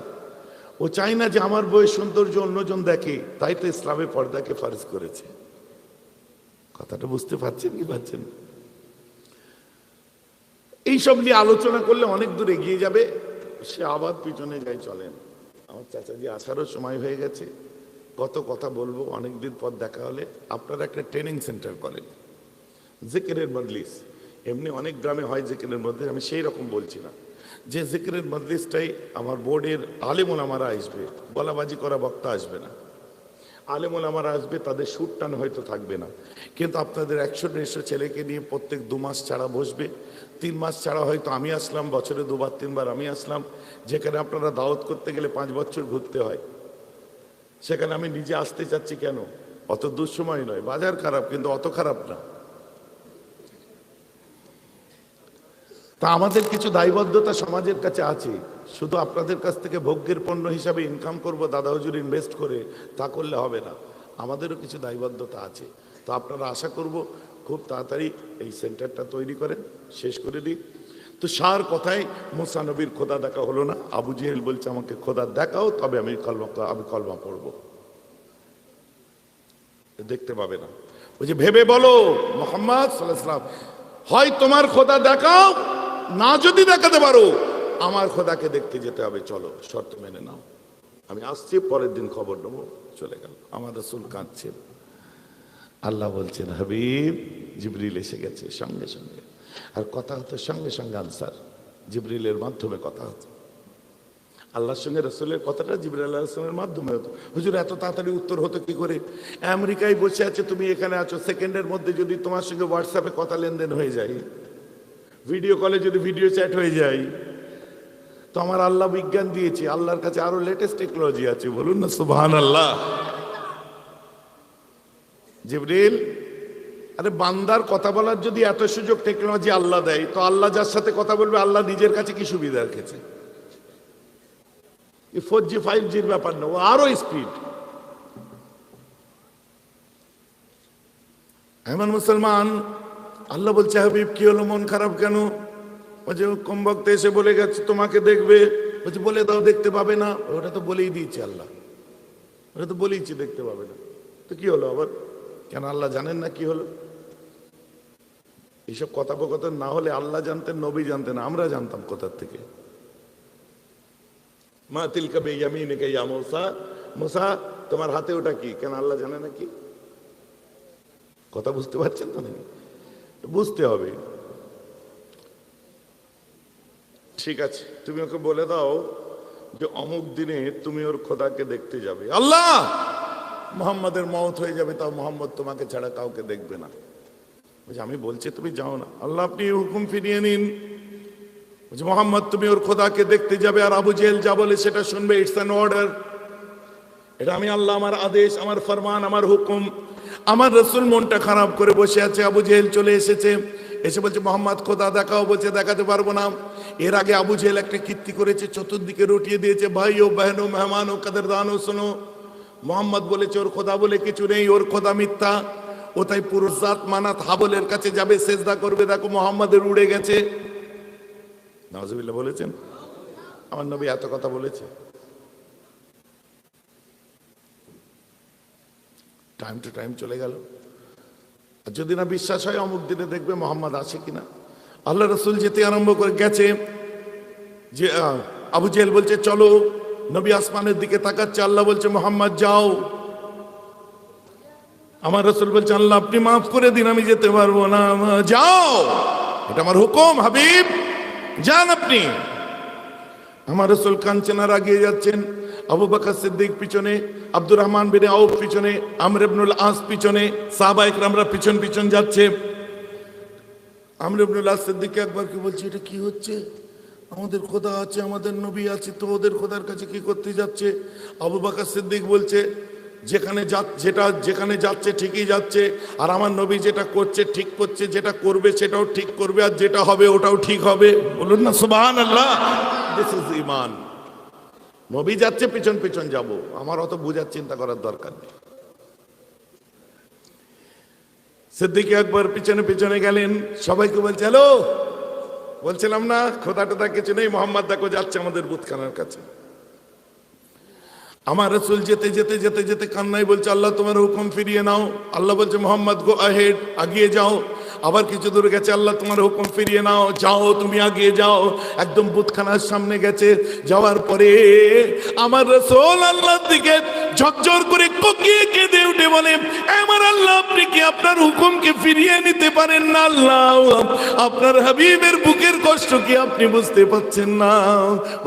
ও চাই না যে আমার বইয়ের সৌন্দর্য অন্যজন দেখে, তাই তো ইসলামে পর্দাকে ফরজ করেছে। কথাটা বুঝতে পারছেন কি পারছেন? এইসব নিয়ে আলোচনা করলে অনেক দূর এগিয়ে যাবে, সে আবার পিছনে যাই। চলেন, আমার চাচাজি আসারও সময় হয়ে গেছে। কত কথা বলবো, অনেকদিন পর দেখা হলে। আপনারা একটা ট্রেনিং সেন্টার করেন, জিকিরের মজলিস। এমনি অনেক গ্রামে হয় জিকিরের মধ্যে, আমি সেই রকম বলছি না। যে জিকিরের মজলিসটাই আমার বোর্ডের আলেম ওলামারা আসবে, বলাবাজি করা বক্তা আসবে না। আলেম ওলামারা আসবে, তাদের সুর টান হয়তো থাকবে না, কিন্তু আপনাদের 100-150 ছেলেকে নিয়ে প্রত্যেক 2 মাস ছাড়া বসবে। 3 মাস ছাড়া হয়তো আমি আসলাম, বছরে 2-3 বার আমি আসলাম। যেখানে আপনারা দাওয়াত করতে গেলে 5 বছর ঘুরতে হয়, সেখানে আমি নিজে আসতে চাচ্ছি। কেন? অত দুঃসময় নয়, বাজার খারাপ কিন্তু অত খারাপ না। তা আমাদের কিছু দায়বদ্ধতা সমাজের কাছে আছে। শুধু আপনাদের কাছ থেকে ভোগ্যের পণ্য হিসাবে ইনকাম করব, দাদা হুজুর ইনভেস্ট করে, তা করলে হবে না। আমাদেরও কিছু দায়বদ্ধতা আছে। তো আপনারা আশা করব খুব তাড়াতাড়ি এই সেন্টারটা তৈরি করেন, শেষ করে দিই। তো সার কথায় মুসা নবীর খোদা দেখা হলো না। আবু জেহেল বলছে আমাকে খোদা দেখাও, তবে আমি কলমা পড়ব। দেখতে পাবে না। ওই যে ভেবে বলো মুহাম্মদ সাল্লাল্লাহু আলাইহি ওয়াসাল্লাম, হয় তোমার খোদা দেখাও, না যদি দেখাতে পারো আমার খোদাকে দেখতে যেতে হবে, চলো শর্ত মেনে নাও, আমি আসছি, পরের দিন খবর নেবো। চলে গেল। আমার রাসূল কাঁদছেন। আল্লাহ বলছেন হাবিব, জিবরিল এসে গেছে সঙ্গে সঙ্গে। আর কথা হতো সঙ্গে সঙ্গে আনসার, জিবরিলের মাধ্যমে কথা হতো। আল্লাহর সঙ্গে রাসূলের কথাটা জিবরিল আলাইহিস সালামের মাধ্যমে হতো। হুজুর এত তাড়াতাড়ি উত্তর হতো কি করে? আমেরিকায় বসে আছে, তুমি এখানে আছো, সেকেন্ডের মধ্যে যদি তোমার সঙ্গে হোয়াটসঅ্যাপে কথা লেনদেন হয়ে যায়, ভিডিও কলে যদি ভিডিও চ্যাট হয়ে যায়, তো আমার আল্লাহ বিজ্ঞান দিয়েছে, আল্লাহর কাছে আরো লেটেস্ট টেকনোলজি আছে, বলুন না সুবহানাল্লাহ। জিবরিল, আরে বান্দার কথা বলার যদি এত সুযোগ টেকনোলজি আল্লাহ দেয়, তো আল্লাহ যার সাথে কথা বলবে আল্লাহ নিজের কাছে কি সুবিধা রেখেছে? 4G 5Gর ব্যাপার না, ও আরো স্পিড। এমন মুসলমান, আল্লাহ বলছে হাবিব কি হলো, মন খারাপ কেন? বলছে কম বক্তে এসে বলে গেছে তোমাকে দেখবে। বলছে বলে দাও, দেখতে পাবে না। ওটা তো বলেই দিয়েছে আল্লাহ, ওটা তো বলেইছি দেখতে পাবে না, তো কি হলো আবার? কেন আল্লাহ জানেন না কি হলো? এইসব কথোপকথন না হলে আল্লাহ জানতেন, নবী জানতেন, আমরা জানতাম কোথার থেকে? মা তিলকা বিয়ামিনিকা ইয়া মূসা, মূসা তোমার হাতে ওটা কি? কেন আল্লাহ জানে না কি? কথা বুঝতে পারছেন তো নাকি? বুঝতে হবে। ঠিক আছে, তুমি ওকে বলে দাও যে অমুক দিনে তুমি ওর খোদাকে দেখতে যাবে। আল্লাহ, মুহাম্মাদের মওত হয়ে যাবে, তাও মুহাম্মদ তোমাকে ছাড়া কাউকে দেখবে না। আমি বলছি তুমি যাও না। আল্লাহ আপনি হুকুম ফিরিয়ে নিন। মুহাম্মদ তুমি ওর খোদাকে দেখতে যাবে, আর আবু জেহেল যা বলে সেটা শুনবে। ইটস অ্যান অর্ডার, এটা আমি আল্লাহ, আমার আদেশ, আমার ফরমান, আমার হুকুম। আমার রাসূল মনটা খারাপ করে বসে আছে। আবু জেহেল চলে এসেছে, এসে বলছে মোহাম্মদ খোদা দেখাও। বলছে দেখাতে পারবো না। এর আগে আবু জেহেল একটা কীর্তি করেছে, চতুর্দিকে রটিয়ে দিয়েছে, ভাই ও বহনো মেহমান ও কদরদান ও শোনো, মোহাম্মদ বলেছে ওর খোদা বলে কিছু নেই, ওর খোদা মিথ্যা। ও তাই পুরো জাত মানাত হাবলের কাছে যাবে, সেজদা করবে। দেখো মোহাম্মদের উড়ে গেছে। নাউজুবিল্লাহ বলেছেন? আমার নবী এত কথা বলেছে। টাইম টু টাইম চলে গেল। আর যদি না বিশ্বাস হয়, অমুক দিনে দেখবে মোহাম্মদ আসে কিনা। আল্লাহ রসুল যেতে আরম্ভ করে গেছে, যে আবু জেহেল বলছে চলো। নবী আসমানের দিকে তাকাচ্ছে, আল্লাহ বলছে মোহাম্মদ যাও। আমার রসুল বলছে আল্লাহ আপনি মাফ করে দিন, আমি যেতে পারবো না। যাও, এটা আমার হুকুম, হাবিব যান আপনি। আমার রসুল কাঞ্চনার আগিয়ে যাচ্ছেন, আবু বকর সিদ্দিক পিছনে, আব্দুর রহমান বিন আউফ পিছনে, আমর ইবনুল আস পিছনে, সাহাবা ইকরামরা পিছন পিছন যাচ্ছে। আমর ইবনুল আস সিদ্দিক একবার কি বলছে, এটা কি হচ্ছে? আমাদের খোদা আছে, আমাদের নবী আছে, তো ওদের খোদার কাছে কি করতে যাচ্ছে? আবু বকর সিদ্দিক বলছে যেখানে যাচ্ছে ঠিকই যাচ্ছে, আর আমার নবী যেটা করছে ঠিক করছে, যেটা করবে সেটাও ঠিক করবে, আর যেটা হবে ওটাও ঠিক হবে। বলুন না সুবহানাল্লাহ। দিস ইজ ঈমান। নবী যাচ্ছে, পিছন পিছন যাব, আমার অত বোঝার চিন্তা করার দরকার নেই। সিদ্দিক একবার পিছনে পিছনে গেলেন, সবাইকে বলছে হ্যালো, বলছিলাম না খোদা টোদা কিছু নেই, মোহাম্মদ দেখো যাচ্ছে আমাদের বুতখানার কাছে। আমার রাসূল যেতে যেতে যেতে যেতে কান্নায় বলছে আল্লাহ তোমার হুকুম ফিরিয়ে নাও। আল্লাহ বলছে মোহাম্মদ গো আহেড, আগিয়ে যাও। আবার কিছু দূর গেছে, আল্লাহ তোমার হুকুম ফিরিয়ে নাও, যাও তুমি আগিয়ে যাও। একদম বুতখানার সামনে গেছে, যাওয়ার পরে আমার রাসূল আল্লাহর দিকে ঝরঝর করে কোকিয়ে কেঁদে উঠে বলে, আমার আল্লাহ আপনি কি আপনার হুকুমকে ফিরিয়ে নিতে পারেন না? আল্লাহ আপনার হাবিবের বুকের কষ্ট কি আপনি বুঝতে পারছেন না?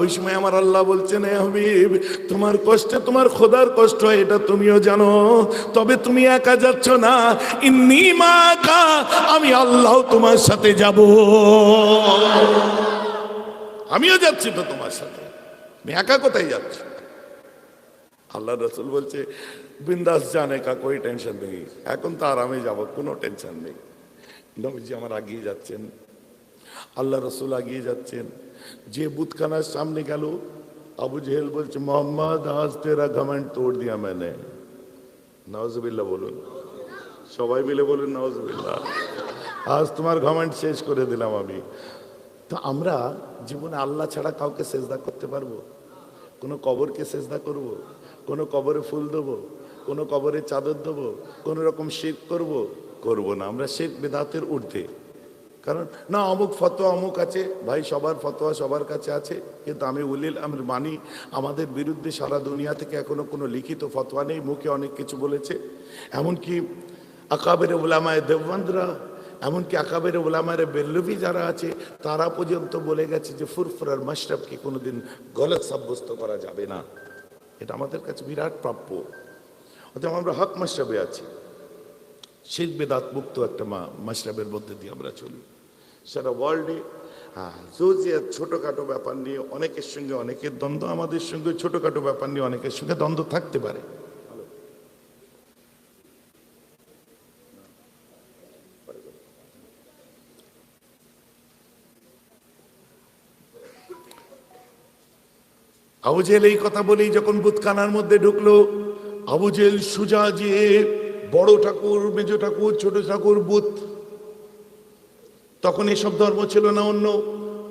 ওই সময় আমার আল্লাহ বলছেন, হে হাবিব তোমার কষ্টে তোমার খোদার কষ্ট হয় এটা তুমিও জানো, তবে তুমি একা যাচ্ছ না, ইন্নী মাকা, আমি আল্লাহ তোমার সাথে যাব। আমিও যাচ্ছি তো তোমার সাথে, আমি একা কোথায় যাচ্ছি? আল্লাহ রাসূল বলছে বিন্দাস জানে কা কোই টেনশন নেই, এখন তো আরামে যাব, কোনো টেনশন নেই। নবীজি আমার আগিয়ে যাচ্ছেন, আল্লাহ রাসূল আগিয়ে যাচ্ছেন। যে বুতখানার সামনে গেল, আবু জেহেল বলছে মোহাম্মদ আজ তেরা ঘমন্ড তোড় দিয়া मैंने। নাউজুবিল্লাহ বলুন, সবাই মিলে বলুন নাউজুবিল্লাহ। আজ তোমার ঘমন্ড শেষ করে দিলাম আমি। তো আমরা জীবনে আল্লাহ ছাড়া কাউকে সেজদা করতে পারবো? কোনো কবরকে সেজদা করব? কোনো কবরে ফুল দেবো? কোনো কবরে চাদর দেবো? কোনো রকম শিরক করব না। আমরা শিরক বিদআতের ঊর্ধ্বে। কারণ না অমুক ফতোয়া অমুক আছে, ভাই সবার ফতোয়া সবার কাছে আছে, কিন্তু আমি উলিল আমর মানি। আমাদের বিরুদ্ধে সারা দুনিয়া থেকে এখনো কোনো লিখিত ফতোয়া নেই, মুখে অনেক কিছু বলেছে। এমনকি আকাবেরে উলামায়ে দেওবন্দরা, এমনকি আকাবেরে উলামায়ে বেরলভী যারা আছে, তারা পর্যন্ত বলে গেছে যে ফুরফুরার মাশরাবকে কোনোদিন গলত সাব্যস্ত করা যাবে না। এটা আমাদের কাছে বিরাট প্রাপ্য। অতএব আমরা হক মাশরাবে আছি, শিরক বিদআত মুক্ত একটা মাশরাবের মধ্যে দিয়ে আমরা চলি। সারা ওয়ার্ল্ডে হ্যাঁ, ছোটখাটো ব্যাপার নিয়ে অনেকের সঙ্গে অনেকের দ্বন্দ্ব, আমাদের সঙ্গে ছোটখাটো ব্যাপার নিয়ে অনেকের সঙ্গে দ্বন্দ্ব থাকতে পারে। আবু জেহেল এই কথা বলেই যখন বুতখানার মধ্যে ঢুকলো, আবু জেহেল সুজা যে বড় ঠাকুর, মেজ ঠাকুর, ছোট ঠাকুর, বুত, তখন এসব ধর্ম ছিল না। অন্য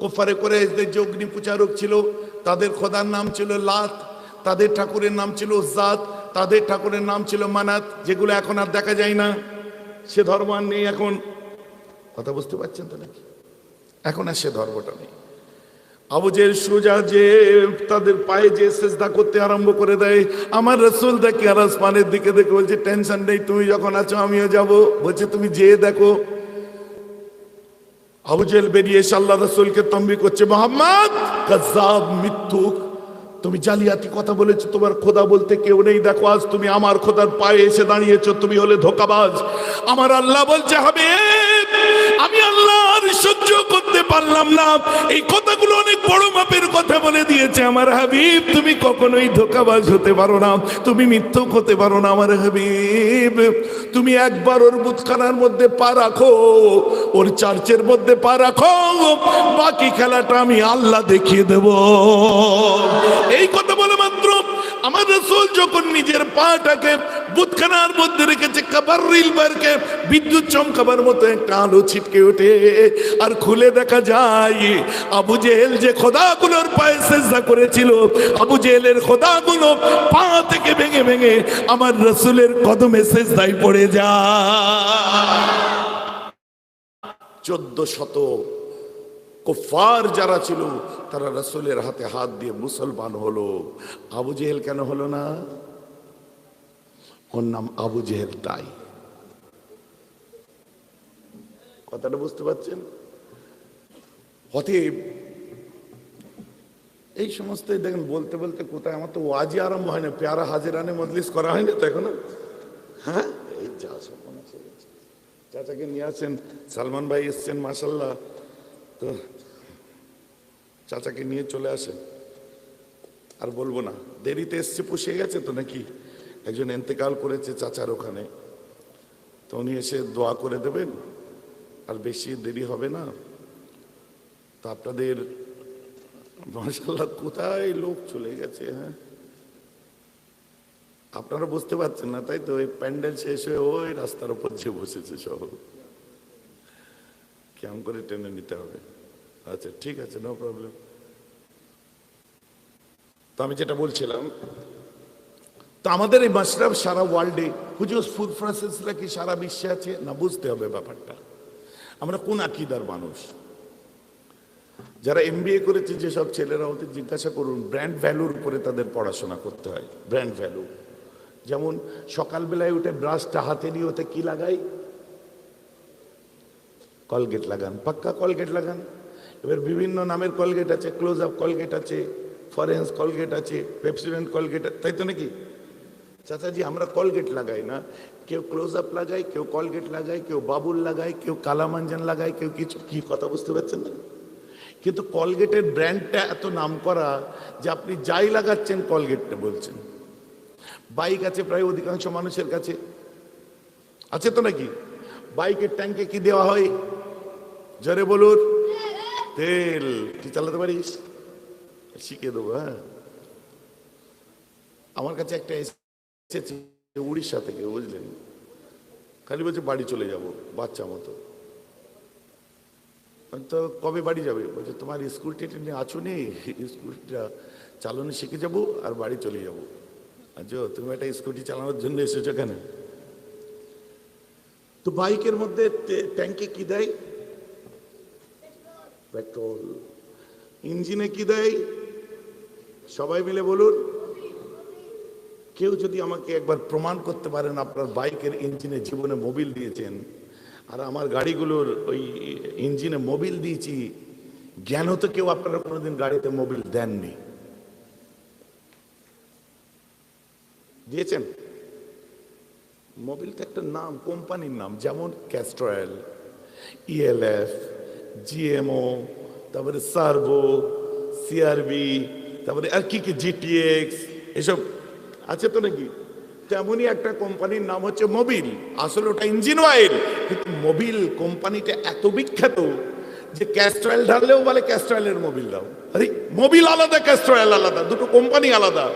কুফারে কুরাইশদের যে অগ্নি পূজারক ছিল, তাদের খোদার নাম ছিল লাত, তাদের ঠাকুরের নাম ছিল উজ্জাত, তাদের ঠাকুরের নাম ছিল মানাত, যেগুলো এখন আর দেখা যায় না। সে ধর্ম আর নেই এখন। কথা বুঝতে পারছেন তো নাকি? এখন আর সে ধর্মটা নেই। আবু জেহেল সোজা যে তাদের পায়ে যে সেজদা করতে আরম্ভ করে দেয়, আমার রাসূল দেখে আর আসমানের দিকে দেখে বলছে, টেনশন নেই, তুমি যখন আছো আমিও যাব। বলছে তুমি যেয়ে দেখো। আবু জেহেল বেরিয়ে এসে আল্লাহ রাসূলকে তম্বি করছে, মুহাম্মদ কাযযাব, মিথ্যুক, তুমি জালিয়াতি কথা বলেছো, তোমার খোদা বলতে কেউ নেই। দেখো আজ তুমি আমার খোদার পায়ে এসে দাঁড়িয়েছো, তুমি হলে ধোঁকাবাজ। আমার আল্লাহ বলছে, হাবিব, আমি আল্লাহ আর সহ্য করতে পারলাম না। এই কথাগুলো অনেক বড় মাপের কথা বলে দিয়েছে আমার হাবিব। তুমি কখনোই ধোঁকাবাজ হতে পারো না, তুমি মিথ্যুক হতে পারো না আমার হাবিব। তুমি একবার ওর বুতখানার মধ্যে পা রাখো, ওর চার্চের মধ্যে পা রাখো, বাকি খেলাটা আমি আল্লাহ দেখিয়ে দেব। এই কথা বলে মাত্র আমার রাসূল যখন নিজের পাটাকে বুতখানার মধ্যে রেখেছে, কাবারিল বারকে বিদ্যুৎ চমকাবার মতো একটা আলো ছিটকে ওঠে, আর খুলে দেখা যায় আবু জেহেল যে খোদাগুলোর পায়ে সেজদা করেছিল, আবু জেহেলের খোদাগুলো পা থেকে ভেঙে ভেঙে আমার রাসূলের কদমে সেজদায় পড়ে যায়। 1400 কুফার যারা ছিল তারা রাসূলের হাতে হাত দিয়ে মুসলমান হলো। আবু জেহেল কেন হলো না? ওর নাম আবু জেহেল তাই। কথাটা বুঝতে পারছেন? অতএব এই সমস্ত দেখেন, বলতে বলতে কোথায় আমার তো ওয়াজি আরম্ভ হয় না, পেয়ারা হাজিরানে মজলিস করা হয় না তো এখনো। হ্যাঁ, এই যা সব চাচাকে নিয়ে আসেন, সালমান ভাই এসছেন মাশাল্লাহ, তো চাচাকে নিয়ে চলে আসেন। আর বলবো না, দেরিতে এসছে, পুষে গেছে তো নাকি, একজন ইন্তেকাল করেছে চাচার ওখানে, তো উনি এসে দোয়া করে দেবেন, আর বেশি দেরি হবে না। তো আপনাদের মাশাআল্লাহ কোথায় লোক চলে গেছে। হ্যাঁ, আপনারা বুঝতে পারছেন না তাই তো? ওই প্যান্ডেল শেষ হয়ে ওই রাস্তার উপর যে বসেছে সব, কেমন করে টেনে নিতে হবে। আচ্ছা ঠিক আছে, নো প্রবলেম। তো আমি যেটা বলছিলাম, তো আমাদের এই মাশরাফ সারা ওয়ার্ল্ডে, হুজুর ফুড প্রসেসরা কি সারা বিশ্বে আছে না? বুঝতে হবে ব্যাপারটা, আমরা কোন আকীদার মানুষ। যারা এমবিএ করেছে যেসব ছেলেরা, ওদের জিজ্ঞাসা করুন, ব্র্যান্ড ভ্যালুর উপরে তাদের পড়াশোনা করতে হয়। ব্র্যান্ড ভ্যালু, যেমন সকালবেলায় উঠে ব্রাশটা হাতে নিয়ে ওতে কি লাগাই? কলগেট লাগান, পাক্কা কলগেট লাগান। এবার বিভিন্ন নামের কলগেট আছে, ক্লোজ আপ কলগেট আছে, ফরেন্স কলগেট আছে, পেপসোডেন্ট কলগেট, তাই তো নাকি? চাচাজি আমরা কলগেট লাগাই না, কেউ ক্লোজ আপ লাগায়, কেউ কলগেট লাগায়, কেউ বাবুল লাগায়, কেউ কালামাঞ্জান লাগায়, কেউ কিছু। কি কথা বুঝতে পারছেন না? কিন্তু কলগেটের ব্র্যান্ডটা এত নাম করা যে আপনি যাই লাগাচ্ছেন কলগেটটা বলছেন। বাইক আছে প্রায় অধিকাংশ মানুষের কাছে, আছে তো নাকি? বাইকের ট্যাঙ্কে কি দেওয়া হয়? জোরে বলুন, তেল। কি চালাতে পারিস? শিখে দেবো। হ্যাঁ, আমার কাছে একটা এসেছে উড়িষ্যা থেকে, বুঝলেন, খালি বলছে বাড়ি চলে যাব, বাচ্চা মতো। তো কবে বাড়ি যাবে? বলছে তোমার স্কুলটা নিয়ে আছো নি, স্কুলটা চালানো শিখে যাবো আর বাড়ি চলে যাবো। আচ্ছা, তুমি একটা স্কুটি চালানোর জন্য এসেছো কেন? তো বাইকের মধ্যে ট্যাঙ্কে কি দেয়? পেট্রোল। ইঞ্জিনে কি দেয়? সবাই মিলে বলুন। কেউ যদি আমাকে একবার প্রমাণ করতে পারেন আপনার বাইকের ইঞ্জিনে জীবনে মোবিল দিয়েছেন, আর আমার গাড়িগুলোর ওই ইঞ্জিনে মোবিল দিয়েছি, জ্ঞান হতো কেউ আপনারা কোনোদিন গাড়িতে মোবিল দেননি, দিয়েছেন? মোবিল তো একটা নাম, কোম্পানির নাম, যেমন ক্যাস্ট্রয়েল, ইএলএফ, জিএমও, তারপরে সার্ভো, সিআরবি, তারপরে আর কি কি জিটিএক্স, এসব আছে তো নাকি? তেমনই একটা কোম্পানির নাম হচ্ছে মোবিল। আসলে ওটা ইঞ্জিন অয়েল, কিন্তু মোবিল কোম্পানিটা এত বিখ্যাত যে ক্যাস্টর অয়েল ঢাললেও বলে ক্যাস্টর অয়েলের মোবিল দাও। আরে মোবিল আলাদা, ক্যাস্টর অয়েল আলাদা, দুটো কোম্পানি আলাদা।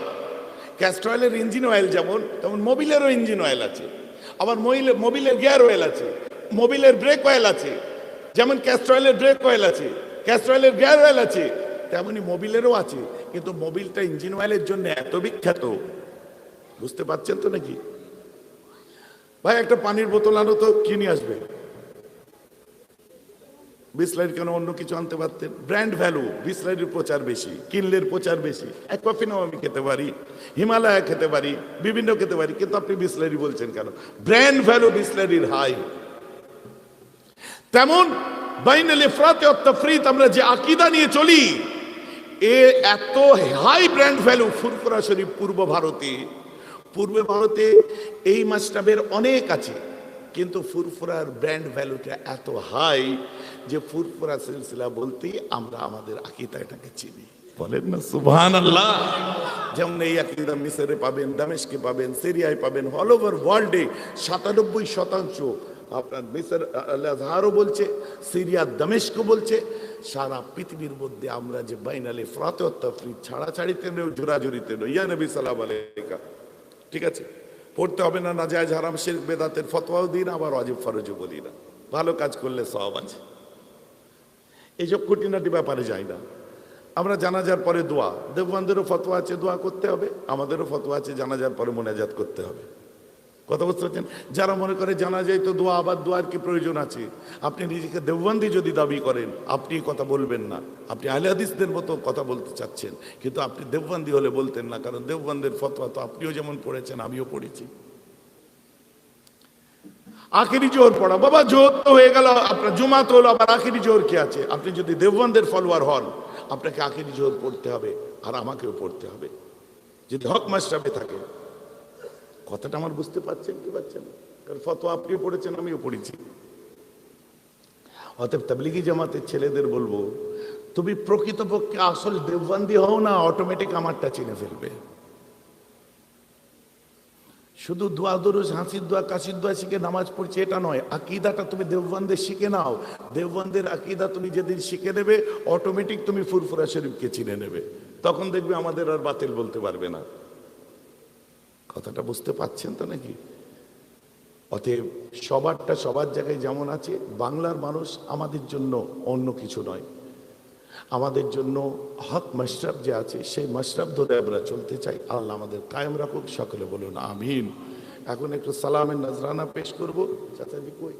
ক্যাস্টর অয়েলের ইঞ্জিন অয়েল যেমন, তেমন মোবিলেরও ইঞ্জিন অয়েল আছে। আবার মোবিলের গিয়ার অয়েল আছে, মোবিলের ব্রেক অয়েল আছে। যেমন ক্যাস্টর অয়েলের ব্রেক অয়েল আছে, ক্যাস্টর অয়েলের গিয়ার অয়েল আছে, তেমনি মোবিলেরও আছে। কিন্তু মোবিলটা ইঞ্জিন অয়েলের জন্য এত বিখ্যাত, বুঝতে পারছেন তো নাকি? ভাই একটা পানির বোতল আনো তো, কি নিয়ে আসবে? বিসলারি কেন, অন্য কিছু আনতে পারতেন। ব্র্যান্ড ভ্যালু, বিসলারির প্রচার বেশি, কিনলের প্রচার বেশি। এক কফি নাও, আমি খেতে পারি, হিমালয়া খেতে পারি, বিভিন্ন খেতে পারি, কিন্তু আপনি বিসলারি বলছেন কেন? ব্র্যান্ড ভ্যালু বিসলারির হাই। তেমন বাইনাল ইফরাত ওয়াত তাফরিত আমরা যে আকীদা নিয়ে চলি, এ এত high brand value. Furfura Sharif পূর্ব ভারতে এই মাসটাবের অনেক আছে, কিন্তু ফুরফুরার ব্র্যান্ড ভ্যালুটা এত হাই যে ফুরফুরা সিলসিলা বলতেই আমরা আমাদের আকীদা এটাকে চিনি। বলেন না সুবহানাল্লাহ। যেমন এই আকীদা মিসরে পাবেন, দামেস্কে পাবেন, সিরিয়ায় পাবেন, অল ওভার ওয়ার্ল্ডে 97% আপনার মিসর আল আজহারও বলছে, সিরিয়া দামেস্কও বলছে। সারা পৃথিবীর মধ্যে আমরা যে বাইনাল ইফরাত ওয়াত তাফরিত, ছাড়াছাড়িতে নয়, জোরাজুরিতে নয়, ইয়া নবী সাল্লাল্লাহু আলাইহি, ঠিক আছে? পড়তে হবে না নাজায়েজ হারাম শিরক বেদাতের ফতোয়াও দিই না, আবার ওয়াজিব ফরজও বলি না। ভালো কাজ করলে সওয়াব আছে, এইসব খুঁটিনাটি ব্যাপারে যাই না। আমরা জানাজার পরে দোয়া, দেববন্ধেরও ফতোয়া আছে দোয়া করতে হবে, আমাদেরও ফতোয়া আছে জানাজার পরে মোনাজাত করতে হবে। কথা বুঝতে পারছেন? যারা মনে করে জানাজায় তো দোয়া, আবার দোয়ার কি প্রয়োজন আছে? আপনি নিজেকে দেববন্দি যদি দাবি করেন, আপনি কথা বলবেন না। আপনি আহলে হাদিসদের মতো কথা বলতে চাচ্ছেন, কিন্তু আপনি দেববন্দি হলে বলতেন না, কারণ দেববন্দের ফতোয়া তো আপনিও যেমন পড়েছেন, আমিও পড়েছি। আখিরি জোহর পড়া, বাবা জোহর তো হয়ে গেল, আপনার জুমা তো হলো, আবার আখিরি জোহর কি আছে? আপনি যদি দেববন্দের ফলোয়ার হন, আপনাকে আখিরি জোহর পড়তে হবে, আর আমাকেও পড়তে হবে, যদি হক মাশরাবে থাকে। কথাটা আমার বুঝতে পারছেন কি পারছেন? কারণ ফতোয়া আপনিও পড়েছেন, আমিও পড়েছি। অতএব তাবলিগি জামাতের ছেলেদের বলবো, তুমি প্রকৃতপক্ষে আসল দেববন্দি হও না, অটোমেটিক আমারটা চিনে ফেলবে। শুধু দোয়া দরুদ, হাসির দোয়া, কাশির দোয়া শিখে নামাজ পড়ছে এটা নয়, আকীদাটা তুমি দেববন্দের শিখে নাও। দেববন্দের আকীদা তুমি যেদিন শিখে নেবে, অটোমেটিক তুমি ফুরফুরা শরীফকে চিনে নেবে। তখন দেখবে আমাদের আর বাতিল বলতে পারবে না। কথাটা বুঝতে পারছেন তো নাকি? অতএব সবারটা সবার জায়গায় যেমন আছে, বাংলার মানুষ আমাদের জন্য অন্য কিছু নয়, আমাদের জন্য হক মাশরাব যে আছে, সেই মাশরাব ধরে আমরা চলতে চাই। আল্লাহ আমাদের কায়েম রাখুক, সকলে বলুন আমিন। এখন একটু সালামের নজরানা পেশ করবো। চাচাজি কই?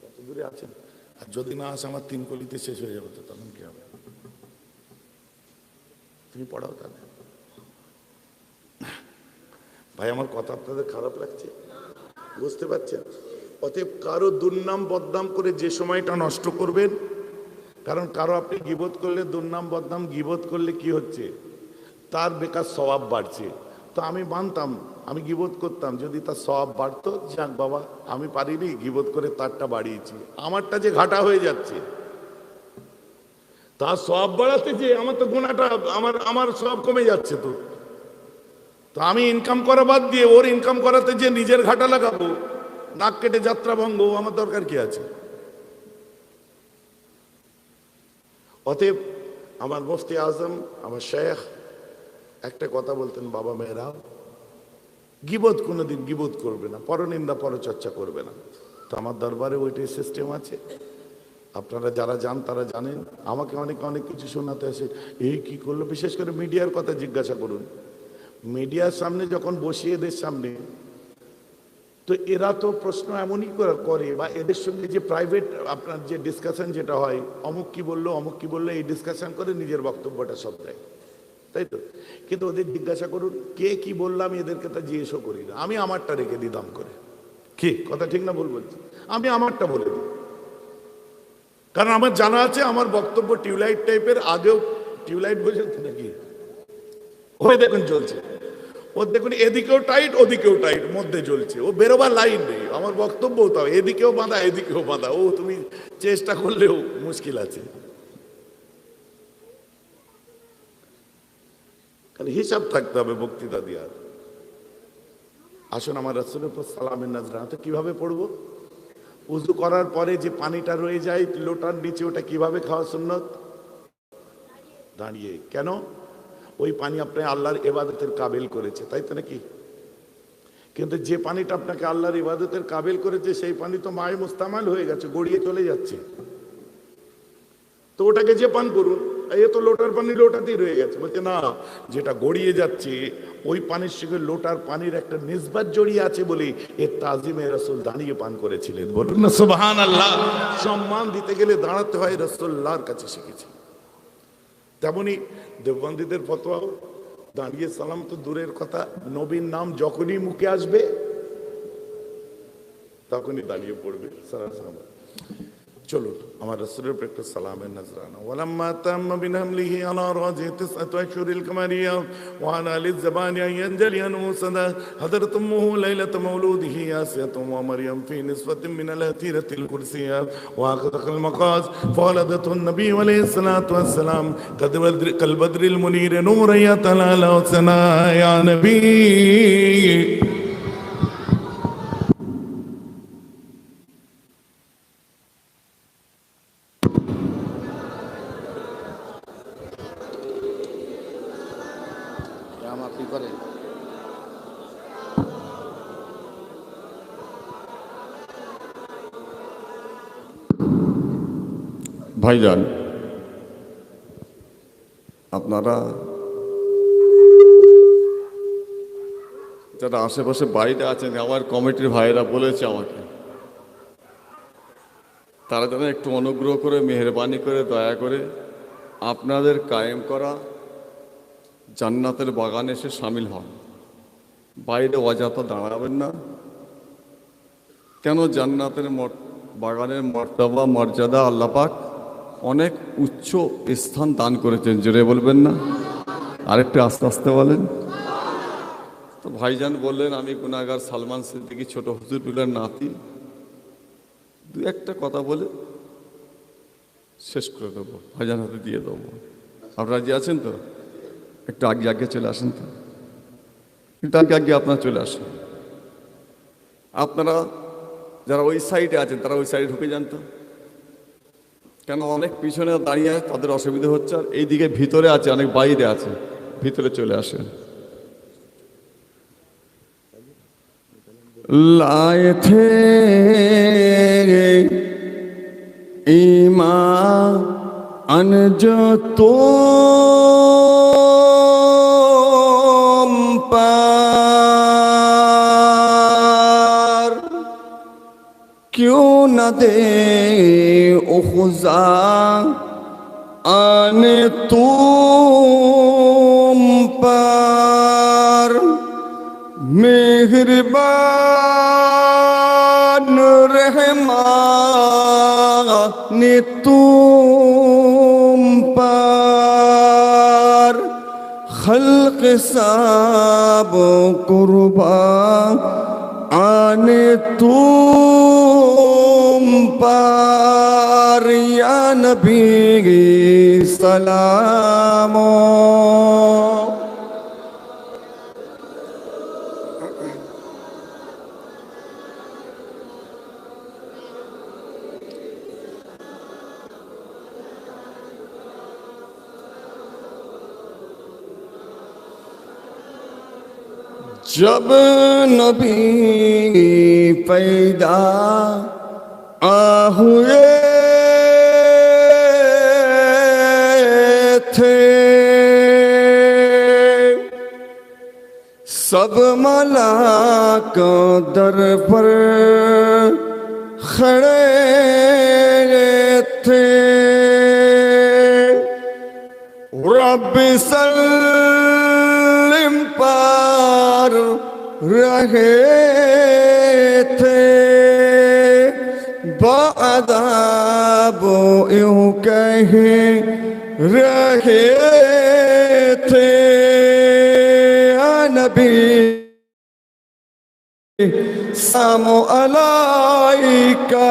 কত দূরে আছেন? আর যদি না আসে, আমার 3 কলিতে শেষ হয়ে যাবে, তো তখন কি হবে? তুমি পড়াও তাহলে। ভাই আমার কথা আপনাদের খারাপ লাগছে, বুঝতে পারছেন? অতএব কারো দুর্নাম বদনাম করে যে সময়টা নষ্ট করবেন, কারণ কারো আপনি গীবত করলে, দুর্নাম বদনাম গীবত করলে কি হচ্ছে? তার বেকার সওয়াব বাড়ছে। তো আমি মানতাম, আমি গীবত করতাম, যদি তার সওয়াব বাড়তো, যাক বাবা আমি পারিনি, গীবত করে তারটা বাড়িয়েছি, আমারটা যে ঘাটা হয়ে যাচ্ছে। তার সওয়াব বাড়াতে যে আমার তো গুনাহটা, আমার সওয়াব কমে যাচ্ছে। তো আমি ইনকাম করা বাদ দিয়ে ওর ইনকাম করাতে যে নিজের ঘাটা লাগাবো, নাক কেটে যাত্রা ভঙ্গ, আমার দরকার কি আছে? অতএব আমার মুফতি আজম, আমার শেখ একটা কথা বলতেন, বাবা মেয়েরা গীবত কোনোদিন গীবত করবে না, পরনিন্দা পরচর্চা করবে না। তো আমার দরবারে ওইটাই সিস্টেম আছে। আপনারা যারা যান তারা জানেন, আমাকে অনেক কিছু শোনাতে আসে, এই কি করলো। বিশেষ করে মিডিয়ার কথা জিজ্ঞাসা করুন। মিডিয়ার সামনে যখন বসিয়ে এদের সামনে, তো এরা তো প্রশ্ন এমনই করে, বা এদের সঙ্গে যে প্রাইভেট আপনার যে ডিসকাশন যেটা হয়, অমুক কি বললো, এই ডিসকাশন করে নিজের বক্তব্যটা সব দেয়, তাই তো? কিন্তু ওদের জিজ্ঞাসা করুন কে কি বললাম, এদেরকে তা জিজ্ঞেসও করি না, আমি আমারটা রেখে দিই দাম করে। কি কথা ঠিক না ভুল বলছি? আমি আমারটা বলে দিই, কারণ আমার জানা আছে আমার বক্তব্য টিউবলাইট টাইপের। আগেও টিউবলাইট বোঝেন নাকি? ওই দেখুন চলছে, ও দেখুন এদিকেও টাইট ওদিকেও টাইট, মধ্যে জ্বলছে, ও বেরোবার লাইন নেই। আমার বক্তব্য তাও এদিকেও বাঁধা এদিকেও বাঁধা, ও তুমি চেষ্টা করলেও মুশকিল আছে। খালি হিসাব থাকতে হবে বক্তৃতা দেওয়ার। আসুন আমার রাসূলের উপর সালামের নাজরানা তো কিভাবে পড়বো? উযু করার পরে যে পানিটা রয়ে যায় লোটার নিচে, ওটা কিভাবে খাওয়া সুন্নত? দাঁড়িয়ে। কেন? ওই পানি আপনাকে আল্লাহর ইবাদতের কাবিল করেছে, তাই তো নাকি? কিন্তু যে পানিটা আপনাকে আল্লাহর ইবাদতের কাবিল করেছে সেই পানি তো মায়ে মুস্তামাল হয়ে গেছে, গড়িয়ে চলে যাচ্ছে, তো ওটাকে যে পান করুন। এ তো লোটার পানি লোটাতেই রয়ে গেছে। বলছে না, যেটা গড়িয়ে যাচ্ছে ওই পানির সঙ্গে লোটার পানির একটা নিসবত জড়িয়ে আছে বলে এর তাজিমে রাসূল দাঁড়িয়ে পান করেছিলেন। বলুন না সুবহানাল্লাহ। সম্মান দিতে গেলে দাঁড়াতে হয়, রাসূলুল্লাহর কাছে শিখেছি। তেমনি দেওবন্দীদের ফতোয়াও দাঁড়িয়ে সালাম তো দূরের কথা, নবীর নাম যখনই মুখে আসবে তখনই দাঁড়িয়ে পড়বে সালাম। চলুন আমার রাসূলের উপর একটা সালামের নজরানা। ওয়ালাম্মা তাম্মা বিনামলিহি আলা রাজি তিসআতু আশহুরিল কামারিয়া ওয়া আলা লিযাবানি ইয়ানজালি আনউসাদা হযরত উম্মুহু লাইলাত মাউলুদিহি ইয়াসিয়াতুন ওয়া মারইয়াম ফি নিসফাতিন মিনাল হাতিরাতিল কুরসিয়া ওয়া আখদাকাল মাকাজ ফাওলাদাতুন নবী আলাইহিস সালাতু ওয়াস সালাম কাল বদরিল মুনির নূর ইয়াতালা ওয়াসনা ইয়া নবী। ভাইজান, আপনারা যারা আশেপাশে বাইরে আছেন, আমার কমিটির ভাইয়েরা বলেছে আমাকে, তারা যেন একটু অনুগ্রহ করে মেহেরবানি করে দয়া করে আপনাদের কায়েম করা জান্নাতের বাগানে এসে সামিল হন। বাইরে অযথা দাঁড়াবেন না। কেন? জান্নাতের বাগানের মর্তবা মর্যাদা আল্লাহ পাক অনেক উচ্চ স্থান দান করেছেন। জোরে বলবেন না? আরেকটু আস্তে আস্তে বলেন। তো ভাইজান বললেন আমি গুনাহগার সালমান সিদ্দিকী ছোট হুজুর পিলার নাতি, দু একটা কথা বলে শেষ করে দেবো, ভাইজান হাতে দিয়ে দেবো। আপনারা রাজি আছেন তো? একটু আগে আগে চলে আসেন তো, একটু আগে আগে আপনারা চলে আসেন। আপনারা যারা ওই সাইডে আছেন তারা ওই সাইডে ঢুকে যান তো, কেন অনেক পিছনে দাঁড়িয়ে আছে, তাদের অসুবিধা হচ্ছে। আর এইদিকে ভিতরে আছে, অনেক বাইরে আছে, ভিতরে চলে আসেন। लाए थे ईमान जो तुम पर क्यों न दे उखजा आने तुम पर मेहरबान रहमान तुम पर खल्क सब कुर्बान आने तुम पर या नबी सलामो। जब नबी पैदा हुए थे सब मलाक दर पर खड़े थे। रब सल्लिम पर रहे थे बाअदाब यूं कहे रहे थे নবী সালামু আলাইকা।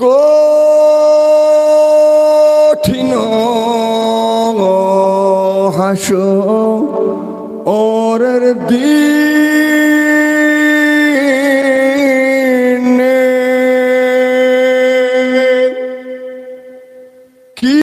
কঠিন হাসরের দিন